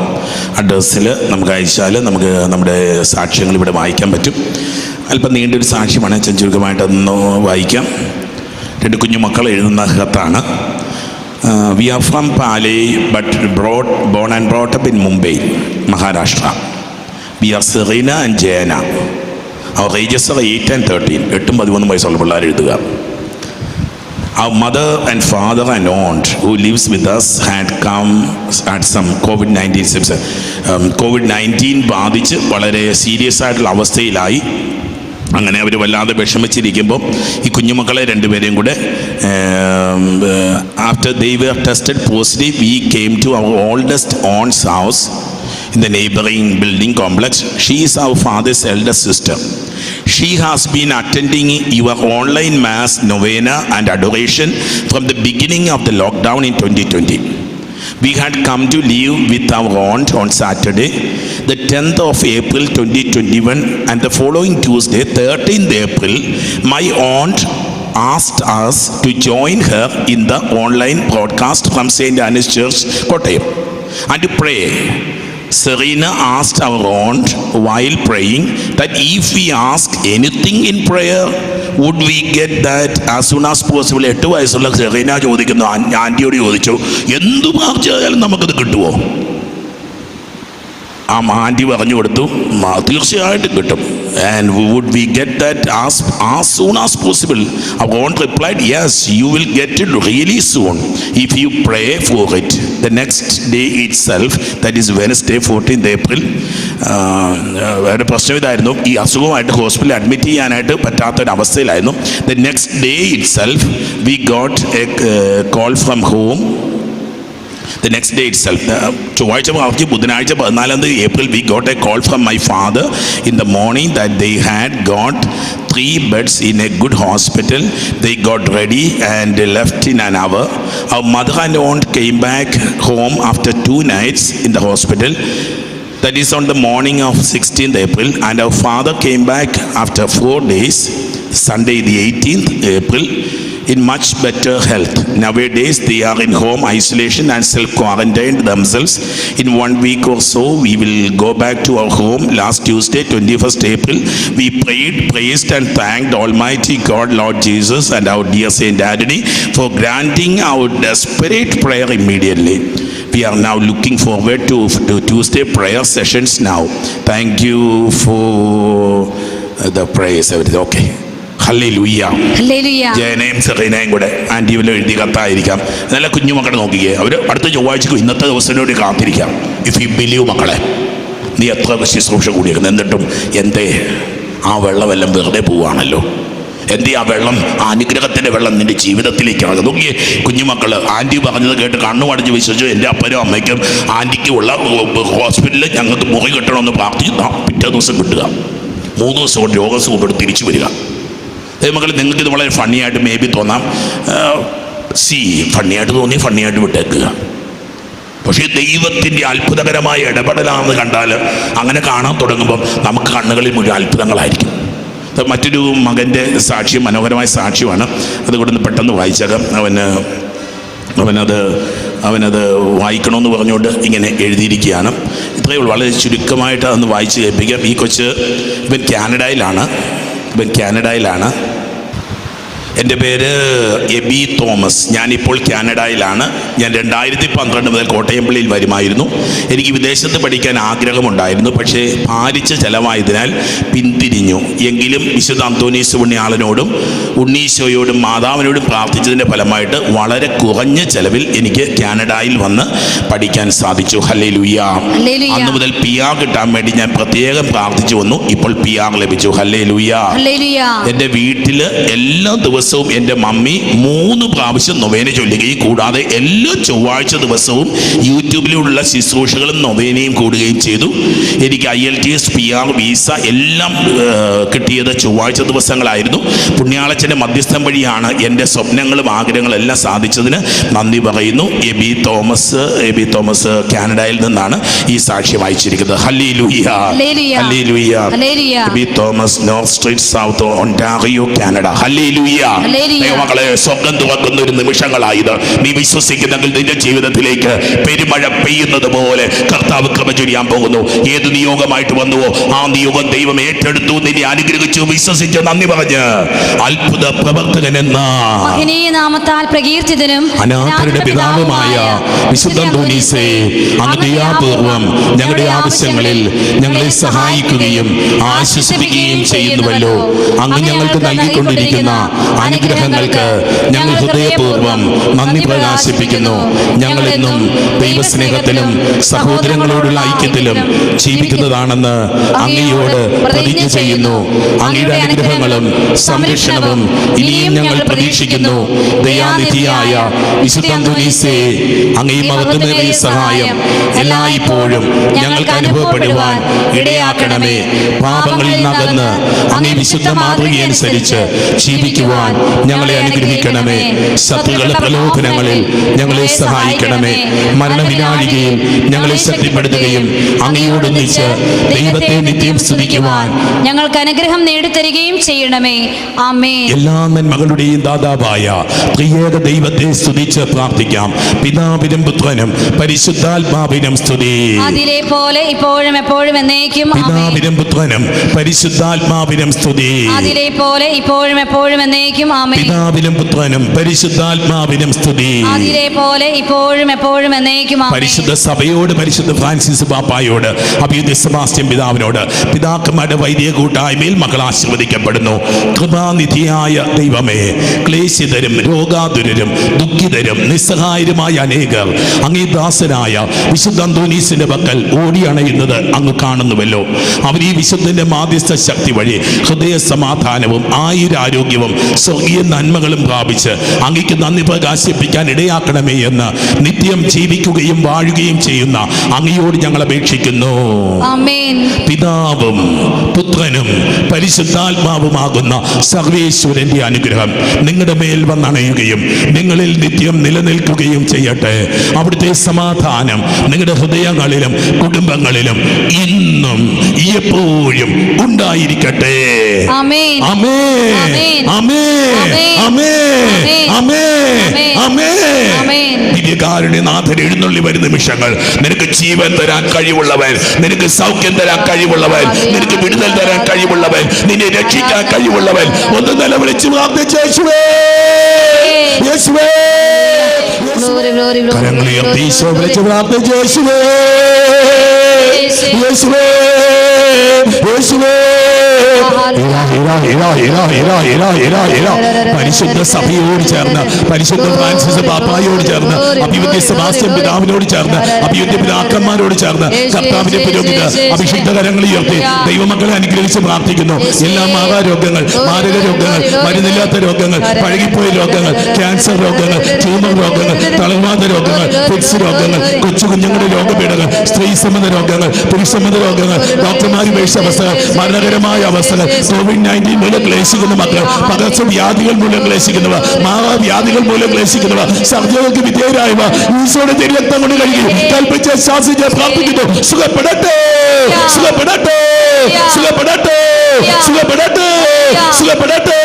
അഡ്രസ്സിൽ നമുക്ക് അയച്ചാൽ നമുക്ക് നമ്മുടെ സാക്ഷ്യങ്ങൾ ഇവിടെ വായിക്കാൻ പറ്റും. അല്പം നീണ്ടൊരു സാക്ഷ്യമാണ്, ചുരുക്കമായിട്ടൊന്ന് വായിക്കാം. 2 കുഞ്ഞുമക്കൾ എഴുതുന്ന കത്താണ്. We are from Palai but born and brought up in Mumbai, Maharashtra. We are Serena and Jayana. Our ages are 8 and 13. 8-13 വയസ്സുള്ള പിള്ളേർ എഴുതുക. Our mother and father and aunt who lives with us had come at some COVID-19 ബാധിച്ച് വളരെ സീരിയസ് ആയിട്ടുള്ള അവസ്ഥയിലായി. അങ്ങനെ അവർ വല്ലാതെ വിഷമിച്ചിരിക്കുമ്പോൾ ഈ കുഞ്ഞുമക്കളെ രണ്ടുപേരെയും കൂടെ after they were tested positive, we came to our oldest aunt's house in the neighboring building complex. She is our father's eldest sister. She has been attending your online mass novena and adoration from the beginning of the lockdown in 2020. We had come to live with our aunt on Saturday, the 10th of April 2021, and the following Tuesday, 13th April, my aunt asked us to join her in the online broadcast from St. Anne's Church, Kottayam, and to pray. Serena asked our aunt while praying that if we ask anything in prayer, would we get that as soon as possible. 8 വയസ്സുള്ള സെറീന ചോദിക്കുന്നു, ആൻറ്റിയോട് ചോദിച്ചു, എന്തു പ്രാർത്ഥിച്ചാലും നമുക്കത് കിട്ടുമോ? ആ ആൻറ്റി പറഞ്ഞു കൊടുത്തു, തീർച്ചയായിട്ടും കിട്ടും. And would we get that as soon as possible? Our aunt replied, yes, you will get it really soon if you pray for it. The next day itself, that is Wednesday 14th April, വേറെ പ്രശ്നം ഇതായിരുന്നു, ഈ അസുഖമായിട്ട് ഹോസ്പിറ്റലിൽ അഡ്മിറ്റ് ചെയ്യാനായിട്ട് പറ്റാത്തൊരവസ്ഥയിലായിരുന്നു. The next day itself, we got a call from home. The next day itself, ചൊവ്വാഴ്ച ബാക്കി ബുധനാഴ്ച 14th April, we got a call from my father in the morning that they had got 3 beds in a good hospital. They got ready and left in an hour. Our mother and aunt came back home after 2 nights in the hospital. That is on the morning of 16th April, and our father came back after 4 days, Sunday the 18th April, in much better health. Nowadays, they are in home isolation and self-quarantined themselves. In 1 week or so, we will go back to our home. Last Tuesday, 21st April, we prayed, praised and thanked Almighty God, Lord Jesus, and our dear Saint Anthony for granting our desperate prayer immediately. We are now looking forward to Tuesday prayer sessions now. Thank you for the prayers. Okay. ഹല്ലേലൂയ. ജയനയും സെറീനയും കൂടെ ആൻറ്റിയിലും എഴുതി കത്തായിരിക്കാം. നല്ല കുഞ്ഞുമക്കളെ നോക്കിക്കേ, അവർ അടുത്ത ചൊവ്വാഴ്ചക്കും ഇന്നത്തെ ദിവസത്തിനോട് കാത്തിരിക്കാം. ഇഫ് യു ബിലീവ് മക്കളെ, നീ എത്ര ശുശ്രൂഷ കൂടിയിരിക്കുന്നു, എന്നിട്ടും എന്തേ ആ വെള്ളമെല്ലാം വെറുതെ പോവുകയാണല്ലോ. എന്തേ ആ വെള്ളം, ആ അനുഗ്രഹത്തിൻ്റെ വെള്ളം നിന്റെ ജീവിതത്തിലേക്കാണ്. നോക്കിയേ, കുഞ്ഞുമക്കൾ ആൻറ്റി പറഞ്ഞത് കേട്ട് കണ്ണു അടഞ്ഞ് വിശ്വസിച്ചു. എൻ്റെ അപ്പനും അമ്മയ്ക്കും ആൻറ്റിക്കും ഉള്ള ഹോസ്പിറ്റലിൽ ഞങ്ങൾക്ക് മുറി കിട്ടണമെന്ന് പ്രാർത്ഥിച്ചു. പിറ്റേ ദിവസം കിട്ടുക, 3 ദിവസം കൊണ്ട് രോഗസുഖം കൊണ്ട് തിരിച്ചു വരിക. മക്കൾ, നിങ്ങൾക്ക് ഇത് വളരെ ഫണ്ണിയായിട്ട് മേ ബി തോന്നാം. ഫണ്ണിയായിട്ട് തോന്നി ഫണ്ണിയായിട്ട് വിട്ടേക്കുക. പക്ഷേ ദൈവത്തിൻ്റെ അത്ഭുതകരമായ ഇടപെടലാണെന്ന് കണ്ടാൽ, അങ്ങനെ കാണാൻ തുടങ്ങുമ്പം നമുക്ക് കണ്ണുകളിൽ മുഴുവൻ അത്ഭുതങ്ങളായിരിക്കും. മറ്റൊരു മകൻ്റെ സാക്ഷ്യം, മനോഹരമായ സാക്ഷ്യമാണ്. അതുകൊണ്ട് പെട്ടെന്ന് വായിച്ചേക്കാം. അവനത് വായിക്കണമെന്ന് പറഞ്ഞുകൊണ്ട് ഇങ്ങനെ എഴുതിയിരിക്കുകയാണ്. ഇത്രയേ ഉള്ളൂ, വളരെ ചുരുക്കമായിട്ട് അതൊന്ന് വായിച്ച് കേൾപ്പിക്കാം. ഈ കൊച്ച് ഇവൻ കാനഡയിലാണ്. എൻ്റെ പേര് എബി തോമസ്. ഞാനിപ്പോൾ കാനഡയിലാണ്. ഞാൻ 2012 മുതൽ കോട്ടയംപള്ളിയിൽ വരുമായിരുന്നു. എനിക്ക് വിദേശത്ത് പഠിക്കാൻ ആഗ്രഹമുണ്ടായിരുന്നു, പക്ഷേ ഭാരിച്ച ചെലവായതിനാൽ പിന്തിരിഞ്ഞു. എങ്കിലും വിശുദ്ധ അന്തോനീസ് പുണ്യാളനോടും ഉണ്ണീശോയോടും മാതാവിനോടും പ്രാർത്ഥിച്ചതിൻ്റെ ഫലമായിട്ട് വളരെ കുറഞ്ഞ ചെലവിൽ എനിക്ക് കാനഡയിൽ വന്ന് പഠിക്കാൻ സാധിച്ചു. ഹല്ലേലൂയ. അന്ന് മുതൽ PR കിട്ടാൻ വേണ്ടി ഞാൻ പ്രത്യേകം പ്രാർത്ഥിച്ചു വന്നു. ഇപ്പോൾ PR ലഭിച്ചു. ഹല്ലേലൂയ. എൻ്റെ വീട്ടിൽ എല്ലാ ദിവസവും എൻ്റെ മമ്മി 3 പ്രാവശ്യം നൊവേന ചൊല്ലുകയും കൂടാതെ എല്ലാ ചൊവ്വാഴ്ച ദിവസവും യൂട്യൂബിലുള്ള ശുശ്രൂഷകളും നൊവേനയും കൂടുകയും ചെയ്തു. എനിക്ക് IELTS, PR, വീസ എല്ലാം കിട്ടിയത് ചൊവ്വാഴ്ച ദിവസങ്ങളായിരുന്നു. പുണ്യാളച്ചൻ്റെ മധ്യസ്ഥം വഴിയാണ് എൻ്റെ സ്വപ്നങ്ങളും ആഗ്രഹങ്ങളും എല്ലാം സാധിച്ചതിന് നന്ദി പറയുന്നു. എബി തോമസ് കാനഡയിൽ നിന്നാണ് ഈ സാക്ഷ്യം അയച്ചിരിക്കുന്നത്. ഹല്ലേലൂയ. Aby Thomas, North Street, South Ontario, Canada. ഹല്ലേലൂയ. ദൈവമക്കളെ, സ്വർഗ്ഗം തുറക്കുന്ന ഒരു നിമിഷങ്ങളായത്. നീ വിശ്വസിക്കുന്നെങ്കിൽ നിന്റെ ജീവിതത്തിലേക്ക് പെരുമഴ പെയ്യുന്നത് പോലെ കർത്താവ് കൃപ ചൊരിയാൻ പോകുന്നു. ഏത് നിയോഗമായിട്ട് വന്നുവോ ആ നിയോഗം ദൈവം ഏറ്റെടുത്തു, നിന്നെ അനുഗ്രഹിച്ചു. വിശ്വസിച്ച് നന്ദി പറഞ്ഞ് അത്ഭുത പ്രവർത്തകൻ എന്ന നാമത്താൽ പ്രകീർത്തിതനും അനാഥരുടെ പിതാവുമായ വിശുദ്ധ അന്തോനീസേ, അങ്ങ് ദയാപൂർവം ഞങ്ങളുടെ ആവശ്യങ്ങളിൽ ഞങ്ങളെ സഹായിക്കുകയും ആശ്വസിപ്പിക്കുകയും ചെയ്യുന്നുവല്ലോ. അങ്ങ് ഞങ്ങൾക്ക് നൽകിക്കൊണ്ടിരിക്കുന്ന അനുഗ്രഹങ്ങൾക്ക് ഞങ്ങൾ ഹൃദയപൂർവ്വം നന്ദി പ്രകാശിപ്പിക്കുന്നു. ഞങ്ങളെന്നും ദൈവസ്നേഹത്തിലും സഹോദരങ്ങളോടുള്ള ഐക്യത്തിലും ജീവിക്കുന്നതാണെന്ന് അങ്ങയോട് പ്രതിജ്ഞ ചെയ്യുന്നു. അങ്ങയുടെ അനുഗ്രഹങ്ങളും സംരക്ഷണവും ഇനിയും ഞങ്ങൾ പ്രതീക്ഷിക്കുന്നു. ദയാനിധിയായ വിശുദ്ധ അന്തോനീസേ, അങ്ങേ മഹത്വമേറിയ സഹായം എല്ലായ്പ്പോഴും ഞങ്ങൾക്ക് അനുഭവപ്പെടുവാൻ ഇടയാക്കണമേ. പാപങ്ങളിൽ നകന്ന് അങ്ങേ വിശുദ്ധ മാതൃകയനുസരിച്ച് ജീവിക്കുവാൻ ഞങ്ങളെ അനുഗ്രഹിക്കണമേ. ശത്രുക്കളുടെ പ്രലോഭനങ്ങളിൽ ഞങ്ങളെ സഹായിക്കണമേ. മരണവിനാഴികയിൽ ഞങ്ങളെ ശക്തിപ്പെടുത്തുകയും അങ്ങയോടൊന്നിച്ച് ദൈവത്തെ നിത്യം സ്തുതിക്കുവാൻ ഞങ്ങൾക്ക് അനുഗ്രഹം നേടിത്തരികയും ചെയ്യണമേ. ആമേൻ. എല്ലാ നന്മകളുടെയും ദാതാവായ ത്രിയേക ദൈവത്തെ സ്തുതിച്ച് പ്രാർത്ഥിക്കാം. പിതാവിനും പുത്രനും പരിശുദ്ധാത്മാവിനും സ്തുതി. അതിലെ പോലെ ഇപ്പോഴും എപ്പോഴും എന്നേക്കും. പിതാവിനും പുത്രനും പരിശുദ്ധാത്മാവിനും സ്തുതി. അതിലെ പോലെ ഇപ്പോഴും എപ്പോഴും എന്നേക്കും. ആമേൻ. പിതാവിനും പുത്രനും പരിശുദ്ധാത്മാവിനും സ്തുതി. അതിലെ പോലെ ഇപ്പോഴും എപ്പോഴും എന്നേക്കും. ആമേൻ. പരിശുദ്ധ സഭയോട്, പരിശുദ്ധ ഫ്രാൻസിസ് പാപ്പായോട്, അഭിയുദ്ധ സെബാസ്റ്റ്യൻ പിതാവിനോട്, പിതാക്കന്മാരുടെ വൈദിക കൂട്ടായ്മയിൽ മക്കൾ ആശീർവദിക്കപ്പെടുന്നു. കൃപാനിധിയായ ദൈവമേ, ക്ലേശിതരും രോഗാതുരരും ദുഃഖിതരും നിസ്സഹായരുമായ അനേകർ അങ്ങേ ദാസനായ വിശുദ്ധ അന്തോനീസിന്റെ പക്കൽ ഓടിയണയുന്നത് അങ്ങ് കാണുന്നുവല്ലോ. അവർ ഈ വിശുദ്ധന്റെ മാധ്യസ്ഥ ശക്തി വഴി ഹൃദയ സമാധാനവും ആയുരാരോഗ്യവും സ്വർഗീയ നന്മകളും പ്രാപിച്ച് അങ്ങേക്ക് നന്ദി പ്രകാശിപ്പിക്കാൻ ഇടയാക്കണമേ എന്ന് നിത്യം ജീവിക്കുകയും വാഴുകയും ചെയ്യുന്ന അങ്ങയോട് ഞങ്ങൾ അപേക്ഷിക്കുന്നു. ആമേൻ. പിതാവും പുത്രനും പരിശുദ്ധാത്മാവുമാകുന്ന സർവേശ്വരന്റെ അനുഗ്രഹം നിങ്ങളുടെ മേൽ വന്നണയുകയും നിങ്ങളിൽ നിത്യം നിലനിൽക്കുകയും ചെയ്യട്ടെ. അവിടുത്തെ സമാധാനം നിങ്ങളുടെ ഹൃദയങ്ങളിലും കുടുംബങ്ങളിലും ഇന്നും എപ്പോഴും ഉണ്ടായിരിക്കട്ടെ. ആമേൻ. ആമേൻ. ആമേൻ. ആമേൻ. ആമേൻ. ആമേൻ. ദിവ്യകാരുണ്യനാഥൻ എഴുന്നള്ളി വരുന്ന നിമിഷങ്ങൾ നിനക്ക് ജീവൻ തരാൻ കഴിവുള്ളവൻ, നിനക്ക് സൗഖ്യം തരാൻ കഴിവുള്ളവൻ, നിനക്ക് വിടുതൽ തരാൻ കഴിവുള്ളവൻ, നിന്നെ രക്ഷിക്കാൻ കഴിവുള്ളവൻ. ഒന്ന് നിലവിളിച്ച് പ്രാർത്ഥിച്ച് യേശുവേ, യേശുവേ, കരങ്ങളുയർത്തി ഈശോ വിളിച്ച് പ്രാർത്ഥിച്ച് യേശുവേ, യേശുവേ, യേശുവേ. പരിശുദ്ധ സഭയോട് ചേർന്ന്, പരിശുദ്ധ ഫ്രാൻസിസ് പാപ്പായോട് ചേർന്ന്, അഭിവന്യ സെബാസ്റ്റ്യൻ പിതാവിനോട് ചേർന്ന്, അഭിവന്യ പിതാക്കന്മാരോട് ചേർന്ന് കർത്താവിന്റെ പുരോഹിത അഭിഷിക്ത കരങ്ങൾ ഉയർത്തി ദൈവമക്കളെ അനുഗ്രഹിച്ച് പ്രാർത്ഥിക്കുന്നു. എല്ലാ മാറാരോഗങ്ങൾ, മാരക രോഗങ്ങൾ, മരുന്നില്ലാത്ത രോഗങ്ങൾ, പഴകിപ്പോയ രോഗങ്ങൾ, ക്യാൻസർ രോഗങ്ങൾ, ട്യൂമർ രോഗങ്ങൾ, തളർവാദ രോഗങ്ങൾ, ഫിക്സ് രോഗങ്ങൾ, കൊച്ചു കുഞ്ഞുങ്ങളുടെ രോഗപീഠകൾ, സ്ത്രീ സംബന്ധ രോഗങ്ങൾ, പുരുഷസംബന്ധ രോഗങ്ങൾ, ഡോക്ടർമാർ ഉപേക്ഷിച്ച അവസ്ഥകൾ, മരണകരമായ അവസ്ഥകൾ, COVID-19 മൂലം ക്ലേശിക്കുന്ന മക്കൾ, പകർച്ചവ്യാധികൾ മൂലം ക്ലേശിക്കുന്നവ, മാറാവ്യാധികൾ മൂലം ക്ലേശിക്കുന്നവ, സർജറിക്ക് വിധേയരായവ ഈശോയുടെ തിരുരക്തം കൊണ്ട് കഴുകി കൽപ്പിച്ച് ശാസിച്ച് പ്രാർത്ഥിക്കുന്നു. സുഖപ്പെടട്ടെ, സുഖപ്പെടട്ടെ, സുഖപ്പെടട്ടെ, സുഖപ്പെടട്ടെ, സുഖപ്പെടട്ടെ.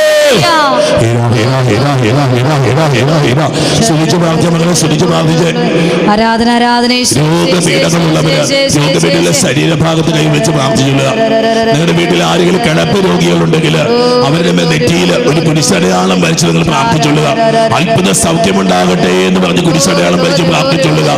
സുഖിച്ച് പ്രാർത്ഥിച്ച മകളെ സുഖിച്ച് പ്രാർത്ഥിച്ച് ആരാധന ആരാധന രോഗപീഠങ്ങളുള്ളവര് രോഗപീഠയിലെ ശരീരഭാഗത്ത് കൈവച്ച് പ്രാർത്ഥിച്ചുള്ള നിങ്ങളുടെ വീട്ടിൽ ആരെങ്കിലും കിടപ്പ് രോഗികളുണ്ടെങ്കിൽ അവരുടെ നെറ്റിയിൽ ഒരു കുരിശടയാളം വരച്ച് നിങ്ങൾ പ്രാർത്ഥിച്ചുള്ളുക. അത്ഭുത സൗഖ്യമുണ്ടാകട്ടെ എന്ന് പറഞ്ഞ് കുരിശടയാളം വരച്ച് പ്രാർത്ഥിച്ചുള്ളുക.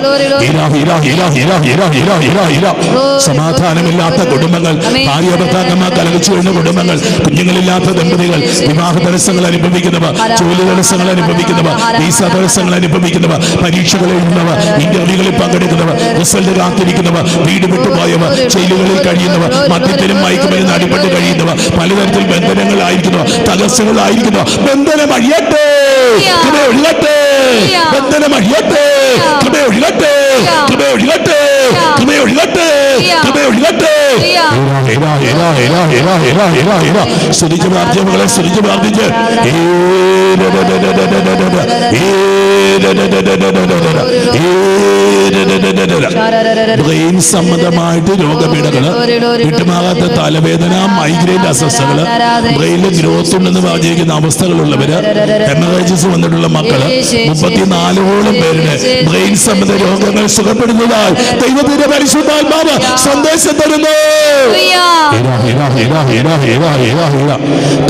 സമാധാനമില്ലാത്ത കുടുംബങ്ങൾ, ഭാര്യ ഭർത്താക്കന്മാർ കലഹിച്ചു വീഴുന്ന കുടുംബങ്ങൾ, കുഞ്ഞുങ്ങളില്ലാത്ത ദമ്പതികൾ, വിവാഹ തടസ്സങ്ങൾ അനുഭവിക്കുന്നവർ, ജോലി തടസ്സങ്ങൾ അനുഭവിക്കുന്നവർ, വീസ തടസ്സങ്ങൾ അനുഭവിക്കുന്നവർ, പരീക്ഷകൾ എഴുതുന്നവർ, ഇന്റർവ്യൂകളിൽ പങ്കെടുക്കുന്നവർ, റിസൾട്ട് കാത്തിരിക്കുന്നവർ, വീട് വിട്ടുപോയവർ, ജയിലുകളിൽ കഴിയുന്നവർ, മദ്യത്തിനും മയക്കുമരുന്ന് അടിപ്പെട്ട് കഴിയുന്നവർ, പലതരത്തിൽ ബന്ധനങ്ങളായിരിക്കുന്നവർ, തകർച്ചകളായിരിക്കുന്നവർ, ബന്ധനം അഴിയട്ടെ, കൃപ ഒഴുകട്ടെ, ബന്ധനം അഴിയട്ടെ, കൃപ ഒഴുകട്ടെ, കൃപ ഒഴുകട്ടെ, കൃപ ഒഴുകട്ടെ, കൃപ ഒഴുകട്ടെ. സ്തുതിച്ച് പ്രാർത്ഥിച്ച മകളെ സ്തുതിച്ച് പ്രാർത്ഥിച്ച് ബ്രെയിൻ സംബന്ധമായിട്ട് രോഗപീഠകള്, വിട്ടുമാകാത്ത തലവേദന, മൈഗ്രെയിൻ അസ്വസ്ഥകള്, ബ്രെയിനിൽ ഗ്രോത്ത് ഉണ്ടെന്ന് പറഞ്ഞിരിക്കുന്ന അവസ്ഥകളുള്ളവര്, ഹെമറേജസ് വന്നിട്ടുള്ള മക്കള് 34ഓളം പേരുടെ ബ്രെയിൻ സംബന്ധ രോഗങ്ങൾ സുഖപ്പെടുന്നതായി ദൈവത്തിന്റെ പരിശുദ്ധാത്മാവ് സന്ദേശം തരുന്നു.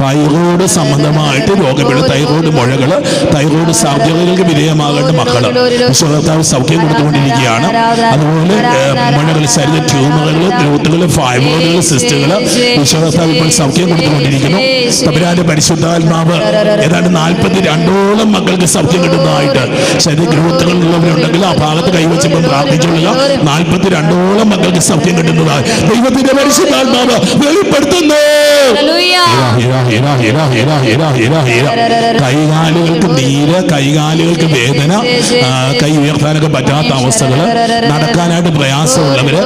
തൈറോയ്ഡ് സംബന്ധമായിട്ട് രോഗപീഠ, തൈറോയ്ഡ് മുഴകള്, തൈറോയ്ഡ് സർജറികൾക്ക് വിധേയമാകേണ്ട മക്കള് വിശ്വകർത്താവ് സൗഖ്യം കൊടുത്തുകൊണ്ടിരിക്കുകയാണ്. അതുപോലെ മുഴകൾ, ശരീര ട്യൂമറുകൾ, ഗ്രോത്തുകൾ, ഫൈബ്രോയിഡുകൾ, സിസ്റ്റുകള് വിശ്വകർത്താവ് ഇപ്പോൾ സൗഖ്യം കൊടുത്തുകൊണ്ടിരിക്കുന്നു. തമ്പുരാന്റെ പരിശുദ്ധാത്മാവ് ഏതാണ്ട് 42ഓളം മക്കൾക്ക് സൗഖ്യം കിട്ടുന്നതായിട്ട്, ശരീര ഗ്രോത്തുകൾ ഉള്ളവരുണ്ടെങ്കിൽ ആ ഭാഗത്ത് കൈവച്ചപ്പോൾ പ്രാർത്ഥിച്ചുള്ള 42ഓളം മക്കൾക്ക് സൗഖ്യം കിട്ടുന്നതായി ദൈവത്തിന്റെ പരിശുദ്ധാത്മാവ് വെളിപ്പെടുത്തുന്നു. കൈകാലുകൾക്ക് നീര്, കൈകാലുകൾക്ക് വേദന, കൈ ഉയർത്താനൊക്കെ പറ്റാത്ത അവസ്ഥകള്, നടക്കാനായിട്ട് പ്രയാസമുള്ളവര്,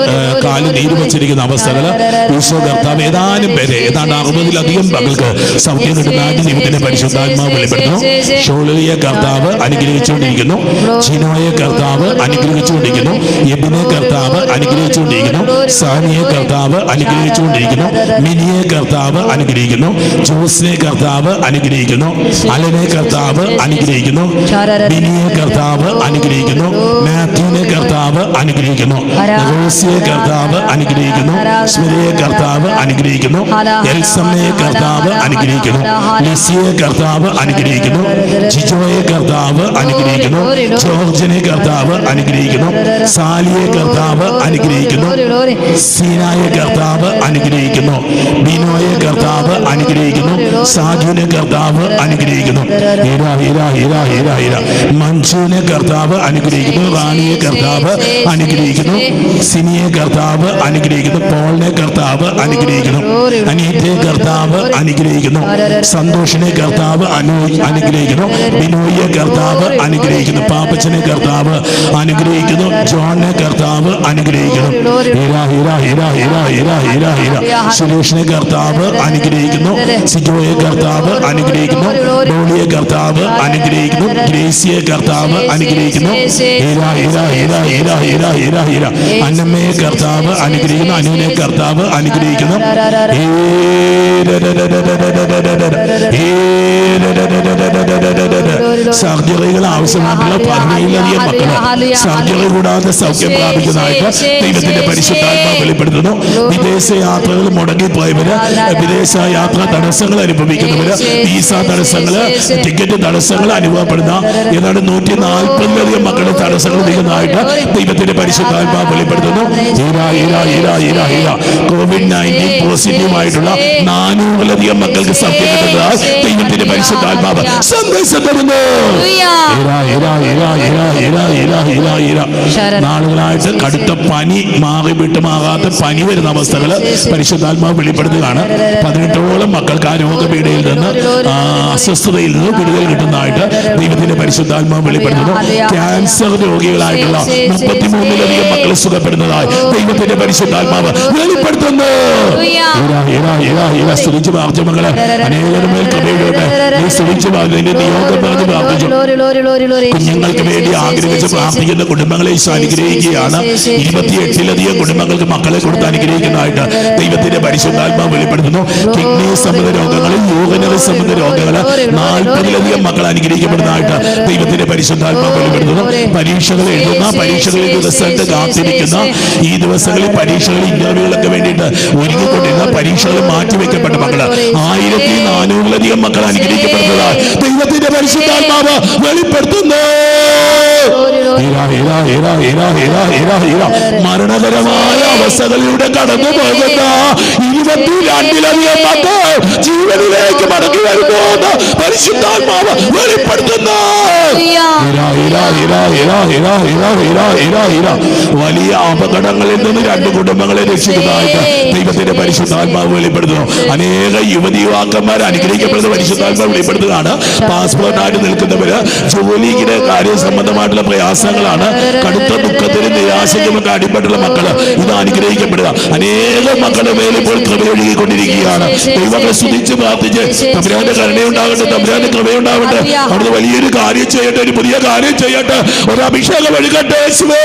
കാല് നീര് വെച്ചിരിക്കുന്ന അവസ്ഥകള്, ഈശോ കർത്താവ് ഏതാനും പേരെ ഏതാണ്ട് 60-ലധികം മക്കൾക്ക് സൗഖ്യം കിട്ടുന്നതായിട്ട് ദൈവത്തിന്റെ പരിശുദ്ധാത്മാവ് വെളിപ്പെടുത്തുന്നു. ഷോളിയെ കർത്താവ് അനുഗ്രഹിച്ചുകൊണ്ടിരിക്കുന്നു, ചിനോയെ കർത്താവ് അനുഗ്രഹിച്ചുകൊണ്ടിരിക്കുന്നു, എബിനെ കർത്താവ് അനുഗ്രഹിച്ചുകൊണ്ടിരിക്കുന്നു, സാനിയെ കർത്താവ് അനുഗ്രഹിച്ചുകൊണ്ടിരിക്കുന്നു, മിനിയെ കർത്താവ് അനുഗ്രഹിക്കുന്നു, ജോസിനെ കർത്താവ് അനുഗ്രഹിക്കുന്നു, അലനെ കർത്താവ് അനുഗ്രഹിക്കുന്നു, ബിനിയെ കർത്താവ് അനുഗ്രഹിക്കുന്നു, മാത്യുവിനെ കർത്താവ് അനുഗ്രഹിക്കുന്നു, റോസിയെ കർത്താവ് അനുഗ്രഹിക്കുന്നു, സ്മിതയെ കർത്താവ് അനുഗ്രഹിക്കുന്നു, എൽസമ്മയെ കർത്താവ് അനുഗ്രഹിക്കുന്നു, ലിസിയെ കർത്താവ് അനുഗ്രഹിക്കുന്നു, ജിജോയെ കർത്താവ് അനുഗ്രഹിക്കുന്നു, ജോർജിനെ കർത്താവ് അനുഗ്രഹിക്കുന്നു, സാലിയെ കർത്താവ് അനുഗ്രഹിക്കുന്നു, സീനായെ കർത്താവ് അനുഗ്രഹിക്കുന്നു, ബിനോയെ കർത്താവ് അനുഗ്രഹിക്കുന്നു, സാജുവിനെ കർത്താവ് അനുഗ്രഹിക്കുന്നു, മഞ്ജുവിനെ കർത്താവ് അനുഗ്രഹിക്കുന്നു, റാണിയെ കർത്താവ് അനുഗ്രഹിക്കുന്നു, സിനിയെ കർത്താവ് അനുഗ്രഹിക്കുന്നു, പോളിനെ കർത്താവ് അനുഗ്രഹിക്കുന്നു, അനീറ്റയെ കർത്താവ് അനുഗ്രഹിക്കുന്നു, സന്തോഷിനെ കർത്താവ് അനുഗ്രഹിക്കുന്നു, ബിനോയെ കർത്താവ് അനുഗ്രഹിക്കുന്നു, പാപ്പച്ചനെ കർത്താവ് അനുഗ്രഹിക്കുന്നു, ജോണിനെ കർത്താവ് അനുഗ്രഹിക്കുന്നു, സുരേഷിനെ കർത്താവ് അനുഗ്രഹിക്കുന്നു, സിജോയെ കർത്താവ് അനുഗ്രഹിക്കുന്നു, ഡോളിയെ കർത്താവ് അനുഗ്രഹിക്കുന്നു, ഗ്രേസിയെ കർത്താവ് അനുഗ്രഹിക്കുന്നു, അന്നമ്മയെ കർത്താവ് അനുഗ്രഹിക്കുന്നു, അനുവിനെ കർത്താവ് അനുഗ്രഹിക്കുന്നു, സർജറികൾ ആവശ്യമായിട്ടുള്ള 17-ലധികം മക്കള് സർജറി കൂടാതെ സൗഖ്യം പ്രാപിക്കുന്നതായിട്ട് ദൈവത്തിന്റെ പരിശുദ്ധാത്മാവ് വെളിപ്പെടുത്തുന്നു. വിദേശ യാത്രകൾ മുടങ്ങിപ്പോയവര്, വിദേശ യാത്രാ തടസ്സങ്ങൾ അനുഭവിക്കുന്നവര്, വീസ തടസ്സങ്ങള്, ടിക്കറ്റ് തടസ്സങ്ങൾ അനുഭവപ്പെടുന്ന ഏതാണ്ട് 140-ലധികം മക്കളുടെ തടസ്സങ്ങൾ നീങ്ങുന്നതായിട്ട് ദൈവത്തിന്റെ പരിശുദ്ധാത്മാവ് വെളിപ്പെടുത്തുന്നു. COVID-19 പോസിറ്റീവായിട്ടുള്ള 400-ലധികം മക്കൾക്ക് സൗഖ്യം കിട്ടുന്നതായി ദൈവത്തിന്റെ പരിശുദ്ധാത്മാവ് സന്ദേശം തരുന്നു. നാളുകളായിട്ട് കടുത്ത പനി മാറി വിട്ടുമാകാത്ത പനി വരുന്ന അവസ്ഥകള് പരിശുദ്ധാത്മാവ് വെളിപ്പെടുത്തുകയാണ്. 18ഓളം മക്കൾക്ക് ആ രോഗപീഠയിൽ നിന്ന് അസ്വസ്ഥതയിൽ നിന്ന് വിടുതൽ കിട്ടുന്നതായിട്ട് ദൈവത്തിന്റെ പരിശുദ്ധാത്മാവ് വെളിപ്പെടുത്തുന്നു. ക്യാൻസർ രോഗികളായിട്ടുള്ള 33-ലധികം മക്കൾ സുഖപ്പെടുന്നതായി ദൈവത്തിന്റെ പരിശുദ്ധാത്മാവ് വെളിപ്പെടുത്തുന്നു. സ്തുതിച്ച് പ്രാർത്ഥിച്ച മക്കളെ അനേകരുടെ മേൽ കൃപയുടെ നീ സ്തുതിച്ച് നിന്റെ നിയോഗം പറഞ്ഞ് പ്രാർത്ഥിച്ചു. കുഞ്ഞുങ്ങൾക്ക് വേണ്ടി ആഗ്രഹിച്ച് പ്രാർത്ഥിക്കുന്ന കുടുംബങ്ങളെ അനുഗ്രഹിക്കുകയാണ്. 28-ലധികം കുടുംബങ്ങൾക്ക് മക്കളെ കൊടുത്ത് അനുഗ്രഹിക്കുന്നതായിട്ട് ദൈവത്തിന്റെ പരിശുദ്ധാത്മാവ് വെളിപ്പെടുത്തുന്നു. കിഡ്നി സംബന്ധ രോഗങ്ങൾ, യൂറിനറി സംബന്ധ രോഗങ്ങൾ 40-ലധികം മക്കൾ അനുഗ്രഹിക്കപ്പെടുന്നതായിട്ട് ദൈവത്തിന്റെ പരിശുദ്ധാത്മാവ് വെളിപ്പെടുത്തുന്നു. പരീക്ഷകൾ എഴുതുന്ന, പരീക്ഷകളിൽ റിസൾട്ട് കാത്തിരിക്കുന്ന, ഈ ദിവസങ്ങളിൽ പരീക്ഷകളിൽ ഇന്റർവ്യൂകളൊക്കെ വേണ്ടിയിട്ട് ഒരുങ്ങിക്കൊണ്ടിരുന്ന, പരീക്ഷകൾ മാറ്റിവെക്കപ്പെട്ട മക്കള് 1400-ലധികം മക്കൾ അനുഗ്രഹിക്കപ്പെടുന്നതായി ദൈവത്തിന്റെ പരിശുദ്ധാത്മാവ് വെളിപ്പെടുത്തുന്നു. മരണകരമായ അവസ്ഥകളിലൂടെ കടന്നു പോകുന്ന 22-ലധികം മക്കൾ ജീവനിലേക്ക് മടങ്ങി വരുന്നു. പരിശുദ്ധാത്മാവ് വെളിപ്പെടുത്തുന്നു. വലിയ അപകടങ്ങളിൽ നിന്ന് 2 കുടുംബങ്ങളെ രക്ഷിക്കുന്നതായിട്ട് ദൈവത്തിന്റെ പരിശുദ്ധാത്മാവ് വെളിപ്പെടുത്തുന്നു. അനേക യുവതിയുവാക്കന്മാർ അനുഗ്രഹിക്കപ്പെടുന്ന പരിശുദ്ധാത്മാവ് വെളിപ്പെടുത്തുകയാണ്. പാസ്പോർട്ടായിട്ട് നിൽക്കുന്നവര് ജോലിയുടെ കാര്യം സംബന്ധമായിട്ടുള്ള പ്രയാസങ്ങളാണ്. കടുത്ത ദുഃഖത്തിനും നിരാശയ്ക്കുമൊക്കെ അടിപ്പെട്ടുള്ള മക്കള് ഇത് അനുഗ്രഹിക്കപ്പെടുക. അനേകം മക്കളുടെ മേൽ ഇപ്പോൾ കൃപയൊഴുകിക്കൊണ്ടിരിക്കുകയാണ്. ദൈവത്തെ സ്തുതിച്ച് പ്രാർത്ഥിച്ച് തമ്പുരാന്റെ കരുണയുണ്ടാകട്ടെ, തമ്പുരാന്റെ കൃപയുണ്ടാകട്ടെ, അവിടുന്ന് വലിയൊരു കാര്യം ചെയ്യട്ടെ, ഒരു പുതിയ കാര്യം ചെയ്യട്ടെ, ഒരു അഭിഷേകം ഒഴുകട്ടെ. യേശുവേ,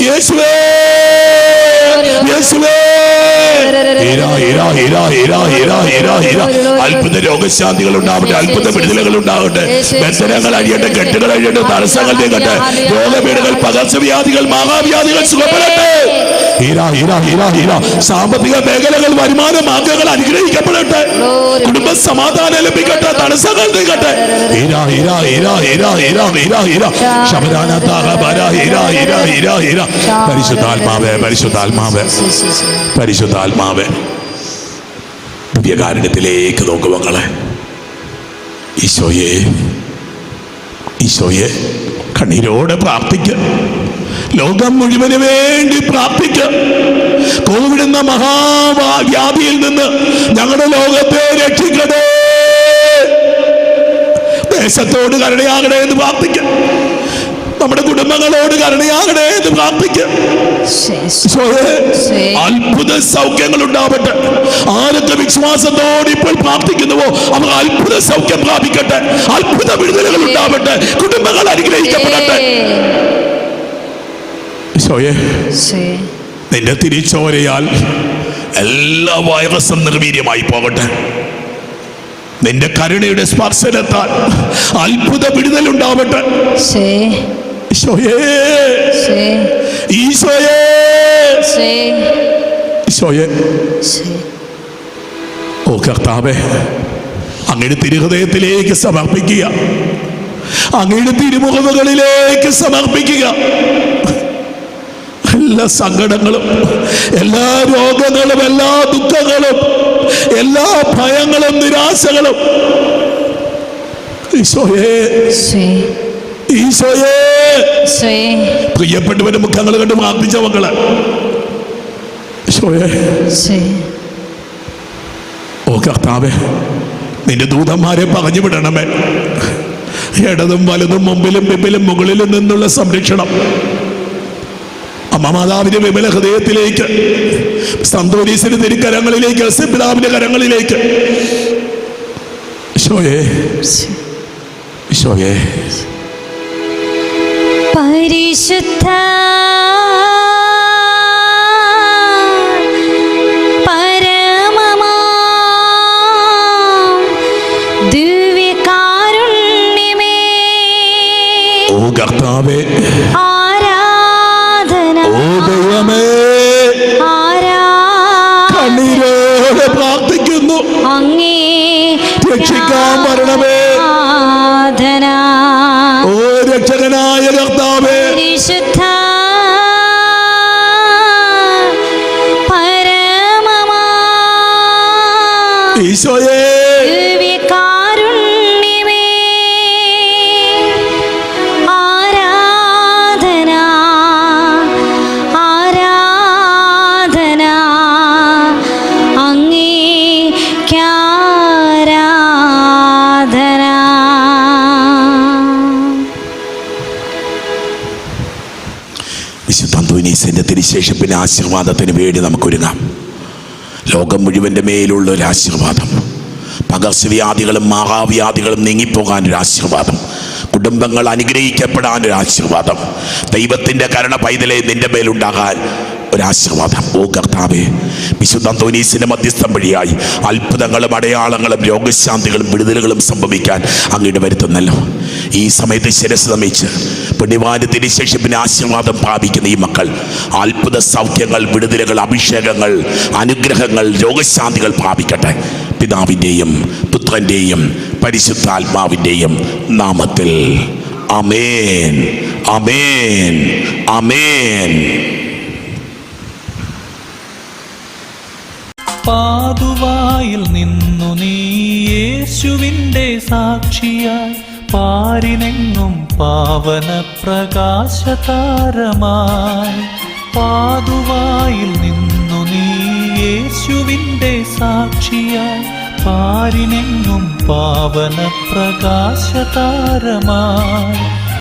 യേശുവേ, യേശുവേ. അത്ഭുത രോഗശാന്തികൾ ഉണ്ടാവട്ടെ, അത്ഭുത വിടുതലുകൾ ഉണ്ടാവട്ടെ, ബന്ധനങ്ങൾ അഴിയട്ടെ, കെട്ടുകൾ അഴിയട്ടെ, തടസ്സങ്ങൾ നീങ്ങട്ടെ, രോഗപീഠകൾ, പകർച്ചവ്യാധികൾ, മഹാവ്യാധികൾ സുഖപ്പെടട്ടെ. സാമ്പത്തിക മേഖലകൾ, വരുമാന മാർഗങ്ങൾ അനുഗ്രഹിക്കപ്പെടട്ടെ, കുടുംബ സമാധാനം ലഭിക്കട്ടെ, തടസ്സങ്ങൾ നീങ്ങട്ടെ. പരിശുദ്ധാത്മാവേ, പരിശുദ്ധാത്മാവേ, പരിശുദ്ധാത്മാവേ, ദിവ്യകാരുണ്യത്തിലേക്ക് നോക്കൂ മക്കളെ. ഈശോയെ, ഈശോയെ, കണ്ണീരോടെ പ്രാർത്ഥിക്കുക. ലോകം മുഴുവന് വേണ്ടി പ്രാർത്ഥിക്കുക. കോവിഡ് എന്ന മഹാവ്യാധിയിൽ നിന്ന് ഞങ്ങളുടെ ലോകത്തെ രക്ഷിക്കണേ. ദേശത്തോട് കരുണയാകണേ എന്ന് പ്രാർത്ഥിക്കുക. നമ്മുടെ കുടുംബങ്ങളോട് കരുണയാകണേ എന്ന് പ്രാർത്ഥിക്കുക. അത്ഭുത സൗഖ്യങ്ങൾ ഉണ്ടാവട്ടെ. ആരൊക്കെ വിശ്വാസത്തോടെ ഇപ്പോൾ പ്രാർത്ഥിക്കുന്നുവോ അവർ അത്ഭുത സൗഖ്യം പ്രാപിക്കട്ടെ, അത്ഭുത വിടുതലുകൾ ഉണ്ടാവട്ടെ, കുടുംബങ്ങൾ അനുഗ്രഹിക്കപ്പെടട്ടെ. നിന്റെ തിരിച്ചോരയാൽ എല്ലാ വൈറസും നിർവീര്യമായി പോകട്ടെ. നിന്റെ കരുണയുടെ സ്പർശനത്താൽ അത്ഭുത വിടുതൽ ഉണ്ടാവട്ടെ. ഈശോയേ, ഈശോയേ, ഈശോയേ. ഓ കർത്താവേ, അങ്ങയുടെ തിരുഹൃദയത്തിലേക്ക് സമർപ്പിക്കുക, അങ്ങയുടെ തിരുമുഖങ്ങളിലേക്ക് സമർപ്പിക്കുക. എല്ലാ സങ്കടങ്ങളും, എല്ലാ രോഗങ്ങളും, എല്ലാ ദുഃഖങ്ങളും, എല്ലാ ഭയങ്ങളും, നിരാശകളും ഈശോയേ, ഈശോയേ. പ്രിയപ്പെട്ടവരുടെ മുഖങ്ങൾ കണ്ട് പ്രാർത്ഥിച്ച മക്കളെ ഈശോയേ. ഓ കർത്താവേ, നിന്റെ ദൂതന്മാരെ പറഞ്ഞു വിടണമേ. ഇടതും വലതും, മുമ്പിലും പിമ്പിലും മുകളിലും നിന്നുള്ള സംരക്ഷണം അമ്മ മാതാവിന്റെ വിമല ഹൃദയത്തിലേക്ക്, സന്തോലീസിന്റെ തിരുക്കരങ്ങളിലേക്ക്, പിതാവിന്റെ കരങ്ങളിലേക്ക്. ഈശോയേ, ഈശോയേ. പരിശുദ്ധ പരമമാ ദിവ്യകാരുണ്യമേ, ഓ കർത്താവേ, ആരാധന, ഓ ദൈവമേ, ആരാധന, വിനയത്തോടെ പ്രാർത്ഥിക്കുന്നു. അങ്ങേ രക്ഷിക്കാൻ വരണമേ. ആരാധന. ഓ രക്ഷകനായ കർത്താവേ, പരിശുദ്ധ പരമമാ ഈശോയേ, ദിവ്യകാരുണ്യമേ, ആരാധന ആരാധന അങ്ങേക്കാരാധന. വിശുദ്ധ അന്തോനീസിന്റെ തിരുശേഷിപ്പിന്റെ ആശീർവാദത്തിന് വേണ്ടി നമുക്കൊരുങ്ങാം. ലോകം മുഴുവൻ്റെ മേലുള്ള ഒരു ആശീർവാദം, പകർച്ചവ്യാധികളും മഹാവ്യാധികളും നീങ്ങിപ്പോകാനൊരു ആശീർവാദം, കുടുംബങ്ങൾ അനുഗ്രഹിക്കപ്പെടാനൊരു ആശീർവാദം, ദൈവത്തിൻ്റെ കരുണ പൈതലേ നിന്റെ മേലുണ്ടാകാൻ ഒരാശീർവാദം. ഓ കർത്താവേ, വിശുദ്ധ അന്തോനീസിന്റെ മധ്യസ്ഥം വഴിയായി അത്ഭുതങ്ങളും അടയാളങ്ങളും രോഗശാന്തികളും വിടുതലുകളും സംഭവിക്കാൻ അങ്ങയുടെ വരുത്തുന്നല്ലോ. ഈ സമയത്ത് ശിരസ് നമിച്ച് പുണ്യവാന്റെ തിരുശേഷിപ്പിന് ആശീർവാദം പ്രാപിക്കുന്ന ഈ മക്കൾ അത്ഭുത സൗഖ്യങ്ങൾ, വിടുതലുകൾ, അഭിഷേകങ്ങൾ, അനുഗ്രഹങ്ങൾ, രോഗശാന്തികൾ പ്രാപിക്കട്ടെ. പിതാവിൻ്റെയും പുത്രൻ്റെയും പരിശുദ്ധാത്മാവിൻ്റെയും നാമത്തിൽ ആമേൻ, ആമേൻ, ആമേൻ. പാതുവായിൽ നിന്നു നീ യേശുവിൻ്റെ സാക്ഷിയായി പാരിനെങ്ങും പാവന പ്രകാശതാരമായി. പാതുവായിൽ നിന്നു നീ യേശുവിൻ്റെ സാക്ഷിയായി പാരിനെങ്ങും പാവന പ്രകാശതാരമായി.